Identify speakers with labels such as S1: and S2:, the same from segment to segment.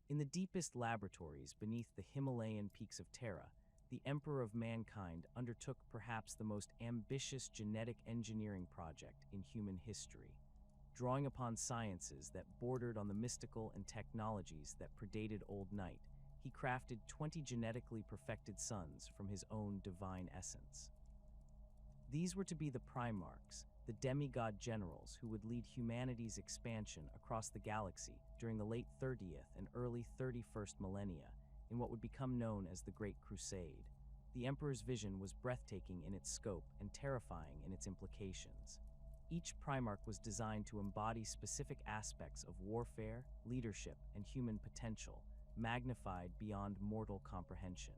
S1: In the deepest laboratories beneath the Himalayan peaks of Terra, the Emperor of Mankind undertook perhaps the most ambitious genetic engineering project in human history. Drawing upon sciences that bordered on the mystical and technologies that predated Old Night, he crafted 20 genetically perfected sons from his own divine essence. These were to be the Primarchs, the demigod generals who would lead humanity's expansion across the galaxy during the late 30th and early 31st millennia, in what would become known as the Great Crusade. The Emperor's vision was breathtaking in its scope and terrifying in its implications. Each Primarch was designed to embody specific aspects of warfare, leadership, and human potential, magnified beyond mortal comprehension.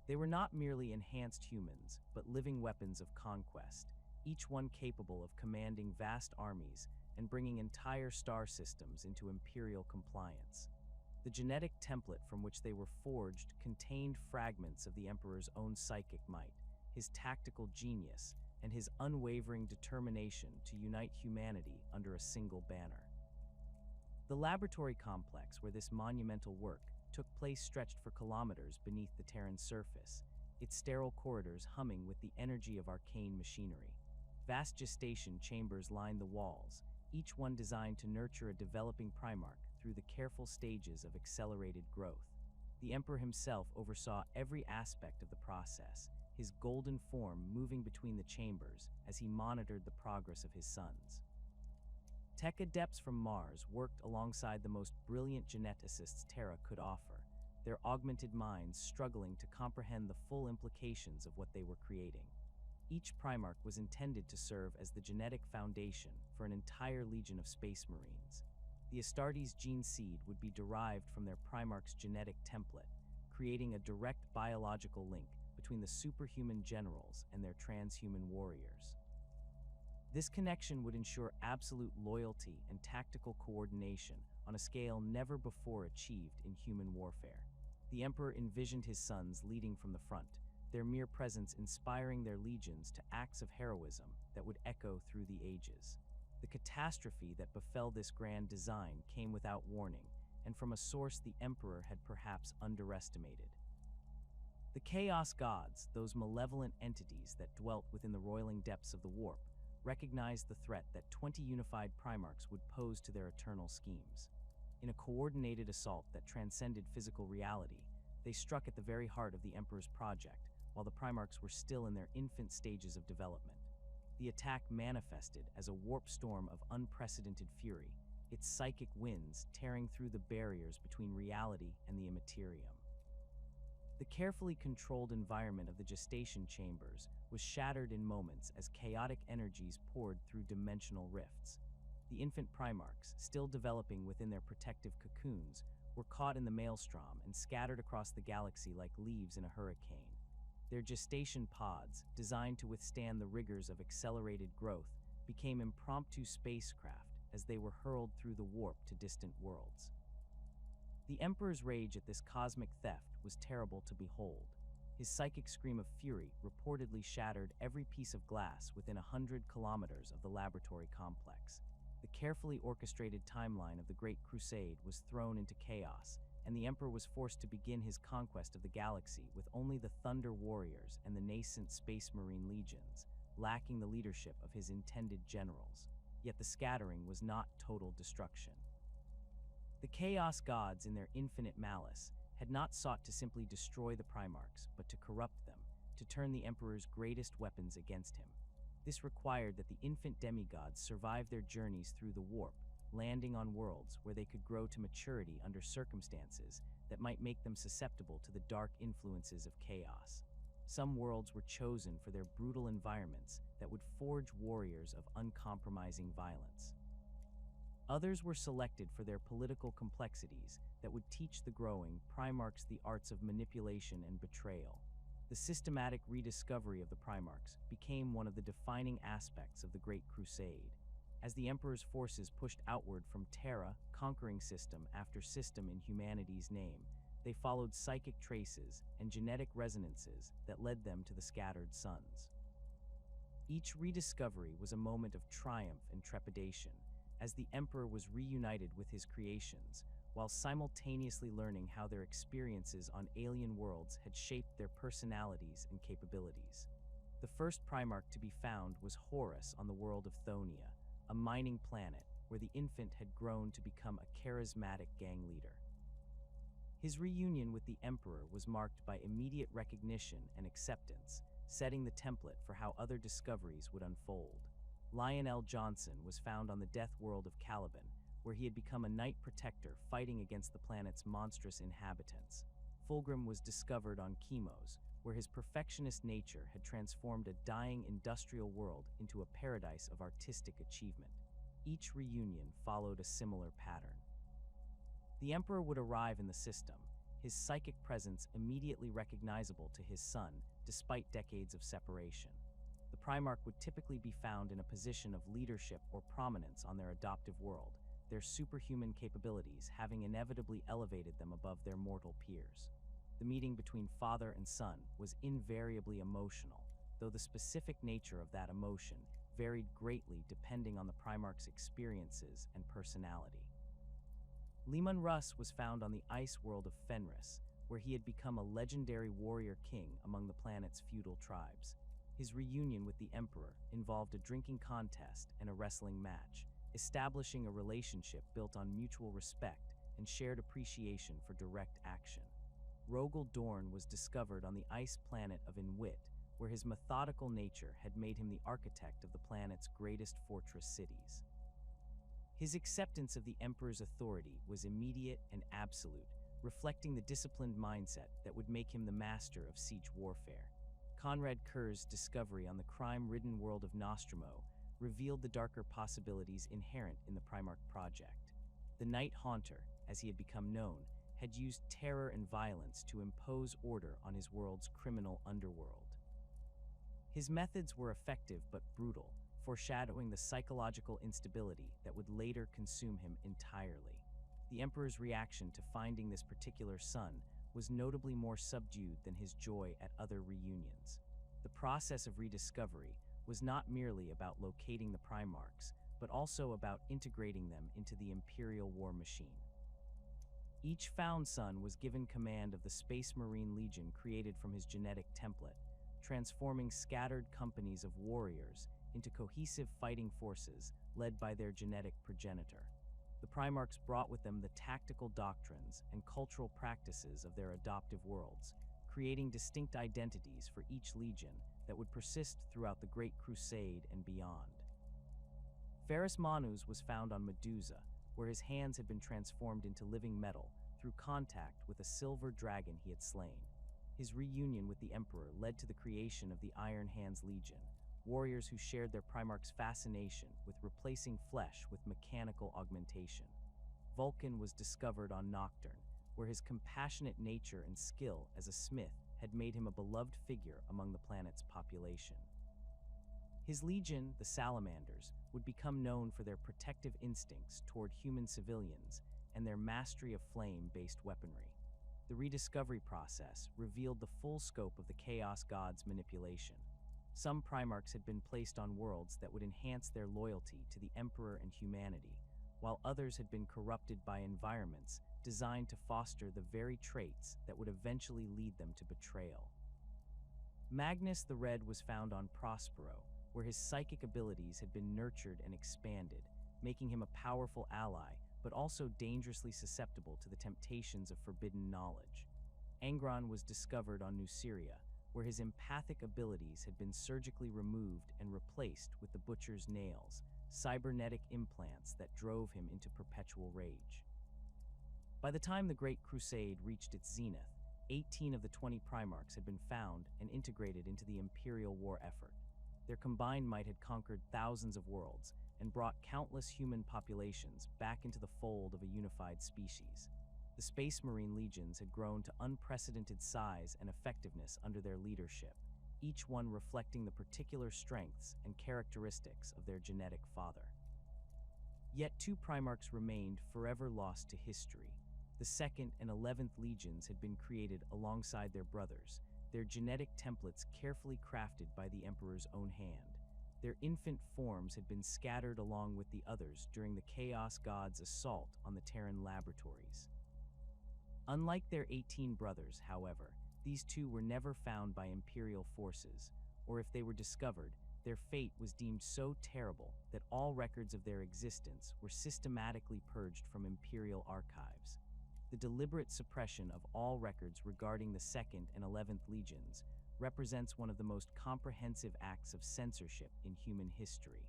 S1: They were not merely enhanced humans, but living weapons of conquest, each one capable of commanding vast armies and bringing entire star systems into imperial compliance. The genetic template from which they were forged contained fragments of the Emperor's own psychic might, his tactical genius, and his unwavering determination to unite humanity under a single banner. The laboratory complex where this monumental work took place stretched for kilometers beneath the Terran surface, its sterile corridors humming with the energy of arcane machinery. Vast gestation chambers lined the walls, each one designed to nurture a developing Primarch through the careful stages of accelerated growth. The Emperor himself oversaw every aspect of the process, his golden form moving between the chambers as he monitored the progress of his sons. Tech adepts from Mars worked alongside the most brilliant geneticists Terra could offer, their augmented minds struggling to comprehend the full implications of what they were creating. Each Primarch was intended to serve as the genetic foundation for an entire legion of space marines. The Astartes gene seed would be derived from their Primarch's genetic template, creating a direct biological link between the superhuman generals and their transhuman warriors. This connection would ensure absolute loyalty and tactical coordination on a scale never before achieved in human warfare. The Emperor envisioned his sons leading from the front, their mere presence inspiring their legions to acts of heroism that would echo through the ages. The catastrophe that befell this grand design came without warning, and from a source the Emperor had perhaps underestimated. The Chaos Gods, those malevolent entities that dwelt within the roiling depths of the warp, recognized the threat that 20 unified Primarchs would pose to their eternal schemes. In a coordinated assault that transcended physical reality, they struck at the very heart of the Emperor's project, while the Primarchs were still in their infant stages of development. The attack manifested as a warp storm of unprecedented fury, its psychic winds tearing through the barriers between reality and the immaterium. The carefully controlled environment of the gestation chambers was shattered in moments as chaotic energies poured through dimensional rifts. The infant Primarchs, still developing within their protective cocoons, were caught in the maelstrom and scattered across the galaxy like leaves in a hurricane. Their gestation pods, designed to withstand the rigors of accelerated growth, became impromptu spacecraft as they were hurled through the warp to distant worlds. The Emperor's rage at this cosmic theft was terrible to behold. His psychic scream of fury reportedly shattered every piece of glass within 100 kilometers of the laboratory complex. The carefully orchestrated timeline of the Great Crusade was thrown into chaos, and the Emperor was forced to begin his conquest of the galaxy with only the Thunder Warriors and the nascent Space Marine legions, lacking the leadership of his intended generals. Yet the scattering was not total destruction. The Chaos Gods, in their infinite malice, had not sought to simply destroy the Primarchs, but to corrupt them, to turn the Emperor's greatest weapons against him. This required that the infant demigods survive their journeys through the warp, landing on worlds where they could grow to maturity under circumstances that might make them susceptible to the dark influences of chaos. Some worlds were chosen for their brutal environments that would forge warriors of uncompromising violence. Others were selected for their political complexities that would teach the growing Primarchs the arts of manipulation and betrayal. The systematic rediscovery of the Primarchs became one of the defining aspects of the Great Crusade. As the Emperor's forces pushed outward from Terra, conquering system after system in humanity's name, they followed psychic traces and genetic resonances that led them to the scattered suns. Each rediscovery was a moment of triumph and trepidation, as the Emperor was reunited with his creations, while simultaneously learning how their experiences on alien worlds had shaped their personalities and capabilities. The first Primarch to be found was Horus on the world of Thonia, a mining planet where the infant had grown to become a charismatic gang leader. His reunion with the Emperor was marked by immediate recognition and acceptance, setting the template for how other discoveries would unfold. Lionel Johnson was found on the death world of Caliban, where he had become a knight protector fighting against the planet's monstrous inhabitants. Fulgrim was discovered on Chemos, where his perfectionist nature had transformed a dying industrial world into a paradise of artistic achievement. Each reunion followed a similar pattern. The Emperor would arrive in the system, his psychic presence immediately recognizable to his son, despite decades of separation. The Primarch would typically be found in a position of leadership or prominence on their adoptive world, their superhuman capabilities having inevitably elevated them above their mortal peers. The meeting between father and son was invariably emotional, though the specific nature of that emotion varied greatly depending on the Primarch's experiences and personality. Leman Russ was found on the ice world of Fenris, where he had become a legendary warrior king among the planet's feudal tribes. His reunion with the Emperor involved a drinking contest and a wrestling match, establishing a relationship built on mutual respect and shared appreciation for direct action. Rogel Dorn was discovered on the ice planet of Inwit, where his methodical nature had made him the architect of the planet's greatest fortress cities. His acceptance of the Emperor's authority was immediate and absolute, reflecting the disciplined mindset that would make him the master of siege warfare. Conrad Kerr's discovery on the crime-ridden world of Nostromo revealed the darker possibilities inherent in the Primarch project. The Night Haunter, as he had become known, had used terror and violence to impose order on his world's criminal underworld. His methods were effective but brutal, foreshadowing the psychological instability that would later consume him entirely. The Emperor's reaction to finding this particular son was notably more subdued than his joy at other reunions. The process of rediscovery was not merely about locating the Primarchs, but also about integrating them into the Imperial war machine. Each found son was given command of the Space Marine Legion created from his genetic template, transforming scattered companies of warriors into cohesive fighting forces led by their genetic progenitor. The Primarchs brought with them the tactical doctrines and cultural practices of their adoptive worlds, creating distinct identities for each legion that would persist throughout the Great Crusade and beyond. Ferrus Manus was found on Medusa, where his hands had been transformed into living metal through contact with a silver dragon he had slain. His reunion with the Emperor led to the creation of the Iron Hands Legion, warriors who shared their Primarch's fascination with replacing flesh with mechanical augmentation. Vulcan was discovered on Nocturne, where his compassionate nature and skill as a smith had made him a beloved figure among the planet's population. His legion, the Salamanders, would become known for their protective instincts toward human civilians and their mastery of flame-based weaponry. The rediscovery process revealed the full scope of the Chaos God's manipulation. Some Primarchs had been placed on worlds that would enhance their loyalty to the Emperor and humanity, while others had been corrupted by environments designed to foster the very traits that would eventually lead them to betrayal. Magnus the Red was found on Prospero, where his psychic abilities had been nurtured and expanded, making him a powerful ally, but also dangerously susceptible to the temptations of forbidden knowledge. Angron was discovered on Nuceria, where his empathic abilities had been surgically removed and replaced with the Butcher's nails, cybernetic implants that drove him into perpetual rage. By the time the Great Crusade reached its zenith, 18 of the 20 Primarchs had been found and integrated into the Imperial war effort. Their combined might had conquered thousands of worlds and brought countless human populations back into the fold of a unified species. The Space Marine legions had grown to unprecedented size and effectiveness under their leadership, each one reflecting the particular strengths and characteristics of their genetic father. Yet 2 Primarchs remained forever lost to history. The 2nd and 11th legions had been created alongside their brothers, their genetic templates carefully crafted by the Emperor's own hand. Their infant forms had been scattered along with the others during the Chaos God's assault on the Terran laboratories. Unlike their 18 brothers, however, these two were never found by Imperial forces, or if they were discovered, their fate was deemed so terrible that all records of their existence were systematically purged from Imperial archives. The deliberate suppression of all records regarding the 2nd and 11th Legions represents one of the most comprehensive acts of censorship in human history.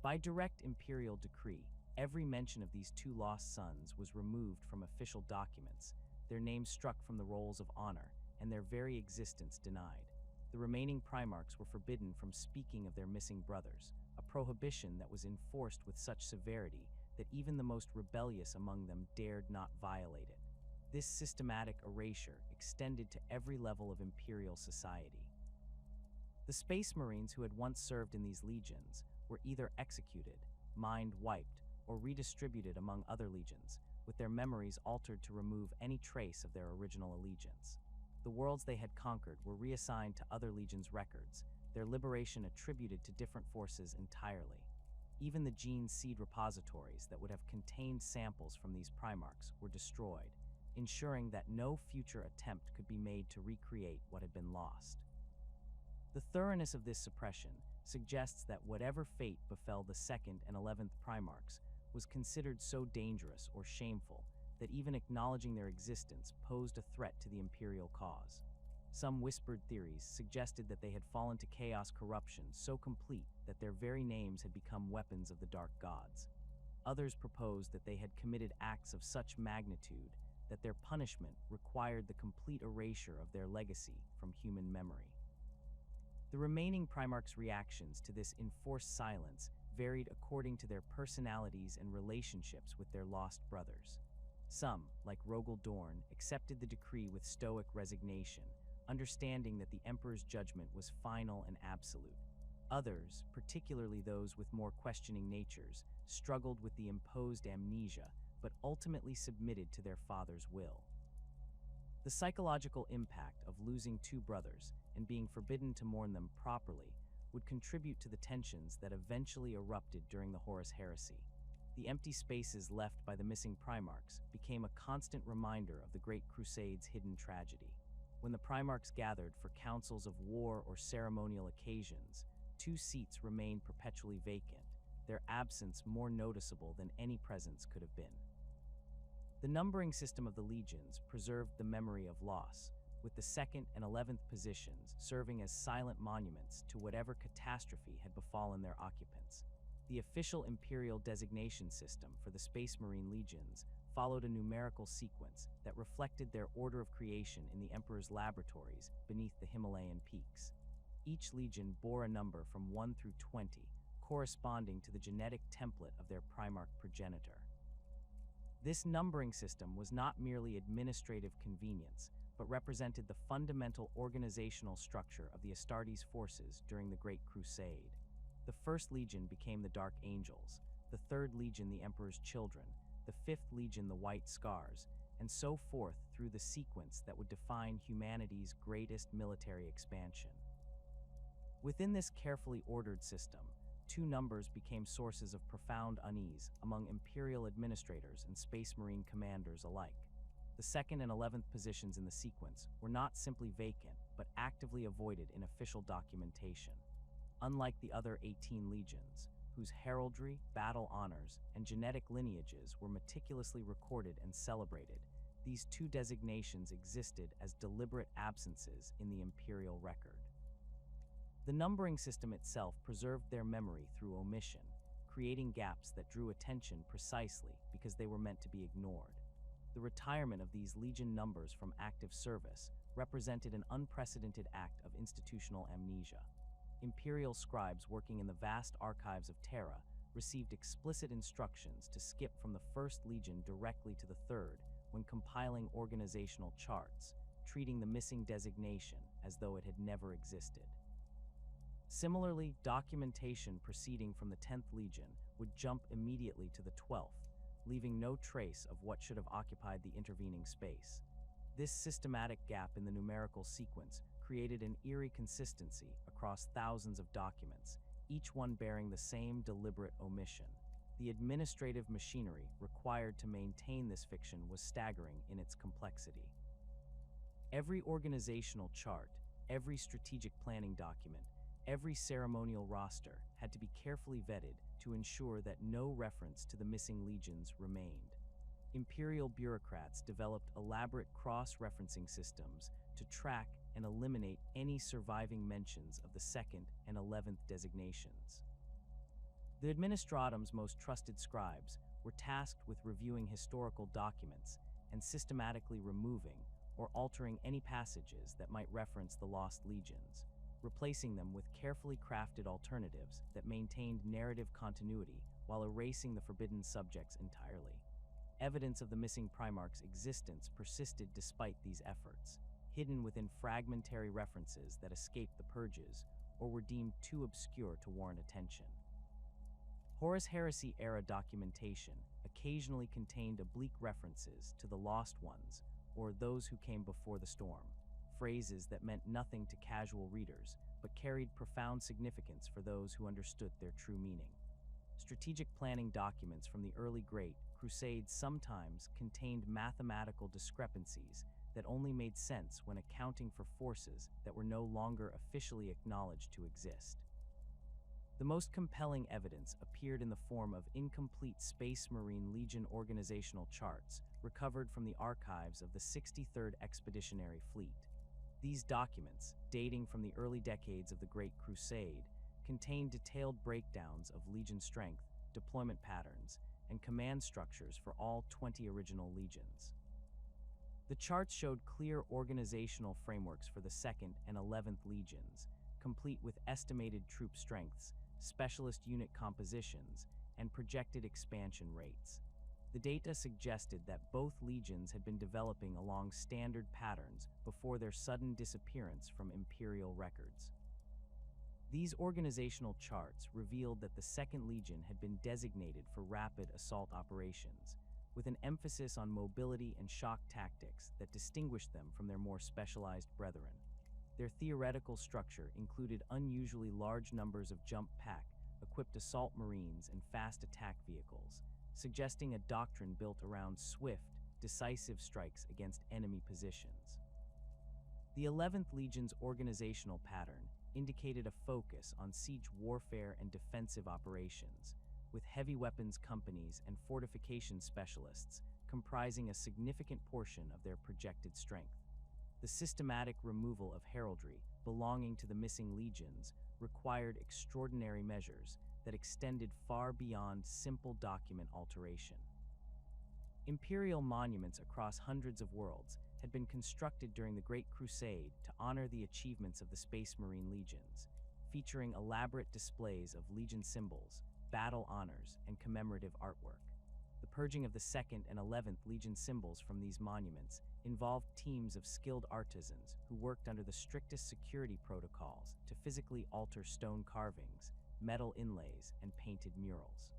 S1: By direct Imperial decree, every mention of these two lost sons was removed from official documents, their names struck from the rolls of honor, and their very existence denied. The remaining Primarchs were forbidden from speaking of their missing brothers, a prohibition that was enforced with such severity that even the most rebellious among them dared not violate it. This systematic erasure extended to every level of Imperial society. The Space Marines who had once served in these legions were either executed, mind wiped, or redistributed among other legions, with their memories altered to remove any trace of their original allegiance. The worlds they had conquered were reassigned to other legions' records, their liberation attributed to different forces entirely. Even the gene seed repositories that would have contained samples from these Primarchs were destroyed, ensuring that no future attempt could be made to recreate what had been lost. The thoroughness of this suppression suggests that whatever fate befell the 2nd and 11th Primarchs was considered so dangerous or shameful that even acknowledging their existence posed a threat to the Imperial cause. Some whispered theories suggested that they had fallen to chaos corruption so complete that their very names had become weapons of the dark gods. Others proposed that they had committed acts of such magnitude that their punishment required the complete erasure of their legacy from human memory. The remaining Primarchs' reactions to this enforced silence varied according to their personalities and relationships with their lost brothers. Some, like Rogel Dorn, accepted the decree with stoic resignation, understanding that the Emperor's judgment was final and absolute. Others, particularly those with more questioning natures, struggled with the imposed amnesia, but ultimately submitted to their father's will. The psychological impact of losing two brothers and being forbidden to mourn them properly would contribute to the tensions that eventually erupted during the Horus Heresy. The empty spaces left by the missing Primarchs became a constant reminder of the Great Crusade's hidden tragedy. When the Primarchs gathered for councils of war or ceremonial occasions, two seats remained perpetually vacant, their absence more noticeable than any presence could have been. The numbering system of the legions preserved the memory of loss, with the 2nd and 11th positions serving as silent monuments to whatever catastrophe had befallen their occupants. The official Imperial designation system for the Space Marine legions followed a numerical sequence that reflected their order of creation in the Emperor's laboratories beneath the Himalayan peaks. Each legion bore a number from 1 through 20, corresponding to the genetic template of their Primarch progenitor. This numbering system was not merely administrative convenience, but represented the fundamental organizational structure of the Astartes forces during the Great Crusade. The 1st Legion became the Dark Angels, the 3rd Legion the Emperor's Children, the 5th Legion the White Scars, and so forth through the sequence that would define humanity's greatest military expansion. Within this carefully ordered system, two numbers became sources of profound unease among Imperial administrators and Space Marine commanders alike. The 2nd and 11th positions in the sequence were not simply vacant, but actively avoided in official documentation. Unlike the other 18 legions, whose heraldry, battle honors, and genetic lineages were meticulously recorded and celebrated, these two designations existed as deliberate absences in the Imperial record. The numbering system itself preserved their memory through omission, creating gaps that drew attention precisely because they were meant to be ignored. The retirement of these legion numbers from active service represented an unprecedented act of institutional amnesia. Imperial scribes working in the vast archives of Terra received explicit instructions to skip from the 1st Legion directly to the 3rd when compiling organizational charts, treating the missing designation as though it had never existed. Similarly, documentation proceeding from the 10th Legion would jump immediately to the 12th, leaving no trace of what should have occupied the intervening space. This systematic gap in the numerical sequence created an eerie consistency across thousands of documents, each one bearing the same deliberate omission. The administrative machinery required to maintain this fiction was staggering in its complexity. Every organizational chart, every strategic planning document, every ceremonial roster had to be carefully vetted to ensure that no reference to the missing legions remained. Imperial bureaucrats developed elaborate cross-referencing systems to track and eliminate any surviving mentions of the 2nd and 11th designations. The administratum's most trusted scribes were tasked with reviewing historical documents and systematically removing or altering any passages that might reference the lost legions, replacing them with carefully crafted alternatives that maintained narrative continuity while erasing the forbidden subjects entirely. Evidence of the missing Primarchs' existence persisted despite these efforts, hidden within fragmentary references that escaped the purges or were deemed too obscure to warrant attention. Horus Heresy-era documentation occasionally contained oblique references to the Lost Ones or those who came before the storm, phrases that meant nothing to casual readers but carried profound significance for those who understood their true meaning. Strategic planning documents from the early Great Crusade sometimes contained mathematical discrepancies that only made sense when accounting for forces that were no longer officially acknowledged to exist. The most compelling evidence appeared in the form of incomplete Space Marine Legion organizational charts recovered from the archives of the 63rd Expeditionary Fleet. These documents, dating from the early decades of the Great Crusade, contained detailed breakdowns of Legion strength, deployment patterns, and command structures for all 20 original legions. The charts showed clear organizational frameworks for the 2nd and 11th legions, complete with estimated troop strengths, specialist unit compositions, and projected expansion rates. The data suggested that both legions had been developing along standard patterns before their sudden disappearance from Imperial records. These organizational charts revealed that the 2nd Legion had been designated for rapid assault operations, with an emphasis on mobility and shock tactics that distinguished them from their more specialized brethren. Their theoretical structure included unusually large numbers of jump pack, equipped assault marines and fast attack vehicles, suggesting a doctrine built around swift, decisive strikes against enemy positions. The 11th Legion's organizational pattern indicated a focus on siege warfare and defensive operations, with heavy weapons companies and fortification specialists comprising a significant portion of their projected strength. The systematic removal of heraldry belonging to the missing legions required extraordinary measures that extended far beyond simple document alteration. Imperial monuments across hundreds of worlds had been constructed during the Great Crusade to honor the achievements of the Space Marine legions, featuring elaborate displays of legion symbols, battle honors, and commemorative artwork. The purging of the 2nd and 11th Legion symbols from these monuments involved teams of skilled artisans who worked under the strictest security protocols to physically alter stone carvings, metal inlays, and painted murals.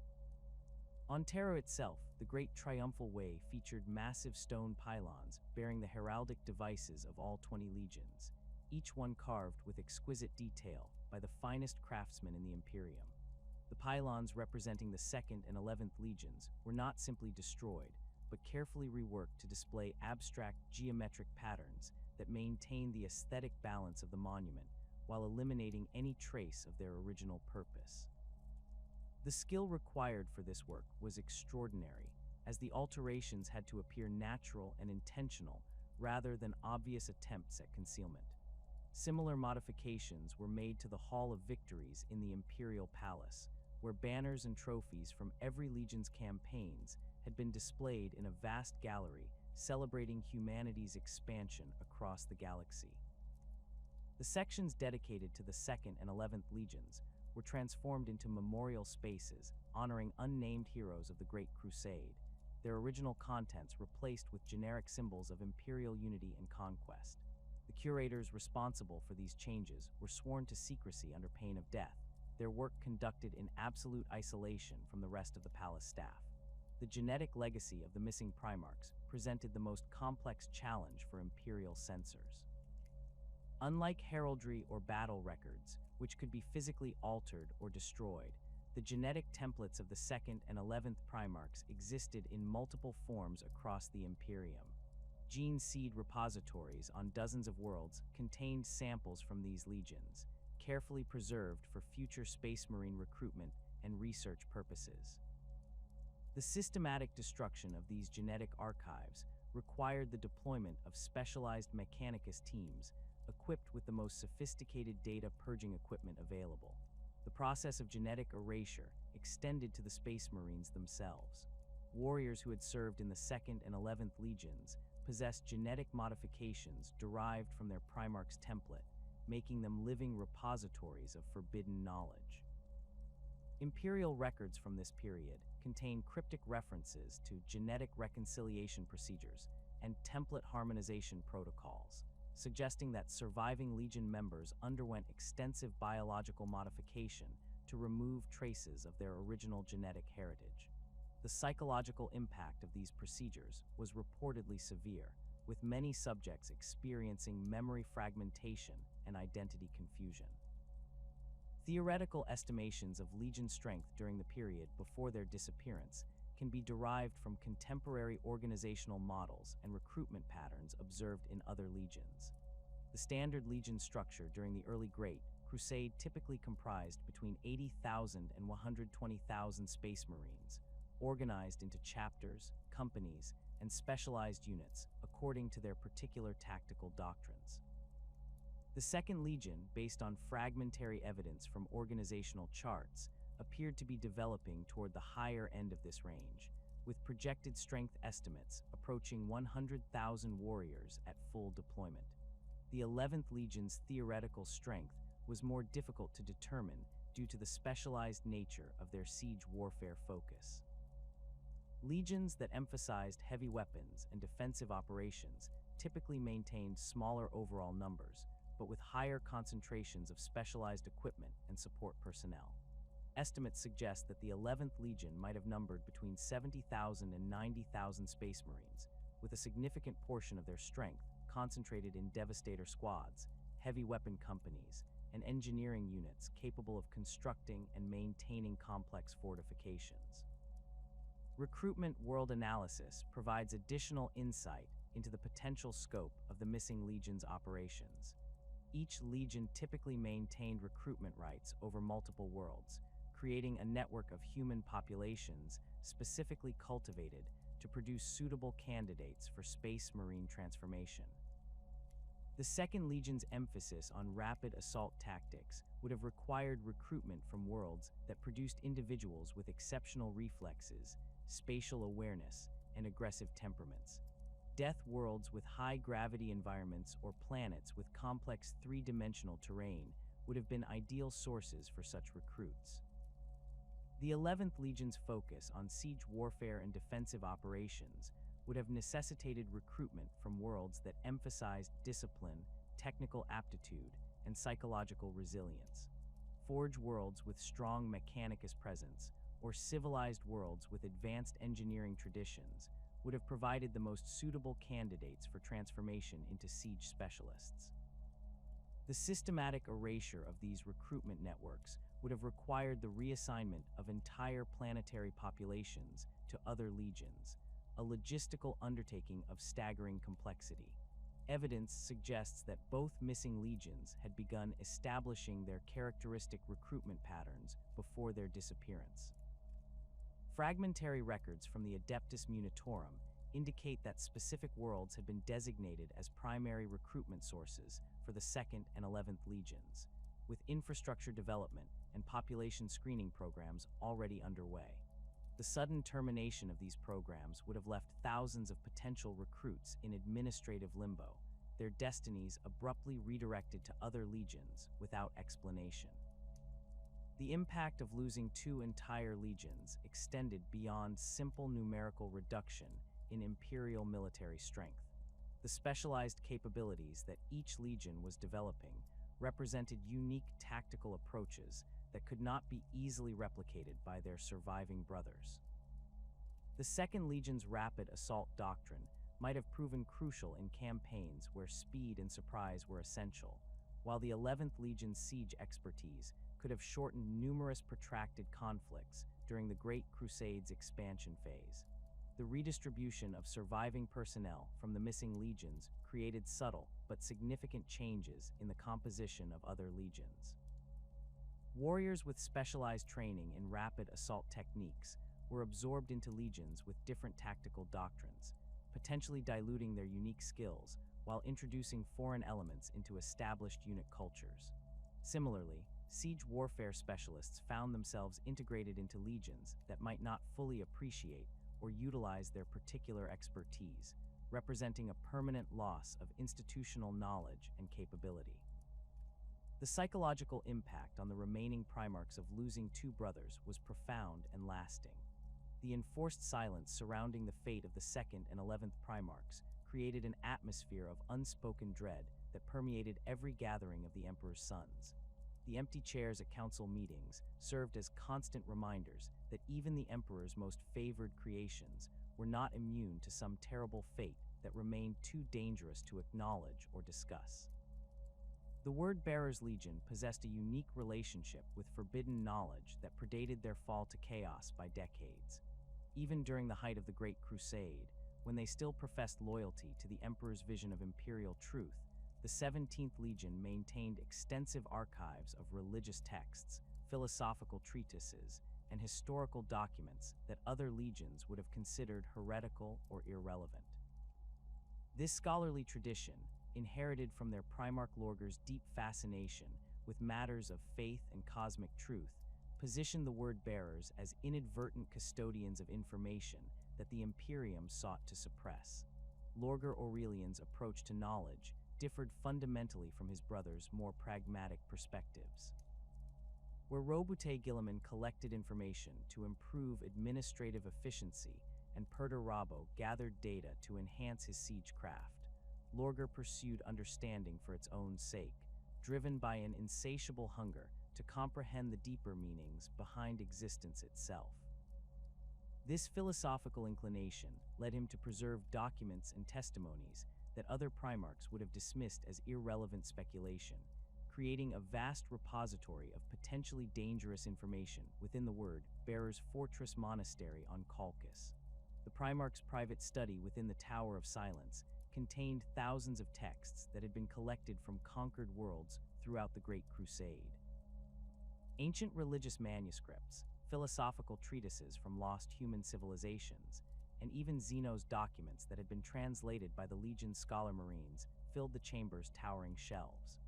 S1: On Terra itself, the Great Triumphal Way featured massive stone pylons bearing the heraldic devices of all 20 legions, each one carved with exquisite detail by the finest craftsmen in the Imperium. The pylons representing the 2nd and 11th legions were not simply destroyed, but carefully reworked to display abstract geometric patterns that maintain the aesthetic balance of the monument while eliminating any trace of their original purpose. The skill required for this work was extraordinary, as the alterations had to appear natural and intentional rather than obvious attempts at concealment. Similar modifications were made to the Hall of Victories in the Imperial Palace, where banners and trophies from every legion's campaigns had been displayed in a vast gallery celebrating humanity's expansion across the galaxy. The sections dedicated to the 2nd and 11th legions were transformed into memorial spaces honoring unnamed heroes of the Great Crusade, their original contents replaced with generic symbols of imperial unity and conquest. The curators responsible for these changes were sworn to secrecy under pain of death, their work conducted in absolute isolation from the rest of the palace staff. The genetic legacy of the missing Primarchs presented the most complex challenge for imperial censors. Unlike heraldry or battle records, which could be physically altered or destroyed, the genetic templates of the 2nd and 11th Primarchs existed in multiple forms across the Imperium. Gene seed repositories on dozens of worlds contained samples from these legions, carefully preserved for future Space Marine recruitment and research purposes. The systematic destruction of these genetic archives required the deployment of specialized Mechanicus teams equipped with the most sophisticated data purging equipment available. The process of genetic erasure extended to the Space Marines themselves. Warriors who had served in the 2nd and 11th Legions possessed genetic modifications derived from their Primarch's template, making them living repositories of forbidden knowledge. Imperial records from this period contain cryptic references to genetic reconciliation procedures and template harmonization protocols, suggesting that surviving Legion members underwent extensive biological modification to remove traces of their original genetic heritage. The psychological impact of these procedures was reportedly severe, with many subjects experiencing memory fragmentation and identity confusion. Theoretical estimations of Legion strength during the period before their disappearance can be derived from contemporary organizational models and recruitment patterns observed in other legions. The standard Legion structure during the early Great Crusade typically comprised between 80,000 and 120,000 Space Marines, organized into chapters, companies, and specialized units according to their particular tactical doctrines. The Second Legion, based on fragmentary evidence from organizational charts, appeared to be developing toward the higher end of this range, with projected strength estimates approaching 100,000 warriors at full deployment. The 11th Legion's theoretical strength was more difficult to determine due to the specialized nature of their siege warfare focus. Legions that emphasized heavy weapons and defensive operations typically maintained smaller overall numbers, but with higher concentrations of specialized equipment and support personnel. Estimates suggest that the 11th Legion might have numbered between 70,000 and 90,000 Space Marines, with a significant portion of their strength concentrated in Devastator squads, heavy weapon companies, and engineering units capable of constructing and maintaining complex fortifications. Recruitment World Analysis provides additional insight into the potential scope of the missing Legion's operations. Each Legion typically maintained recruitment rights over multiple worlds, creating a network of human populations specifically cultivated to produce suitable candidates for Space Marine transformation. The Second Legion's emphasis on rapid assault tactics would have required recruitment from worlds that produced individuals with exceptional reflexes, spatial awareness, and aggressive temperaments. Death worlds with high-gravity environments or planets with complex three-dimensional terrain would have been ideal sources for such recruits. The 11th Legion's focus on siege warfare and defensive operations would have necessitated recruitment from worlds that emphasized discipline, technical aptitude, and psychological resilience. Forge worlds with strong Mechanicus presence, or civilized worlds with advanced engineering traditions, would have provided the most suitable candidates for transformation into siege specialists. The systematic erasure of these recruitment networks would have required the reassignment of entire planetary populations to other legions, a logistical undertaking of staggering complexity. Evidence suggests that both missing legions had begun establishing their characteristic recruitment patterns before their disappearance. Fragmentary records from the Adeptus Munitorum indicate that specific worlds had been designated as primary recruitment sources for the 2nd and 11th Legions, with infrastructure development and population screening programs already underway. The sudden termination of these programs would have left thousands of potential recruits in administrative limbo, their destinies abruptly redirected to other legions without explanation. The impact of losing 2 entire legions extended beyond simple numerical reduction in Imperial military strength. The specialized capabilities that each legion was developing represented unique tactical approaches that could not be easily replicated by their surviving brothers. The Second Legion's rapid assault doctrine might have proven crucial in campaigns where speed and surprise were essential, while the 11th Legion's siege expertise could have shortened numerous protracted conflicts during the Great Crusade's expansion phase. The redistribution of surviving personnel from the missing legions created subtle but significant changes in the composition of other legions. Warriors with specialized training in rapid assault techniques were absorbed into legions with different tactical doctrines, potentially diluting their unique skills while introducing foreign elements into established unit cultures. Similarly, siege warfare specialists found themselves integrated into legions that might not fully appreciate or utilize their particular expertise, representing a permanent loss of institutional knowledge and capability. The psychological impact on the remaining Primarchs of losing two brothers was profound and lasting. The enforced silence surrounding the fate of the 2nd and 11th Primarchs created an atmosphere of unspoken dread that permeated every gathering of the Emperor's sons. The empty chairs at council meetings served as constant reminders that even the Emperor's most favored creations were not immune to some terrible fate that remained too dangerous to acknowledge or discuss. The Word-Bearers Legion possessed a unique relationship with forbidden knowledge that predated their fall to chaos by decades. Even during the height of the Great Crusade, when they still professed loyalty to the Emperor's vision of imperial truth, the 17th Legion maintained extensive archives of religious texts, philosophical treatises, and historical documents that other legions would have considered heretical or irrelevant. This scholarly tradition, inherited from their Primarch Lorgar's deep fascination with matters of faith and cosmic truth, positioned the Word-Bearers as inadvertent custodians of information that the Imperium sought to suppress. Lorgar Aurelian's approach to knowledge differed fundamentally from his brother's more pragmatic perspectives. Where Robute Guilliman collected information to improve administrative efficiency and Perturabo gathered data to enhance his siegecraft, Lorgar pursued understanding for its own sake, driven by an insatiable hunger to comprehend the deeper meanings behind existence itself. This philosophical inclination led him to preserve documents and testimonies that other Primarchs would have dismissed as irrelevant speculation, creating a vast repository of potentially dangerous information within the Word-Bearers' fortress monastery on Colchis. The Primarch's private study within the Tower of Silence contained thousands of texts that had been collected from conquered worlds throughout the Great Crusade. Ancient religious manuscripts, philosophical treatises from lost human civilizations, and even Zeno's documents that had been translated by the Legion's scholar marines filled the chamber's towering shelves.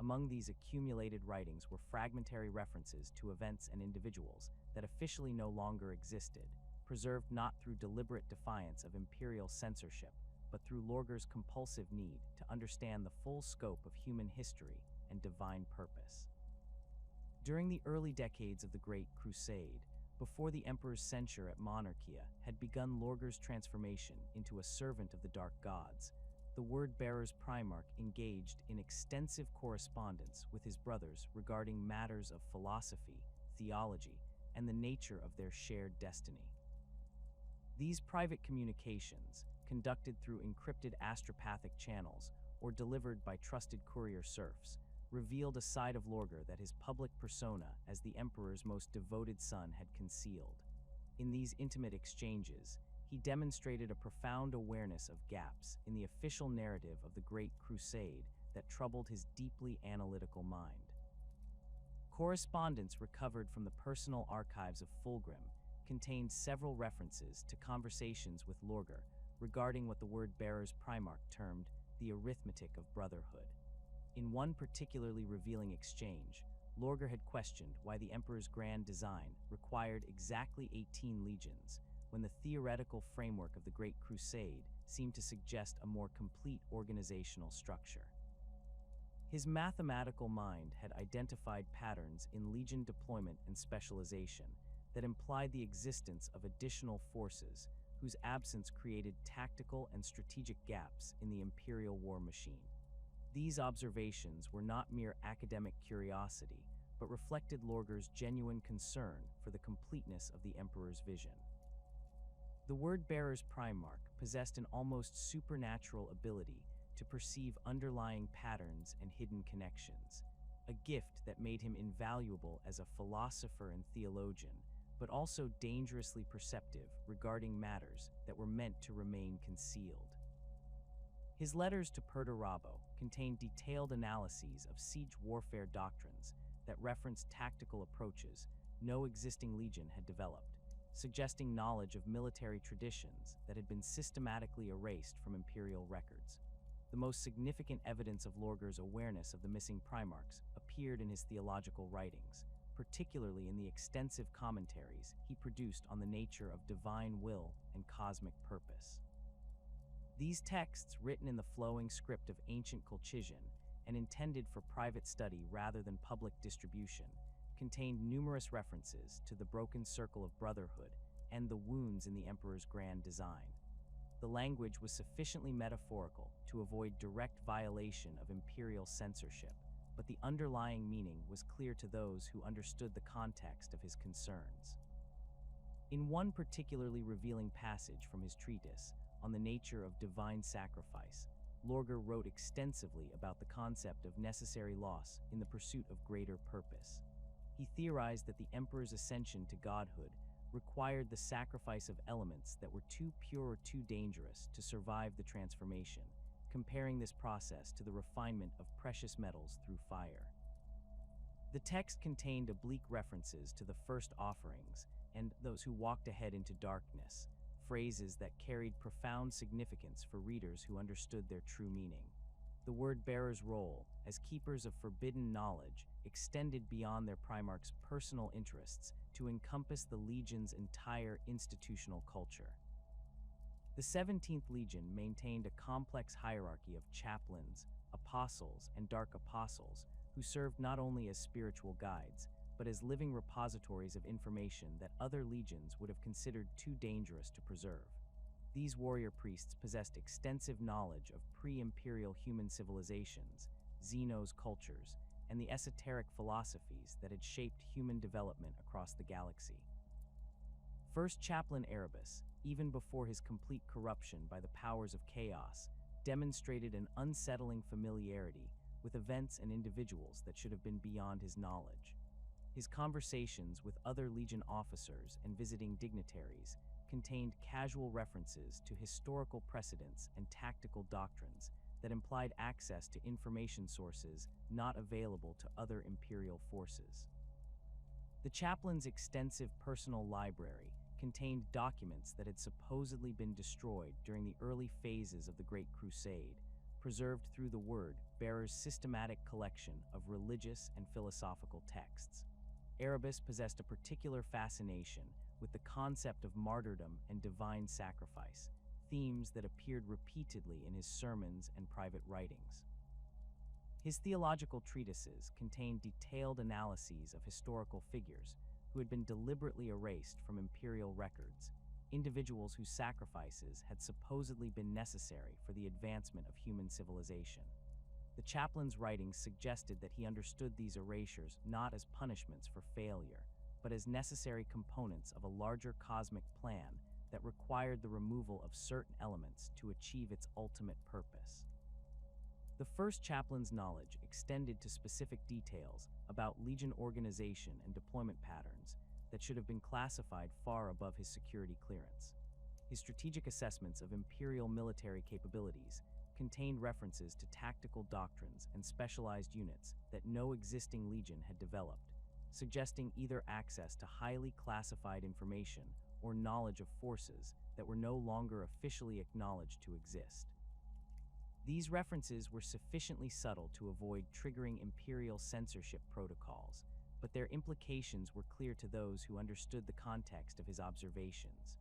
S1: Among these accumulated writings were fragmentary references to events and individuals that officially no longer existed, preserved not through deliberate defiance of imperial censorship, but through Lorgar's compulsive need to understand the full scope of human history and divine purpose. During the early decades of the Great Crusade, before the Emperor's censure at Monarchia had begun Lorgar's transformation into a servant of the Dark Gods, the Word-Bearers Primarch engaged in extensive correspondence with his brothers regarding matters of philosophy, theology, and the nature of their shared destiny. These private communications, conducted through encrypted astropathic channels or delivered by trusted courier serfs, revealed a side of Lorgar that his public persona as the Emperor's most devoted son had concealed. In these intimate exchanges, he demonstrated a profound awareness of gaps in the official narrative of the Great Crusade that troubled his deeply analytical mind. Correspondence recovered from the personal archives of Fulgrim contained several references to conversations with Lorgar regarding what the Word-Bearers Primarch termed the arithmetic of brotherhood. In one particularly revealing exchange, Lorgar had questioned why the Emperor's grand design required exactly 18 legions, when the theoretical framework of the Great Crusade seemed to suggest a more complete organizational structure. His mathematical mind had identified patterns in legion deployment and specialization that implied the existence of additional forces whose absence created tactical and strategic gaps in the imperial war machine. These observations were not mere academic curiosity, but reflected Lorgar's genuine concern for the completeness of the Emperor's vision. The Word-Bearers Primarch possessed an almost supernatural ability to perceive underlying patterns and hidden connections, a gift that made him invaluable as a philosopher and theologian, but also dangerously perceptive regarding matters that were meant to remain concealed. His letters to Perturabo contain detailed analyses of siege warfare doctrines that reference tactical approaches no existing legion had developed, suggesting knowledge of military traditions that had been systematically erased from imperial records. The most significant evidence of Lorger's awareness of the missing Primarchs appeared in his theological writings, particularly in the extensive commentaries he produced on the nature of divine will and cosmic purpose. These texts, written in the flowing script of ancient Colchisian and intended for private study rather than public distribution, contained numerous references to the broken circle of brotherhood and the wounds in the Emperor's grand design. The language was sufficiently metaphorical to avoid direct violation of imperial censorship, but the underlying meaning was clear to those who understood the context of his concerns. In one particularly revealing passage from his treatise on the nature of divine sacrifice, Lorger wrote extensively about the concept of necessary loss in the pursuit of greater purpose. He theorized that the Emperor's ascension to godhood required the sacrifice of elements that were too pure or too dangerous to survive the transformation, comparing this process to the refinement of precious metals through fire. The text contained oblique references to the first offerings and those who walked ahead into darkness, phrases that carried profound significance for readers who understood their true meaning. The word-bearers' role as keepers of forbidden knowledge extended beyond their Primarchs' personal interests to encompass the Legion's entire institutional culture. The 17th Legion maintained a complex hierarchy of chaplains, apostles, and dark apostles who served not only as spiritual guides, but as living repositories of information that other legions would have considered too dangerous to preserve. These warrior priests possessed extensive knowledge of pre-imperial human civilizations, Xenos cultures, and the esoteric philosophies that had shaped human development across the galaxy. First Chaplain Erebus, even before his complete corruption by the powers of chaos, demonstrated an unsettling familiarity with events and individuals that should have been beyond his knowledge. His conversations with other Legion officers and visiting dignitaries contained casual references to historical precedents and tactical doctrines that implied access to information sources not available to other Imperial forces. The chaplain's extensive personal library contained documents that had supposedly been destroyed during the early phases of the Great Crusade, preserved through the word-bearer's systematic collection of religious and philosophical texts. Erebus possessed a particular fascination with the concept of martyrdom and divine sacrifice, themes that appeared repeatedly in his sermons and private writings. His theological treatises contained detailed analyses of historical figures who had been deliberately erased from imperial records, individuals whose sacrifices had supposedly been necessary for the advancement of human civilization. The chaplain's writings suggested that he understood these erasures not as punishments for failure, but as necessary components of a larger cosmic plan that required the removal of certain elements to achieve its ultimate purpose. The first chaplain's knowledge extended to specific details about Legion organization and deployment patterns that should have been classified far above his security clearance. His strategic assessments of Imperial military capabilities contained references to tactical doctrines and specialized units that no existing Legion had developed, suggesting either access to highly classified information or knowledge of forces that were no longer officially acknowledged to exist. These references were sufficiently subtle to avoid triggering Imperial censorship protocols, but their implications were clear to those who understood the context of his observations.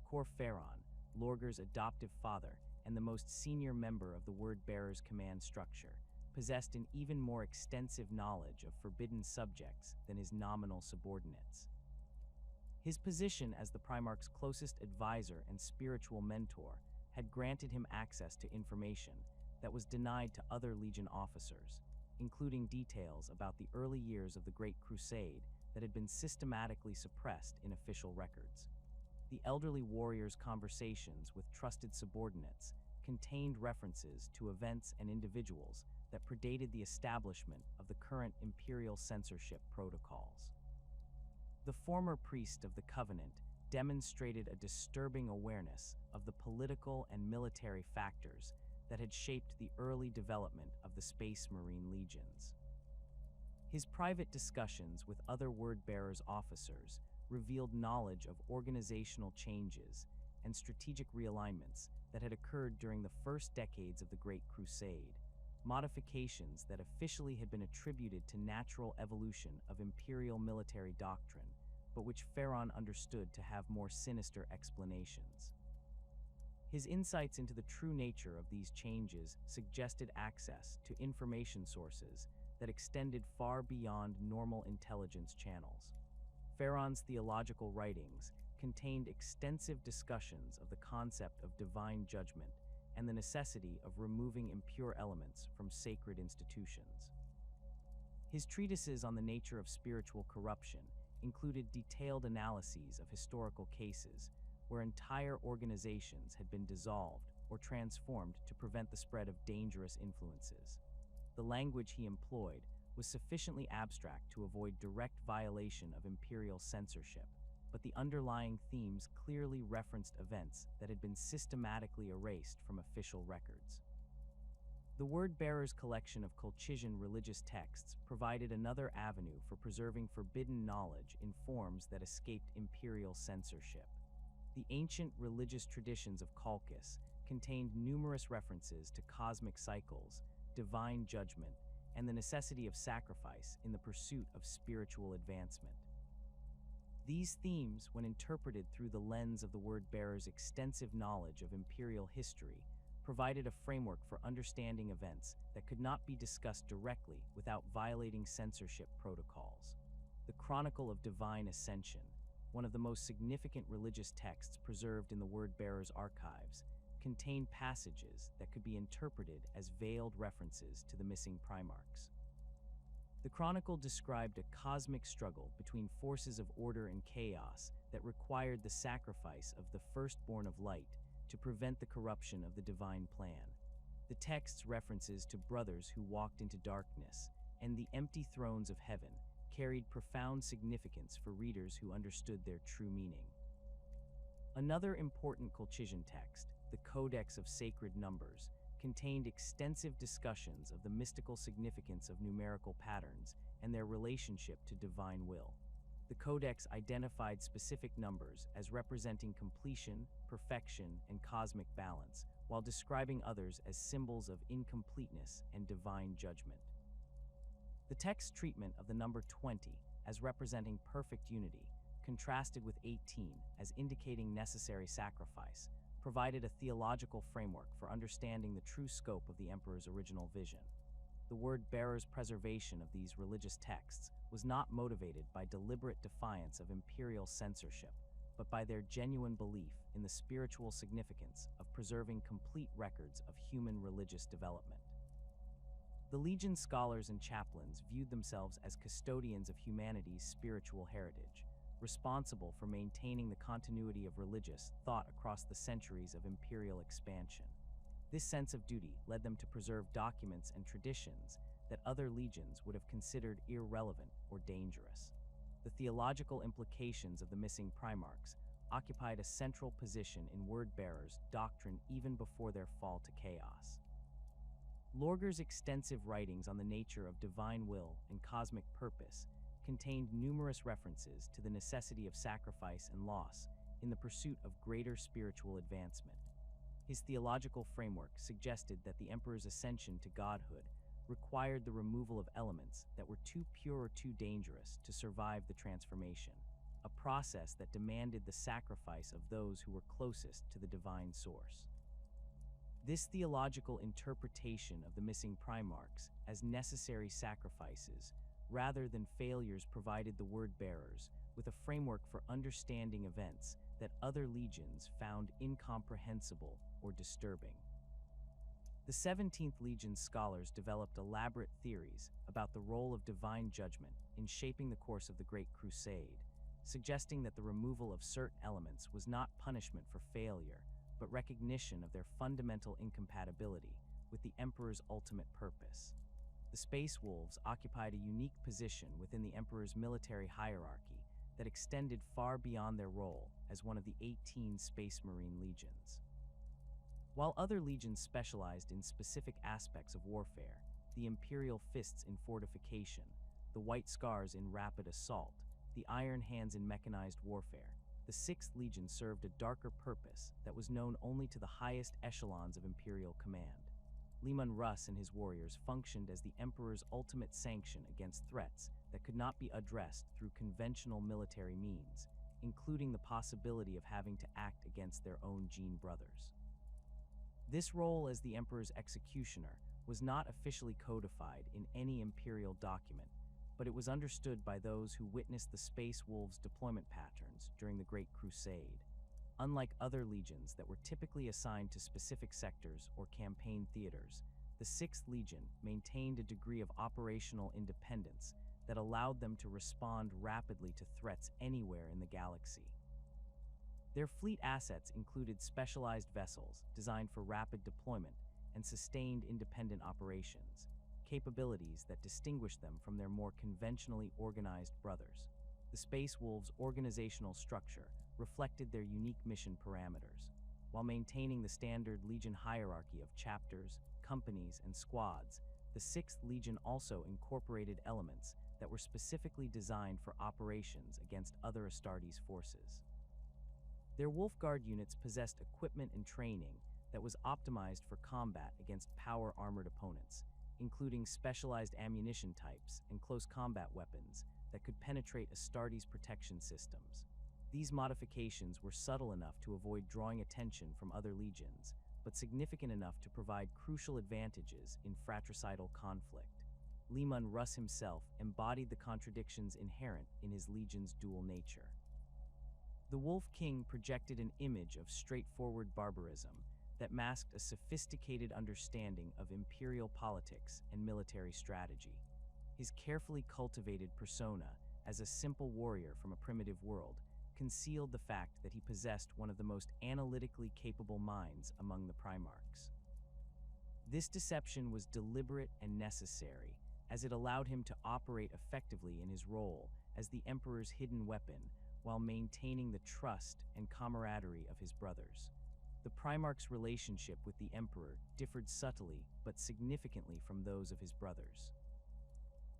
S1: Cor Ferron, Lorger's adoptive father and the most senior member of the Word-Bearer's command structure, possessed an even more extensive knowledge of forbidden subjects than his nominal subordinates. His position as the Primarch's closest advisor and spiritual mentor had granted him access to information that was denied to other Legion officers, including details about the early years of the Great Crusade that had been systematically suppressed in official records. The elderly warrior's conversations with trusted subordinates contained references to events and individuals that predated the establishment of the current imperial censorship protocols. The former priest of the Covenant demonstrated a disturbing awareness of the political and military factors that had shaped the early development of the Space Marine legions. His private discussions with other Word-Bearers officers revealed knowledge of organizational changes and strategic realignments that had occurred during the first decades of the Great Crusade, modifications that officially had been attributed to natural evolution of imperial military doctrine, but which Pharaon understood to have more sinister explanations. His insights into the true nature of these changes suggested access to information sources that extended far beyond normal intelligence channels. Pharaon's theological writings contained extensive discussions of the concept of divine judgment and the necessity of removing impure elements from sacred institutions. His treatises on the nature of spiritual corruption included detailed analyses of historical cases where entire organizations had been dissolved or transformed to prevent the spread of dangerous influences. The language he employed was sufficiently abstract to avoid direct violation of imperial censorship, but the underlying themes clearly referenced events that had been systematically erased from official records. The Word-Bearers' collection of Colchian religious texts provided another avenue for preserving forbidden knowledge in forms that escaped imperial censorship. The ancient religious traditions of Colchis contained numerous references to cosmic cycles, divine judgment, and the necessity of sacrifice in the pursuit of spiritual advancement. These themes, when interpreted through the lens of the Word-Bearers' extensive knowledge of imperial history, provided a framework for understanding events that could not be discussed directly without violating censorship protocols. The Chronicle of Divine Ascension, one of the most significant religious texts preserved in the Word-Bearers' archives, contained passages that could be interpreted as veiled references to the missing Primarchs. The Chronicle described a cosmic struggle between forces of order and chaos that required the sacrifice of the firstborn of light to prevent the corruption of the divine plan. The text's references to brothers who walked into darkness and the empty thrones of heaven carried profound significance for readers who understood their true meaning. Another important Colchian text, the Codex of Sacred Numbers, contained extensive discussions of the mystical significance of numerical patterns and their relationship to divine will. The Codex identified specific numbers as representing completion, perfection, and cosmic balance, while describing others as symbols of incompleteness and divine judgment. The text's treatment of the number 20 as representing perfect unity, contrasted with 18 as indicating necessary sacrifice, provided a theological framework for understanding the true scope of the Emperor's original vision. The Word-Bearers' preservation of these religious texts was not motivated by deliberate defiance of imperial censorship, but by their genuine belief in the spiritual significance of preserving complete records of human religious development. The Legion scholars and chaplains viewed themselves as custodians of humanity's spiritual heritage, responsible for maintaining the continuity of religious thought across the centuries of imperial expansion. This sense of duty led them to preserve documents and traditions that other legions would have considered irrelevant or dangerous. The theological implications of the missing Primarchs occupied a central position in Word-Bearers' doctrine even before their fall to chaos. Lorger's extensive writings on the nature of divine will and cosmic purpose contained numerous references to the necessity of sacrifice and loss in the pursuit of greater spiritual advancement. His theological framework suggested that the Emperor's ascension to godhood required the removal of elements that were too pure or too dangerous to survive the transformation, a process that demanded the sacrifice of those who were closest to the divine source. This theological interpretation of the missing Primarchs as necessary sacrifices rather than failures provided the Word-Bearers with a framework for understanding events that other legions found incomprehensible or disturbing. The 17th Legion's scholars developed elaborate theories about the role of divine judgment in shaping the course of the Great Crusade, suggesting that the removal of certain elements was not punishment for failure, but recognition of their fundamental incompatibility with the Emperor's ultimate purpose. The Space Wolves occupied a unique position within the Emperor's military hierarchy that extended far beyond their role as one of the 18 Space Marine legions. While other legions specialized in specific aspects of warfare, the Imperial Fists in fortification, the White Scars in rapid assault, the Iron Hands in mechanized warfare, the 6th Legion served a darker purpose that was known only to the highest echelons of Imperial command. Leman Russ and his warriors functioned as the Emperor's ultimate sanction against threats that could not be addressed through conventional military means, including the possibility of having to act against their own gene brothers. This role as the Emperor's executioner was not officially codified in any Imperial document, but it was understood by those who witnessed the Space Wolves' deployment patterns during the Great Crusade. Unlike other legions that were typically assigned to specific sectors or campaign theaters, the 6th Legion maintained a degree of operational independence that allowed them to respond rapidly to threats anywhere in the galaxy. Their fleet assets included specialized vessels designed for rapid deployment and sustained independent operations, capabilities that distinguished them from their more conventionally organized brothers. The Space Wolves' organizational structure reflected their unique mission parameters. While maintaining the standard Legion hierarchy of chapters, companies, and squads, the 6th Legion also incorporated elements that were specifically designed for operations against other Astartes forces. Their Wolf Guard units possessed equipment and training that was optimized for combat against power-armored opponents, including specialized ammunition types and close combat weapons that could penetrate Astartes protection systems. These modifications were subtle enough to avoid drawing attention from other legions, but significant enough to provide crucial advantages in fratricidal conflict. Leman Russ himself embodied the contradictions inherent in his legion's dual nature. The Wolf King projected an image of straightforward barbarism that masked a sophisticated understanding of imperial politics and military strategy. His carefully cultivated persona as a simple warrior from a primitive world concealed the fact that he possessed one of the most analytically capable minds among the Primarchs. This deception was deliberate and necessary, as it allowed him to operate effectively in his role as the Emperor's hidden weapon while maintaining the trust and camaraderie of his brothers. The Primarch's relationship with the Emperor differed subtly but significantly from those of his brothers.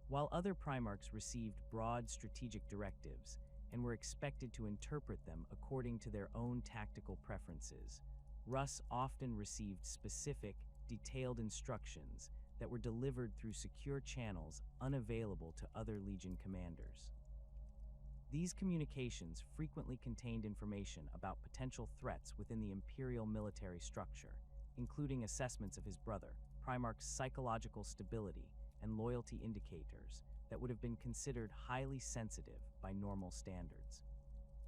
S1: While other Primarchs received broad strategic directives and were expected to interpret them according to their own tactical preferences, Russ often received specific, detailed instructions that were delivered through secure channels unavailable to other Legion commanders. These communications frequently contained information about potential threats within the Imperial military structure, including assessments of his brother, Primarch's psychological stability, and loyalty indicators that would have been considered highly sensitive by normal standards.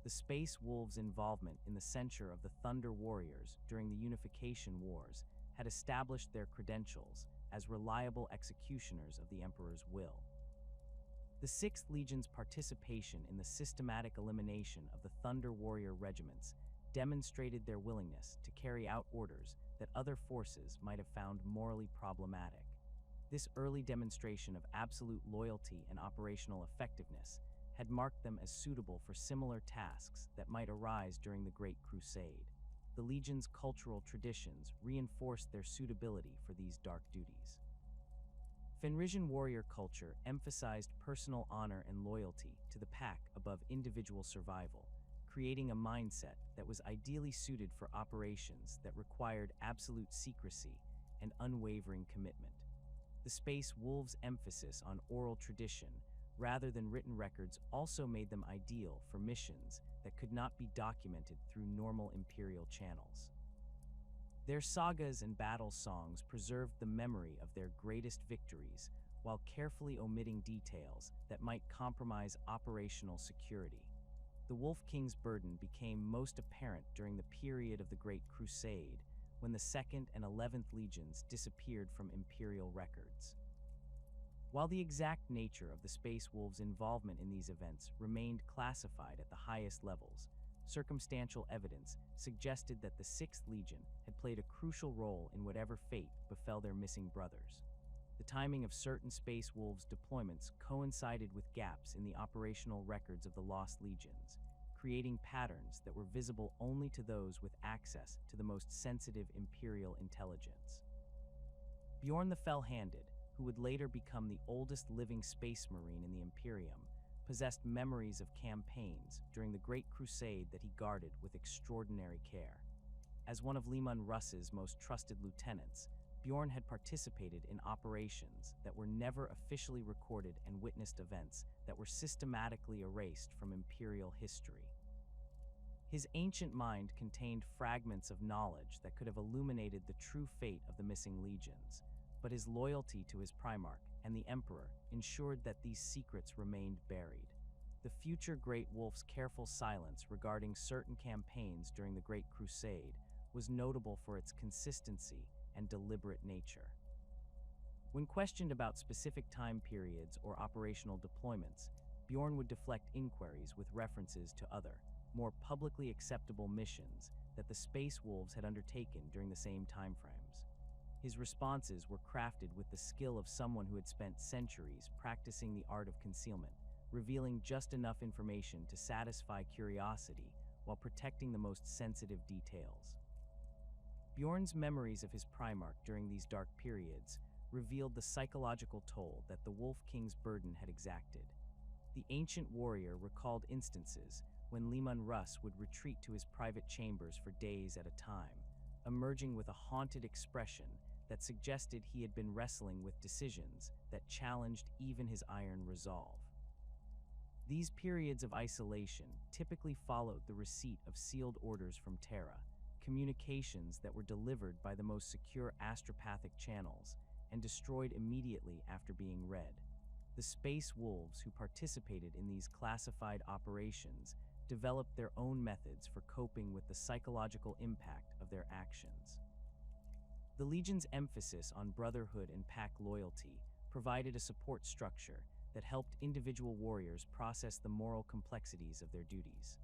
S1: The Space Wolves' involvement in the censure of the Thunder Warriors during the Unification Wars had established their credentials as reliable executioners of the Emperor's will. The 6th Legion's participation in the systematic elimination of the Thunder Warrior regiments demonstrated their willingness to carry out orders that other forces might have found morally problematic. This early demonstration of absolute loyalty and operational effectiveness had marked them as suitable for similar tasks that might arise during the Great Crusade. The Legion's cultural traditions reinforced their suitability for these dark duties. Fenrisian warrior culture emphasized personal honor and loyalty to the pack above individual survival, creating a mindset that was ideally suited for operations that required absolute secrecy and unwavering commitment. The Space Wolves' emphasis on oral tradition rather than written records also made them ideal for missions that could not be documented through normal Imperial channels. Their sagas and battle songs preserved the memory of their greatest victories while carefully omitting details that might compromise operational security. The Wolf King's burden became most apparent during the period of the Great Crusade, when the 2nd and 11th Legions disappeared from Imperial records. While the exact nature of the Space Wolves' involvement in these events remained classified at the highest levels, circumstantial evidence suggested that the 6th Legion had played a crucial role in whatever fate befell their missing brothers. The timing of certain Space Wolves deployments coincided with gaps in the operational records of the Lost Legions, creating patterns that were visible only to those with access to the most sensitive Imperial intelligence. Bjorn the Fell-Handed, who would later become the oldest living Space Marine in the Imperium, possessed memories of campaigns during the Great Crusade that he guarded with extraordinary care. As one of Leman Russ's most trusted lieutenants, Bjorn had participated in operations that were never officially recorded and witnessed events that were systematically erased from Imperial history. His ancient mind contained fragments of knowledge that could have illuminated the true fate of the missing legions, but his loyalty to his Primarch and the Emperor ensured that these secrets remained buried. The future Great Wolf's careful silence regarding certain campaigns during the Great Crusade was notable for its consistency and deliberate nature. When questioned about specific time periods or operational deployments, Bjorn would deflect inquiries with references to other, more publicly acceptable missions that the Space Wolves had undertaken during the same timeframes. His responses were crafted with the skill of someone who had spent centuries practicing the art of concealment, revealing just enough information to satisfy curiosity while protecting the most sensitive details. Bjorn's memories of his Primarch during these dark periods revealed the psychological toll that the Wolf King's burden had exacted. The ancient warrior recalled instances when Leman Russ would retreat to his private chambers for days at a time, emerging with a haunted expression that suggested he had been wrestling with decisions that challenged even his iron resolve. These periods of isolation typically followed the receipt of sealed orders from Terra, communications that were delivered by the most secure astropathic channels and destroyed immediately after being read. The Space Wolves who participated in these classified operations developed their own methods for coping with the psychological impact of their actions. The Legion's emphasis on brotherhood and pack loyalty provided a support structure that helped individual warriors process the moral complexities of their duties.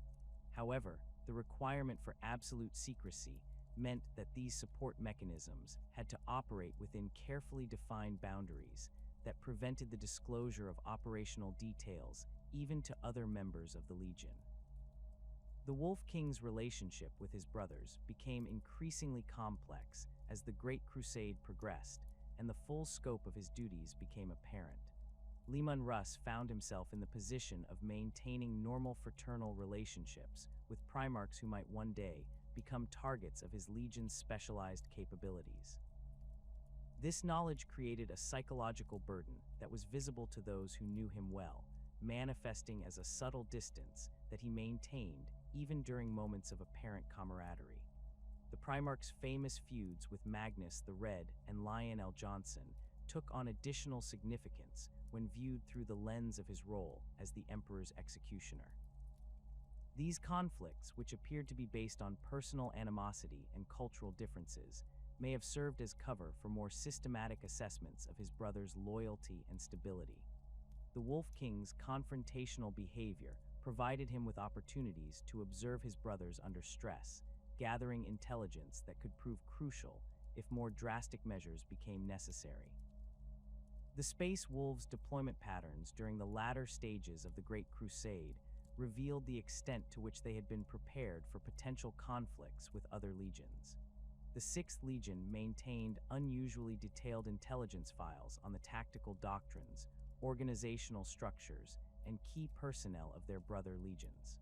S1: However, the requirement for absolute secrecy meant that these support mechanisms had to operate within carefully defined boundaries that prevented the disclosure of operational details even to other members of the Legion. The Wolf King's relationship with his brothers became increasingly complex as the Great Crusade progressed and the full scope of his duties became apparent. Leman Russ found himself in the position of maintaining normal fraternal relationships with Primarchs who might one day become targets of his Legion's specialized capabilities. This knowledge created a psychological burden that was visible to those who knew him well, manifesting as a subtle distance that he maintained even during moments of apparent camaraderie. The Primarch's famous feuds with Magnus the Red and Lionel Johnson took on additional significance when viewed through the lens of his role as the Emperor's executioner. These conflicts, which appeared to be based on personal animosity and cultural differences, may have served as cover for more systematic assessments of his brother's loyalty and stability. The Wolf King's confrontational behavior provided him with opportunities to observe his brothers under stress, gathering intelligence that could prove crucial if more drastic measures became necessary. The Space Wolves' deployment patterns during the latter stages of the Great Crusade revealed the extent to which they had been prepared for potential conflicts with other legions. The 6th Legion maintained unusually detailed intelligence files on the tactical doctrines, organizational structures, and key personnel of their brother legions.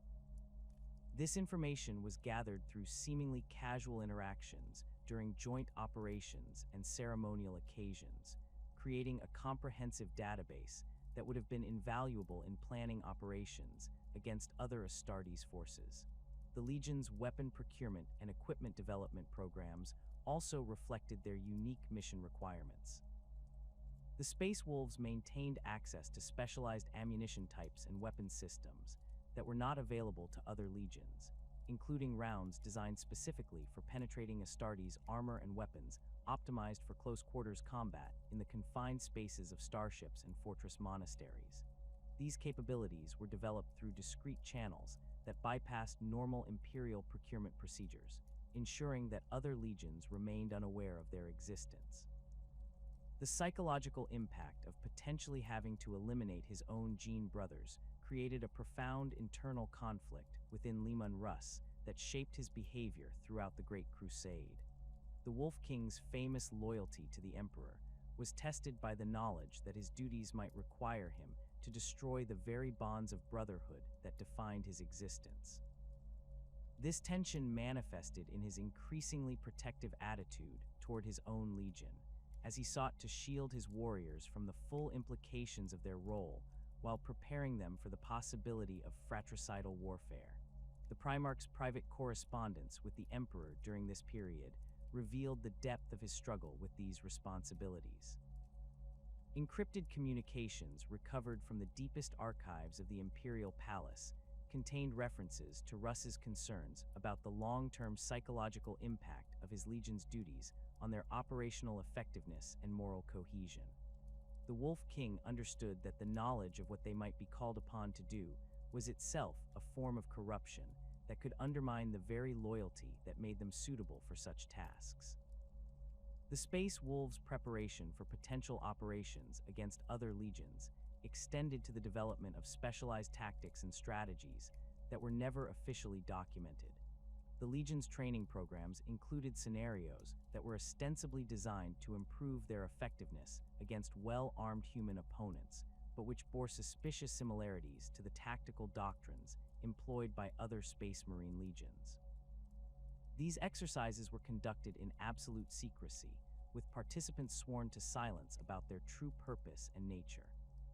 S1: This information was gathered through seemingly casual interactions during joint operations and ceremonial occasions, creating a comprehensive database that would have been invaluable in planning operations against other Astartes forces. The Legion's weapon procurement and equipment development programs also reflected their unique mission requirements. The Space Wolves maintained access to specialized ammunition types and weapon systems that were not available to other legions, including rounds designed specifically for penetrating Astartes' armor and weapons optimized for close-quarters combat in the confined spaces of starships and fortress monasteries. These capabilities were developed through discrete channels that bypassed normal Imperial procurement procedures, ensuring that other legions remained unaware of their existence. The psychological impact of potentially having to eliminate his own gene brothers created a profound internal conflict within Leman Russ that shaped his behavior throughout the Great Crusade. The Wolf King's famous loyalty to the Emperor was tested by the knowledge that his duties might require him to destroy the very bonds of brotherhood that defined his existence. This tension manifested in his increasingly protective attitude toward his own legion, as he sought to shield his warriors from the full implications of their role while preparing them for the possibility of fratricidal warfare. The Primarch's private correspondence with the Emperor during this period revealed the depth of his struggle with these responsibilities. Encrypted communications recovered from the deepest archives of the Imperial Palace contained references to Russ's concerns about the long-term psychological impact of his legion's duties on their operational effectiveness and moral cohesion. The Wolf King understood that the knowledge of what they might be called upon to do was itself a form of corruption that could undermine the very loyalty that made them suitable for such tasks. The Space Wolves' preparation for potential operations against other legions extended to the development of specialized tactics and strategies that were never officially documented. The Legion's training programs included scenarios that were ostensibly designed to improve their effectiveness against well-armed human opponents, but which bore suspicious similarities to the tactical doctrines employed by other Space Marine legions. These exercises were conducted in absolute secrecy, with participants sworn to silence about their true purpose and nature.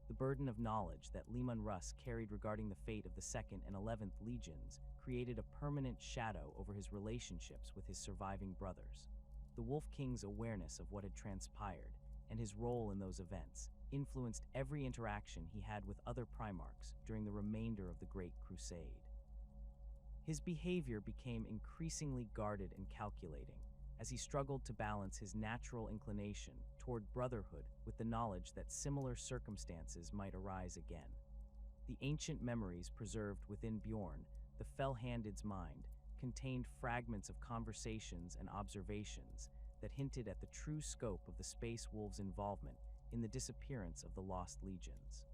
S1: The burden of knowledge that Leman Russ carried regarding the fate of the 2nd and 11th Legions created a permanent shadow over his relationships with his surviving brothers. The Wolf King's awareness of what had transpired and his role in those events influenced every interaction he had with other Primarchs during the remainder of the Great Crusade. His behavior became increasingly guarded and calculating, as he struggled to balance his natural inclination toward brotherhood with the knowledge that similar circumstances might arise again. The ancient memories preserved within Bjorn, the Fell-Handed's mind, contained fragments of conversations and observations that hinted at the true scope of the Space Wolves' involvement in the disappearance of the Lost Legions.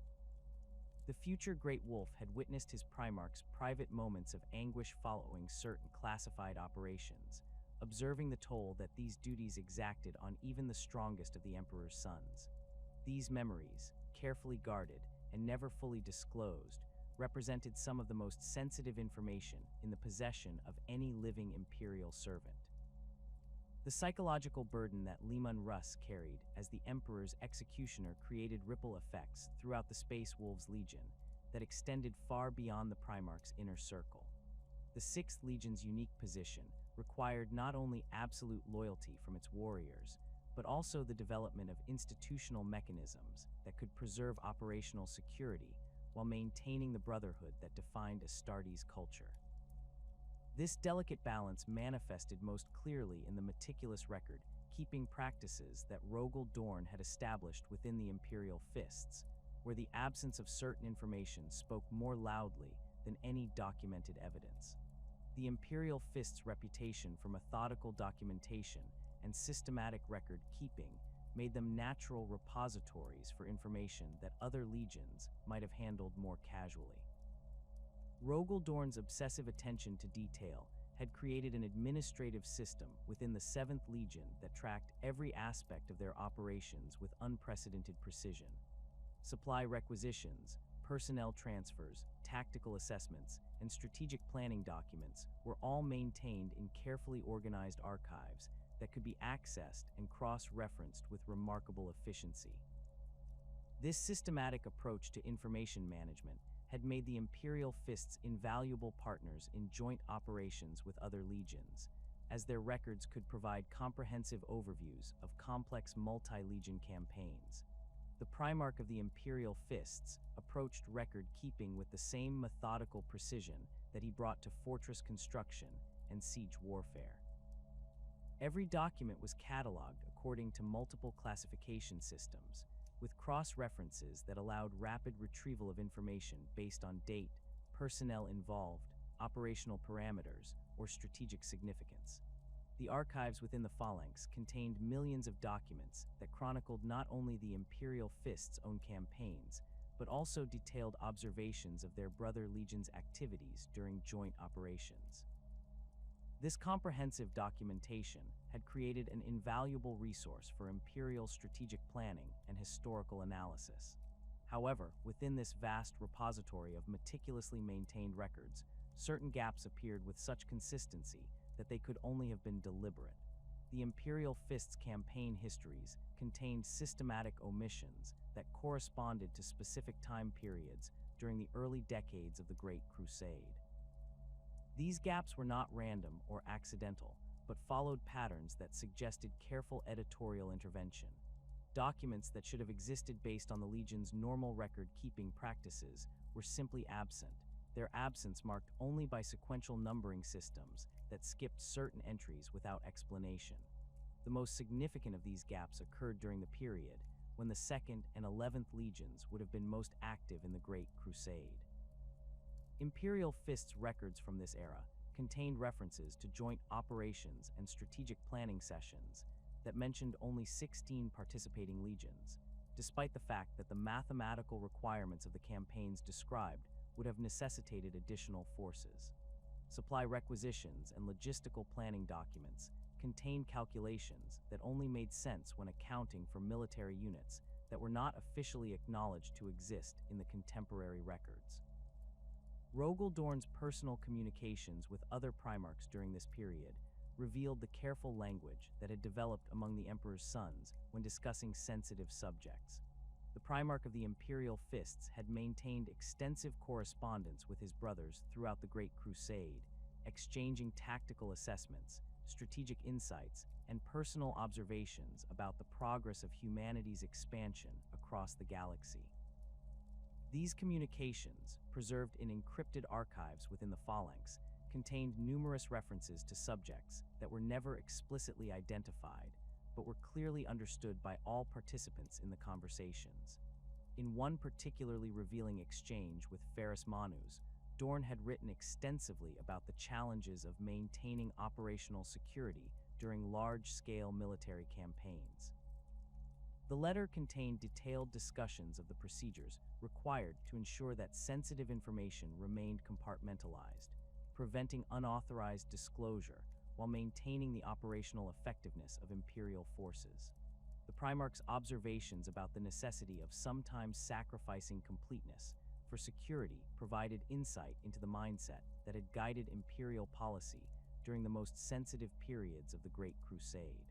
S1: The future Great Wolf had witnessed his Primarch's private moments of anguish following certain classified operations, observing the toll that these duties exacted on even the strongest of the Emperor's sons. These memories, carefully guarded and never fully disclosed, represented some of the most sensitive information in the possession of any living Imperial servant. The psychological burden that Leman Russ carried as the Emperor's executioner created ripple effects throughout the Space Wolves Legion that extended far beyond the Primarch's inner circle. The 6th Legion's unique position required not only absolute loyalty from its warriors, but also the development of institutional mechanisms that could preserve operational security while maintaining the brotherhood that defined Astartes' culture. This delicate balance manifested most clearly in the meticulous record-keeping practices that Rogel Dorn had established within the Imperial Fists, where the absence of certain information spoke more loudly than any documented evidence. The Imperial Fist's reputation for methodical documentation and systematic record-keeping made them natural repositories for information that other legions might have handled more casually. Rogel Dorn's obsessive attention to detail had created an administrative system within the 7th Legion that tracked every aspect of their operations with unprecedented precision. Supply requisitions, personnel transfers, tactical assessments, and strategic planning documents were all maintained in carefully organized archives that could be accessed and cross-referenced with remarkable efficiency. This systematic approach to information management had made the Imperial Fists invaluable partners in joint operations with other legions, as their records could provide comprehensive overviews of complex multi-legion campaigns. The Primarch of the Imperial Fists approached record-keeping with the same methodical precision that he brought to fortress construction and siege warfare. Every document was cataloged according to multiple classification systems, with cross-references that allowed rapid retrieval of information based on date, personnel involved, operational parameters, or strategic significance. The archives within the phalanx contained millions of documents that chronicled not only the Imperial Fist's own campaigns, but also detailed observations of their brother legions' activities during joint operations. This comprehensive documentation had created an invaluable resource for Imperial strategic planning and historical analysis. However, within this vast repository of meticulously maintained records, certain gaps appeared with such consistency that they could only have been deliberate. The Imperial Fist's campaign histories contained systematic omissions that corresponded to specific time periods during the early decades of the Great Crusade. These gaps were not random or accidental, but followed patterns that suggested careful editorial intervention. Documents that should have existed based on the Legion's normal record-keeping practices were simply absent, their absence marked only by sequential numbering systems that skipped certain entries without explanation. The most significant of these gaps occurred during the period when the 2nd and 11th Legions would have been most active in the Great Crusade. Imperial Fist's records from this era contained references to joint operations and strategic planning sessions that mentioned only 16 participating legions, despite the fact that the mathematical requirements of the campaigns described would have necessitated additional forces. Supply requisitions and logistical planning documents contained calculations that only made sense when accounting for military units that were not officially acknowledged to exist in the contemporary records. Rogel Dorn's personal communications with other Primarchs during this period revealed the careful language that had developed among the Emperor's sons when discussing sensitive subjects. The Primarch of the Imperial Fists had maintained extensive correspondence with his brothers throughout the Great Crusade, exchanging tactical assessments, strategic insights, and personal observations about the progress of humanity's expansion across the galaxy. These communications, preserved in encrypted archives within the phalanx, contained numerous references to subjects that were never explicitly identified, but were clearly understood by all participants in the conversations. In one particularly revealing exchange with Ferrus Manus, Dorn had written extensively about the challenges of maintaining operational security during large-scale military campaigns. The letter contained detailed discussions of the procedures required to ensure that sensitive information remained compartmentalized, preventing unauthorized disclosure while maintaining the operational effectiveness of Imperial forces. The Primarch's observations about the necessity of sometimes sacrificing completeness for security provided insight into the mindset that had guided Imperial policy during the most sensitive periods of the Great Crusade.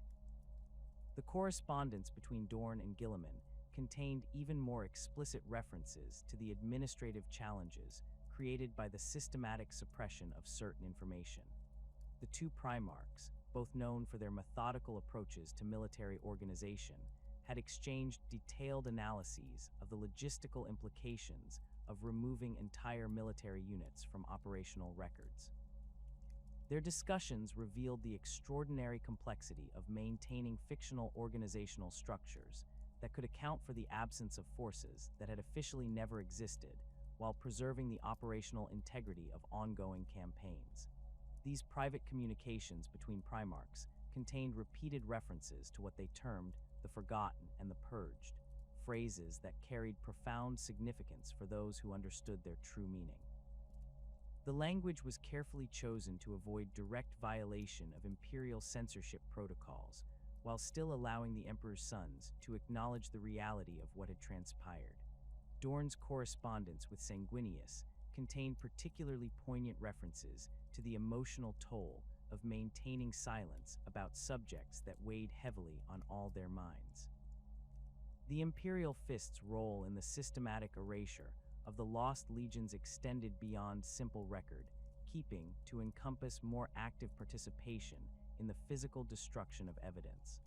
S1: The correspondence between Dorn and Guilliman contained even more explicit references to the administrative challenges created by the systematic suppression of certain information. The two Primarchs, both known for their methodical approaches to military organization, had exchanged detailed analyses of the logistical implications of removing entire military units from operational records. Their discussions revealed the extraordinary complexity of maintaining fictional organizational structures that could account for the absence of forces that had officially never existed while preserving the operational integrity of ongoing campaigns. These private communications between Primarchs contained repeated references to what they termed the Forgotten and the Purged, phrases that carried profound significance for those who understood their true meaning. The language was carefully chosen to avoid direct violation of Imperial censorship protocols, while still allowing the Emperor's sons to acknowledge the reality of what had transpired. Dorn's correspondence with Sanguinius contained particularly poignant references to the emotional toll of maintaining silence about subjects that weighed heavily on all their minds. The Imperial Fist's role in the systematic erasure of the Lost Legions extended beyond simple record keeping to encompass more active participation in the physical destruction of evidence.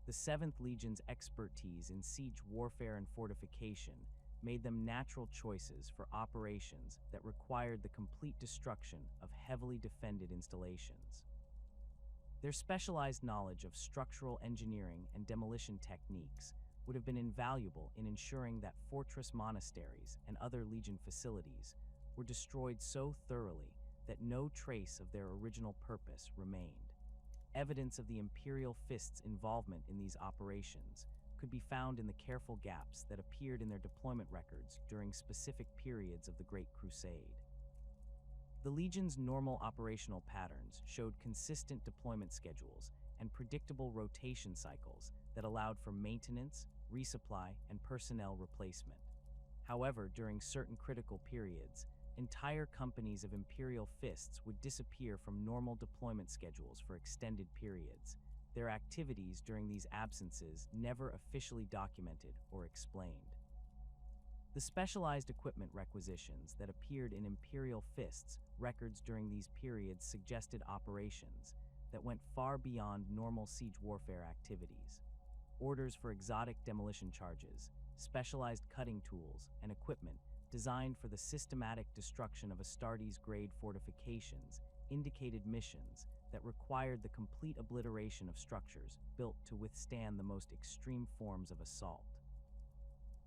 S1: The 7th Legion's expertise in siege warfare and fortification made them natural choices for operations that required the complete destruction of heavily defended installations. Their specialized knowledge of structural engineering and demolition techniques would have been invaluable in ensuring that fortress monasteries and other Legion facilities were destroyed so thoroughly that no trace of their original purpose remained. Evidence of the Imperial Fist's involvement in these operations could be found in the careful gaps that appeared in their deployment records during specific periods of the Great Crusade. The Legion's normal operational patterns showed consistent deployment schedules and predictable rotation cycles that allowed for maintenance, resupply, and personnel replacement. However, during certain critical periods, entire companies of Imperial Fists would disappear from normal deployment schedules for extended periods, their activities during these absences never officially documented or explained. The specialized equipment requisitions that appeared in Imperial Fists records during these periods suggested operations that went far beyond normal siege warfare activities. Orders for exotic demolition charges, specialized cutting tools, and equipment designed for the systematic destruction of Astartes-grade fortifications indicated missions that required the complete obliteration of structures built to withstand the most extreme forms of assault.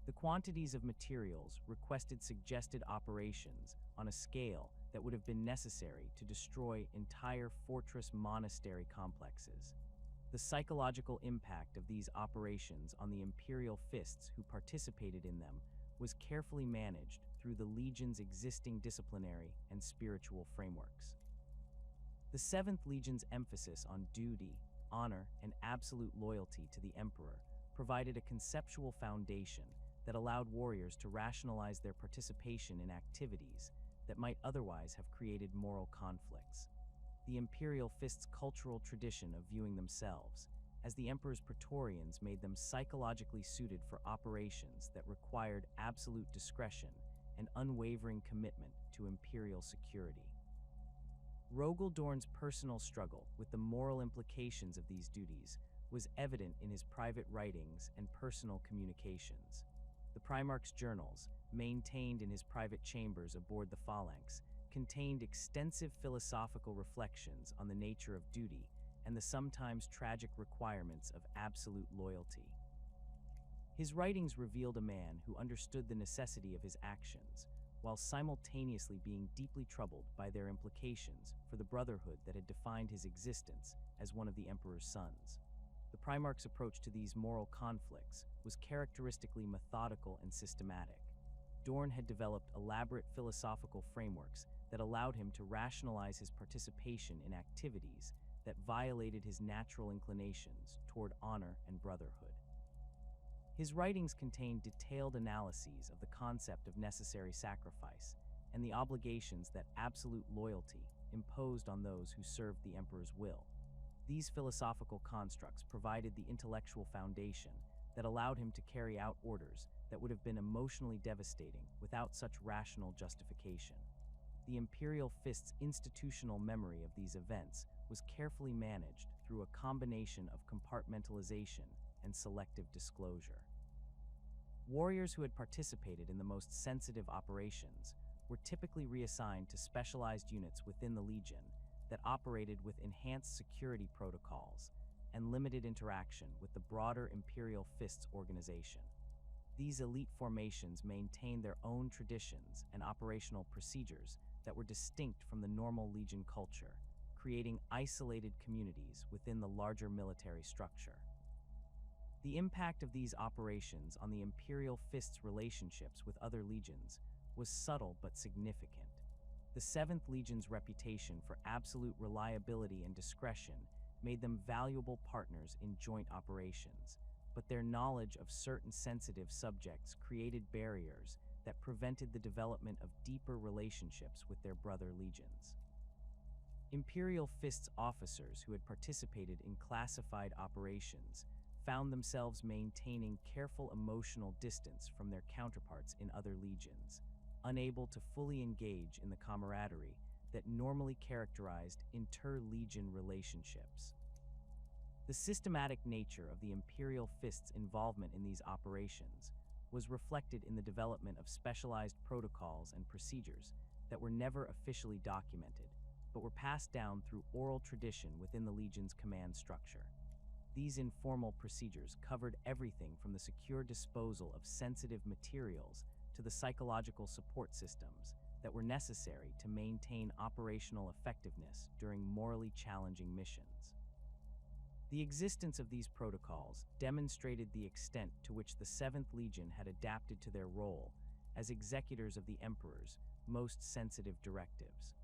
S1: The quantities of materials requested suggested operations on a scale that would have been necessary to destroy entire fortress monastery complexes. The psychological impact of these operations on the Imperial Fists who participated in them was carefully managed through the Legion's existing disciplinary and spiritual frameworks. The 7th Legion's emphasis on duty, honor, and absolute loyalty to the Emperor provided a conceptual foundation that allowed warriors to rationalize their participation in activities that might otherwise have created moral conflicts. The Imperial Fist's cultural tradition of viewing themselves as the Emperor's Praetorians made them psychologically suited for operations that required absolute discretion and unwavering commitment to Imperial security. Rogel Dorn's personal struggle with the moral implications of these duties was evident in his private writings and personal communications. The Primarch's journals, maintained in his private chambers aboard the Phalanx, contained extensive philosophical reflections on the nature of duty and the sometimes tragic requirements of absolute loyalty. His writings revealed a man who understood the necessity of his actions, while simultaneously being deeply troubled by their implications for the brotherhood that had defined his existence as one of the Emperor's sons. The Primarch's approach to these moral conflicts was characteristically methodical and systematic. Dorn had developed elaborate philosophical frameworks that allowed him to rationalize his participation in activities that violated his natural inclinations toward honor and brotherhood. His writings contain detailed analyses of the concept of necessary sacrifice and the obligations that absolute loyalty imposed on those who served the Emperor's will. These philosophical constructs provided the intellectual foundation that allowed him to carry out orders that would have been emotionally devastating without such rational justification. The Imperial Fist's institutional memory of these events was carefully managed through a combination of compartmentalization and selective disclosure. Warriors who had participated in the most sensitive operations were typically reassigned to specialized units within the Legion that operated with enhanced security protocols and limited interaction with the broader Imperial Fists organization. These elite formations maintained their own traditions and operational procedures that were distinct from the normal Legion culture, creating isolated communities within the larger military structure. The impact of these operations on the Imperial Fist's relationships with other legions was subtle but significant. The 7th Legion's reputation for absolute reliability and discretion made them valuable partners in joint operations, but their knowledge of certain sensitive subjects created barriers that prevented the development of deeper relationships with their brother legions. Imperial Fist's officers who had participated in classified operations found themselves maintaining careful emotional distance from their counterparts in other legions, unable to fully engage in the camaraderie that normally characterized inter-legion relationships. The systematic nature of the Imperial Fist's involvement in these operations was reflected in the development of specialized protocols and procedures that were never officially documented, but were passed down through oral tradition within the Legion's command structure. These informal procedures covered everything from the secure disposal of sensitive materials to the psychological support systems that were necessary to maintain operational effectiveness during morally challenging missions. The existence of these protocols demonstrated the extent to which the 7th Legion had adapted to their role as executors of the Emperor's most sensitive directives.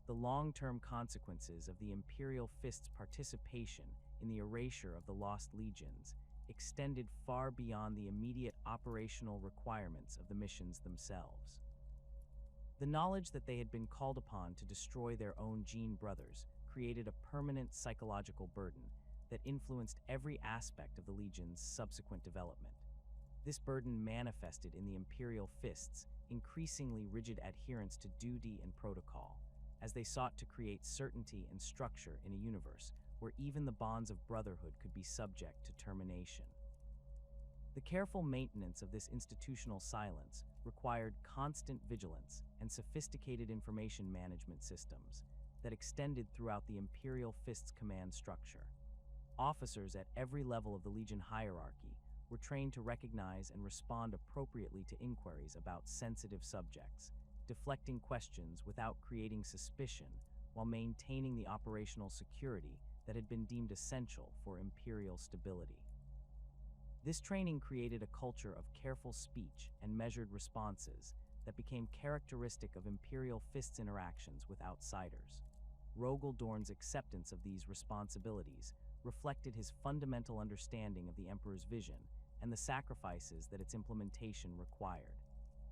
S1: The long-term consequences of the Imperial Fist's participation in the erasure of the Lost Legions extended far beyond the immediate operational requirements of the missions themselves. The knowledge that they had been called upon to destroy their own Gene brothers created a permanent psychological burden that influenced every aspect of the Legion's subsequent development. This burden manifested in the Imperial Fist's increasingly rigid adherence to duty and protocol, as they sought to create certainty and structure in a universe where even the bonds of brotherhood could be subject to termination. The careful maintenance of this institutional silence required constant vigilance and sophisticated information management systems that extended throughout the Imperial Fist's command structure. Officers at every level of the Legion hierarchy were trained to recognize and respond appropriately to inquiries about sensitive subjects, deflecting questions without creating suspicion while maintaining the operational security that had been deemed essential for Imperial stability. This training created a culture of careful speech and measured responses that became characteristic of Imperial Fist's interactions with outsiders. Rogel Dorn's acceptance of these responsibilities reflected his fundamental understanding of the Emperor's vision and the sacrifices that its implementation required.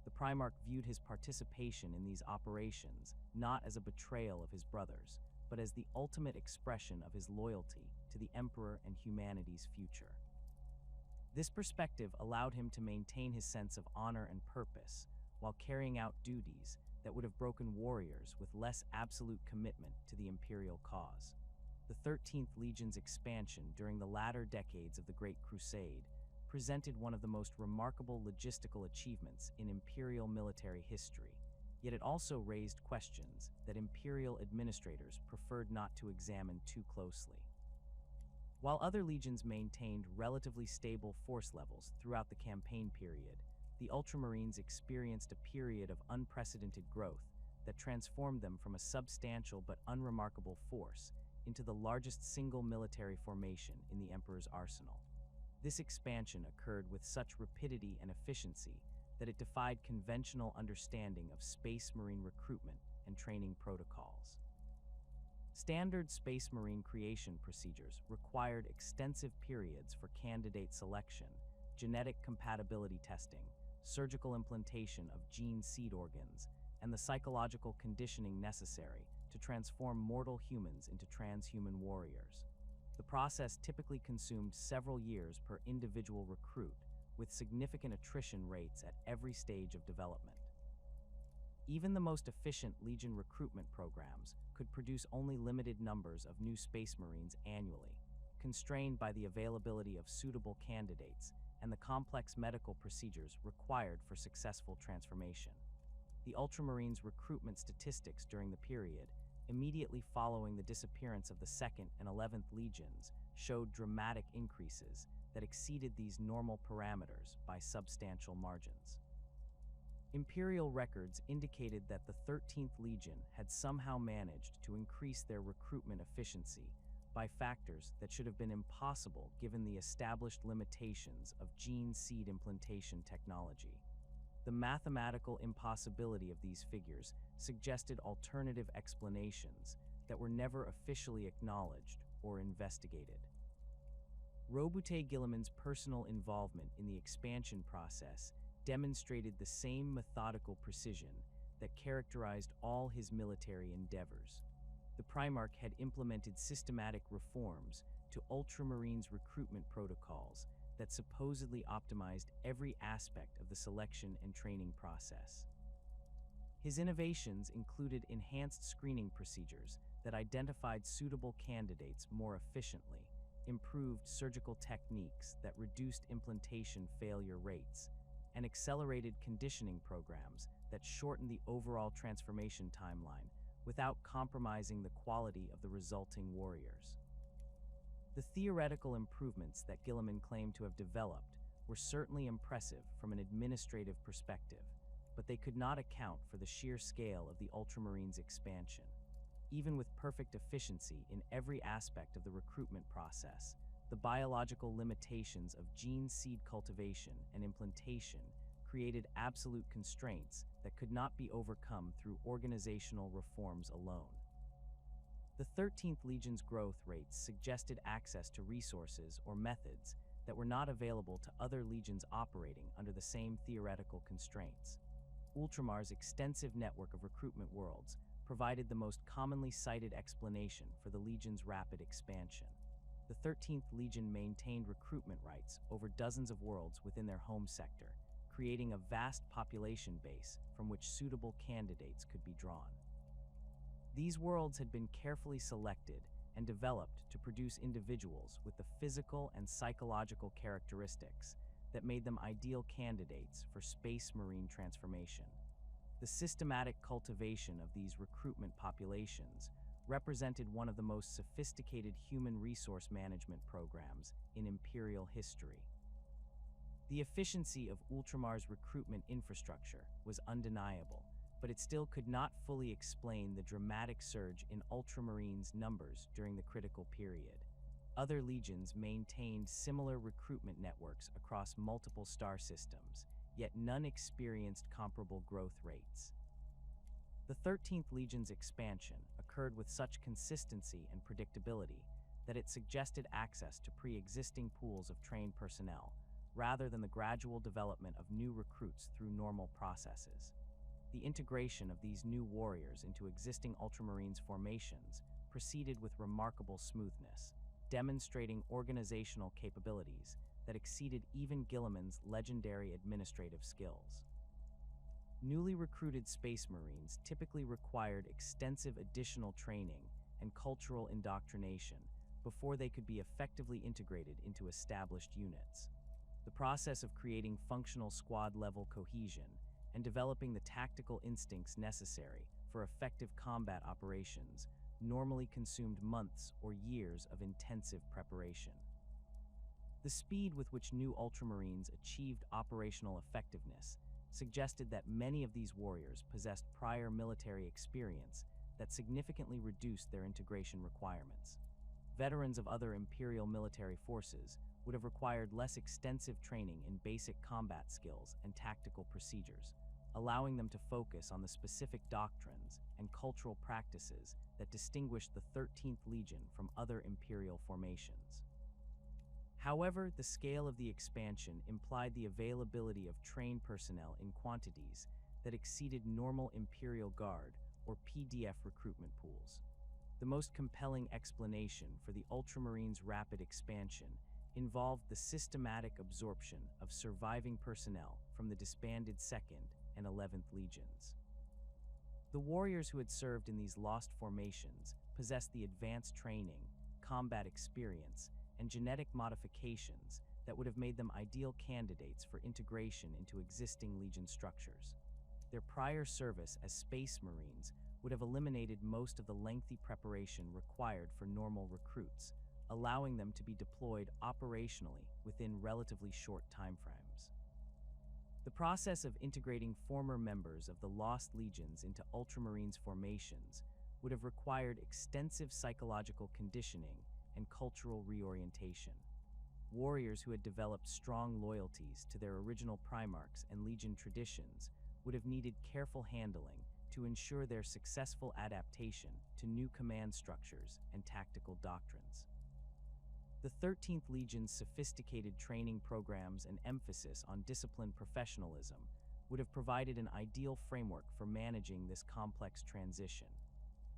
S1: The Primarch viewed his participation in these operations not as a betrayal of his brothers, but as the ultimate expression of his loyalty to the Emperor and humanity's future. This perspective allowed him to maintain his sense of honor and purpose while carrying out duties that would have broken warriors with less absolute commitment to the Imperial cause. The 13th Legion's expansion during the latter decades of the Great Crusade presented one of the most remarkable logistical achievements in Imperial military history, yet it also raised questions that Imperial administrators preferred not to examine too closely. While other legions maintained relatively stable force levels throughout the campaign period, the Ultramarines experienced a period of unprecedented growth that transformed them from a substantial but unremarkable force into the largest single military formation in the Emperor's arsenal. This expansion occurred with such rapidity and efficiency that it defied conventional understanding of Space Marine recruitment and training protocols. Standard Space Marine creation procedures required extensive periods for candidate selection, genetic compatibility testing, surgical implantation of gene seed organs, and the psychological conditioning necessary to transform mortal humans into transhuman warriors. The process typically consumed several years per individual recruit, with significant attrition rates at every stage of development. Even the most efficient Legion recruitment programs could produce only limited numbers of new Space Marines annually, constrained by the availability of suitable candidates and the complex medical procedures required for successful transformation. The Ultramarines' recruitment statistics during the period immediately following the disappearance of the 2nd and 11th Legions showed dramatic increases that exceeded these normal parameters by substantial margins. Imperial records indicated that the 13th Legion had somehow managed to increase their recruitment efficiency by factors that should have been impossible given the established limitations of gene seed implantation technology. The mathematical impossibility of these figures suggested alternative explanations that were never officially acknowledged or investigated. Robute Guilliman's personal involvement in the expansion process demonstrated the same methodical precision that characterized all his military endeavors. The Primarch had implemented systematic reforms to Ultramarines' recruitment protocols that supposedly optimized every aspect of the selection and training process. His innovations included enhanced screening procedures that identified suitable candidates more efficiently, improved surgical techniques that reduced implantation failure rates, and accelerated conditioning programs that shortened the overall transformation timeline without compromising the quality of the resulting warriors. The theoretical improvements that Guilliman claimed to have developed were certainly impressive from an administrative perspective, but they could not account for the sheer scale of the Ultramarines' expansion. Even with perfect efficiency in every aspect of the recruitment process, the biological limitations of gene seed cultivation and implantation created absolute constraints that could not be overcome through organizational reforms alone. The 13th Legion's growth rates suggested access to resources or methods that were not available to other legions operating under the same theoretical constraints. Ultramar's extensive network of recruitment worlds provided the most commonly cited explanation for the Legion's rapid expansion. The 13th Legion maintained recruitment rights over dozens of worlds within their home sector, creating a vast population base from which suitable candidates could be drawn. These worlds had been carefully selected and developed to produce individuals with the physical and psychological characteristics that made them ideal candidates for Space Marine transformation. The systematic cultivation of these recruitment populations represented one of the most sophisticated human resource management programs in Imperial history. The efficiency of Ultramar's recruitment infrastructure was undeniable, but it still could not fully explain the dramatic surge in Ultramarines' numbers during the critical period. Other legions maintained similar recruitment networks across multiple star systems, yet none experienced comparable growth rates. The 13th Legion's expansion occurred with such consistency and predictability that it suggested access to pre-existing pools of trained personnel, rather than the gradual development of new recruits through normal processes. The integration of these new warriors into existing Ultramarines formations proceeded with remarkable smoothness, demonstrating organizational capabilities that exceeded even Guilliman's legendary administrative skills. Newly recruited Space Marines typically required extensive additional training and cultural indoctrination before they could be effectively integrated into established units. The process of creating functional squad-level cohesion and developing the tactical instincts necessary for effective combat operations normally consumed months or years of intensive preparation. The speed with which new Ultramarines achieved operational effectiveness suggested that many of these warriors possessed prior military experience that significantly reduced their integration requirements. Veterans of other Imperial military forces would have required less extensive training in basic combat skills and tactical procedures, allowing them to focus on the specific doctrines and cultural practices that distinguished the 13th Legion from other Imperial formations. However, the scale of the expansion implied the availability of trained personnel in quantities that exceeded normal Imperial Guard or PDF recruitment pools. The most compelling explanation for the Ultramarines' rapid expansion involved the systematic absorption of surviving personnel from the disbanded 2nd and 11th Legions. The warriors who had served in these lost formations possessed the advanced training, combat experience, and genetic modifications that would have made them ideal candidates for integration into existing Legion structures. Their prior service as Space Marines would have eliminated most of the lengthy preparation required for normal recruits, allowing them to be deployed operationally within relatively short timeframes. The process of integrating former members of the Lost Legions into Ultramarines formations would have required extensive psychological conditioning and cultural reorientation. Warriors who had developed strong loyalties to their original Primarchs and Legion traditions would have needed careful handling to ensure their successful adaptation to new command structures and tactical doctrines. The 13th Legion's sophisticated training programs and emphasis on disciplined professionalism would have provided an ideal framework for managing this complex transition.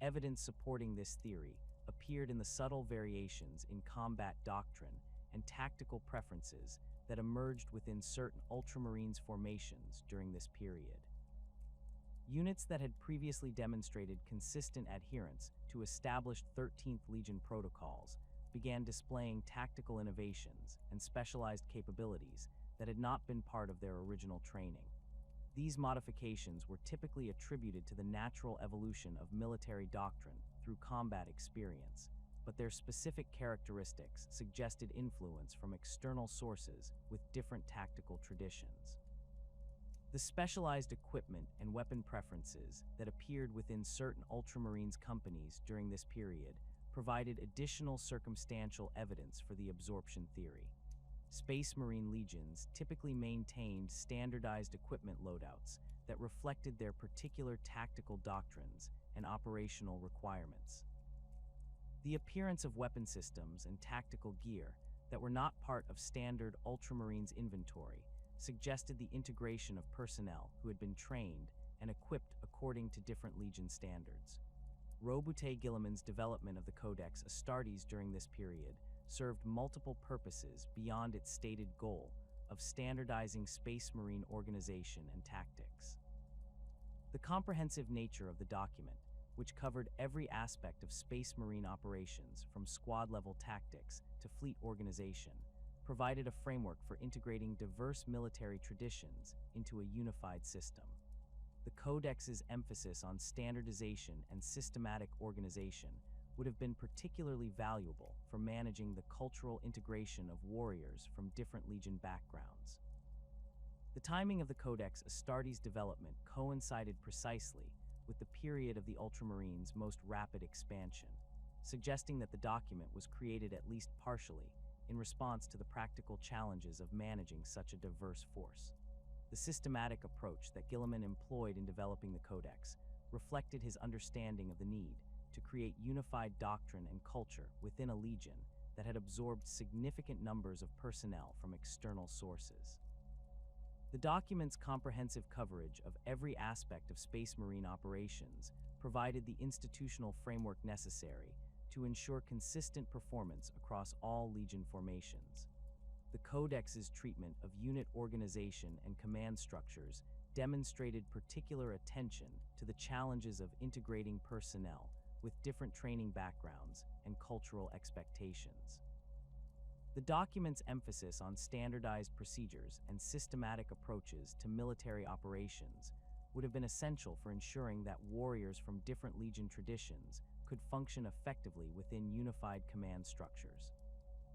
S1: Evidence supporting this theory appeared in the subtle variations in combat doctrine and tactical preferences that emerged within certain Ultramarines formations during this period. Units that had previously demonstrated consistent adherence to established 13th Legion protocols began displaying tactical innovations and specialized capabilities that had not been part of their original training. These modifications were typically attributed to the natural evolution of military doctrine through combat experience, but their specific characteristics suggested influence from external sources with different tactical traditions. The specialized equipment and weapon preferences that appeared within certain Ultramarines companies during this period provided additional circumstantial evidence for the absorption theory. Space Marine legions typically maintained standardized equipment loadouts that reflected their particular tactical doctrines and operational requirements. The appearance of weapon systems and tactical gear that were not part of standard Ultramarines inventory suggested the integration of personnel who had been trained and equipped according to different legion standards. Robute Guilliman's development of the Codex Astartes during this period served multiple purposes beyond its stated goal of standardizing Space Marine organization and tactics. The comprehensive nature of the document, which covered every aspect of Space Marine operations from squad-level tactics to fleet organization, provided a framework for integrating diverse military traditions into a unified system. The Codex's emphasis on standardization and systematic organization would have been particularly valuable for managing the cultural integration of warriors from different legion backgrounds. The timing of the Codex Astartes' development coincided precisely with the period of the Ultramarines' most rapid expansion, suggesting that the document was created at least partially in response to the practical challenges of managing such a diverse force. The systematic approach that Guilliman employed in developing the Codex reflected his understanding of the need to create unified doctrine and culture within a legion that had absorbed significant numbers of personnel from external sources. The document's comprehensive coverage of every aspect of Space Marine operations provided the institutional framework necessary to ensure consistent performance across all legion formations. The Codex's treatment of unit organization and command structures demonstrated particular attention to the challenges of integrating personnel with different training backgrounds and cultural expectations. The document's emphasis on standardized procedures and systematic approaches to military operations would have been essential for ensuring that warriors from different legion traditions could function effectively within unified command structures.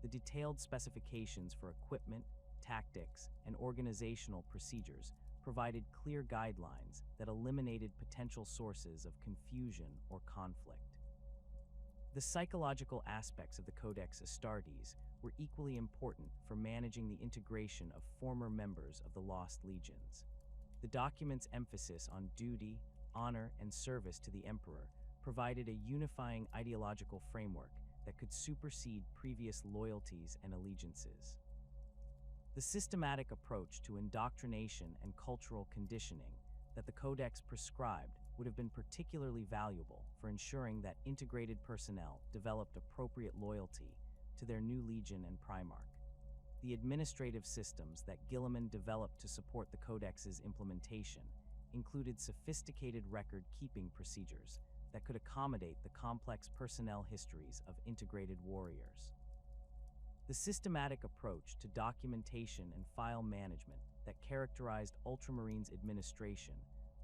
S1: The detailed specifications for equipment, tactics, and organizational procedures provided clear guidelines that eliminated potential sources of confusion or conflict. The psychological aspects of the Codex Astartes were equally important for managing the integration of former members of the Lost Legions. The document's emphasis on duty, honor, and service to the Emperor provided a unifying ideological framework that could supersede previous loyalties and allegiances. The systematic approach to indoctrination and cultural conditioning that the Codex prescribed would have been particularly valuable for ensuring that integrated personnel developed appropriate loyalty to their new legion and Primarch. The administrative systems that Guilliman developed to support the Codex's implementation included sophisticated record-keeping procedures that could accommodate the complex personnel histories of integrated warriors. The systematic approach to documentation and file management that characterized Ultramarines' administration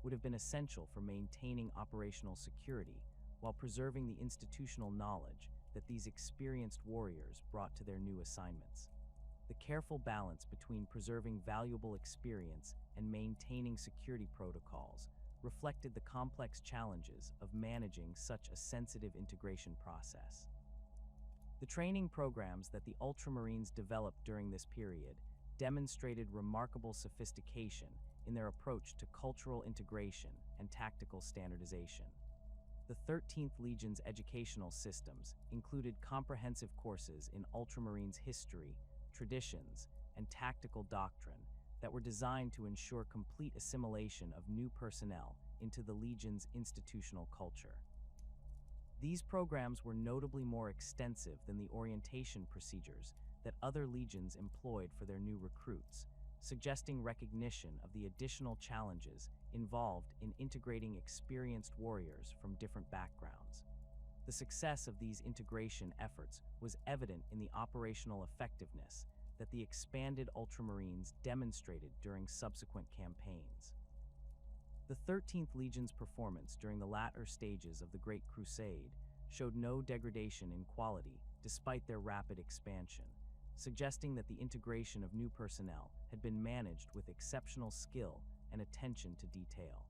S1: would have been essential for maintaining operational security while preserving the institutional knowledge that these experienced warriors brought to their new assignments. The careful balance between preserving valuable experience and maintaining security protocols reflected the complex challenges of managing such a sensitive integration process. The training programs that the Ultramarines developed during this period demonstrated remarkable sophistication in their approach to cultural integration and tactical standardization. The 13th Legion's educational systems included comprehensive courses in Ultramarines history, traditions, and tactical doctrine that were designed to ensure complete assimilation of new personnel into the Legion's institutional culture. These programs were notably more extensive than the orientation procedures that other legions employed for their new recruits, suggesting recognition of the additional challenges involved in integrating experienced warriors from different backgrounds. The success of these integration efforts was evident in the operational effectiveness that the expanded Ultramarines demonstrated during subsequent campaigns. The 13th Legion's performance during the latter stages of the Great Crusade showed no degradation in quality despite their rapid expansion, suggesting that the integration of new personnel had been managed with exceptional skill and attention to detail.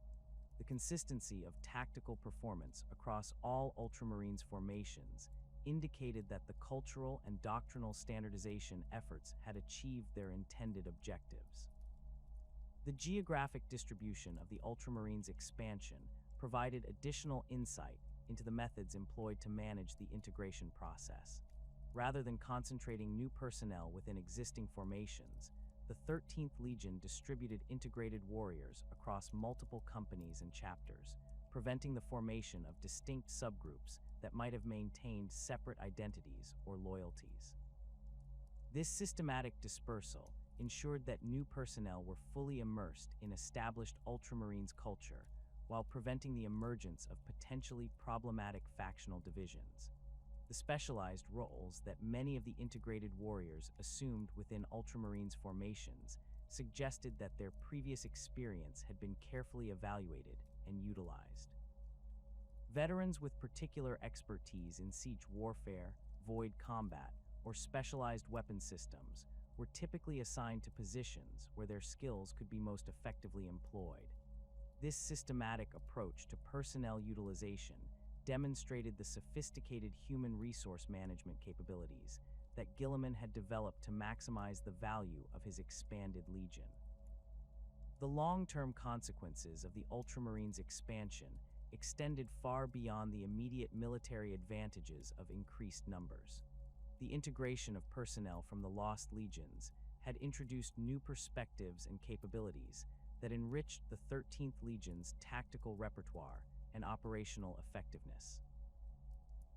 S1: The consistency of tactical performance across all Ultramarines formations indicated that the cultural and doctrinal standardization efforts had achieved their intended objectives. The geographic distribution of the Ultramarines' expansion provided additional insight into the methods employed to manage the integration process. Rather than concentrating new personnel within existing formations, the 13th Legion distributed integrated warriors across multiple companies and chapters, preventing the formation of distinct subgroups that might have maintained separate identities or loyalties. This systematic dispersal ensured that new personnel were fully immersed in established Ultramarines culture while preventing the emergence of potentially problematic factional divisions. The specialized roles that many of the integrated warriors assumed within Ultramarines formations suggested that their previous experience had been carefully evaluated and utilized. Veterans with particular expertise in siege warfare, void combat, or specialized weapon systems were typically assigned to positions where their skills could be most effectively employed. This systematic approach to personnel utilization demonstrated the sophisticated human resource management capabilities that Guilliman had developed to maximize the value of his expanded legion. The long-term consequences of the Ultramarines' expansion extended far beyond the immediate military advantages of increased numbers. The integration of personnel from the Lost Legions had introduced new perspectives and capabilities that enriched the 13th Legion's tactical repertoire and operational effectiveness.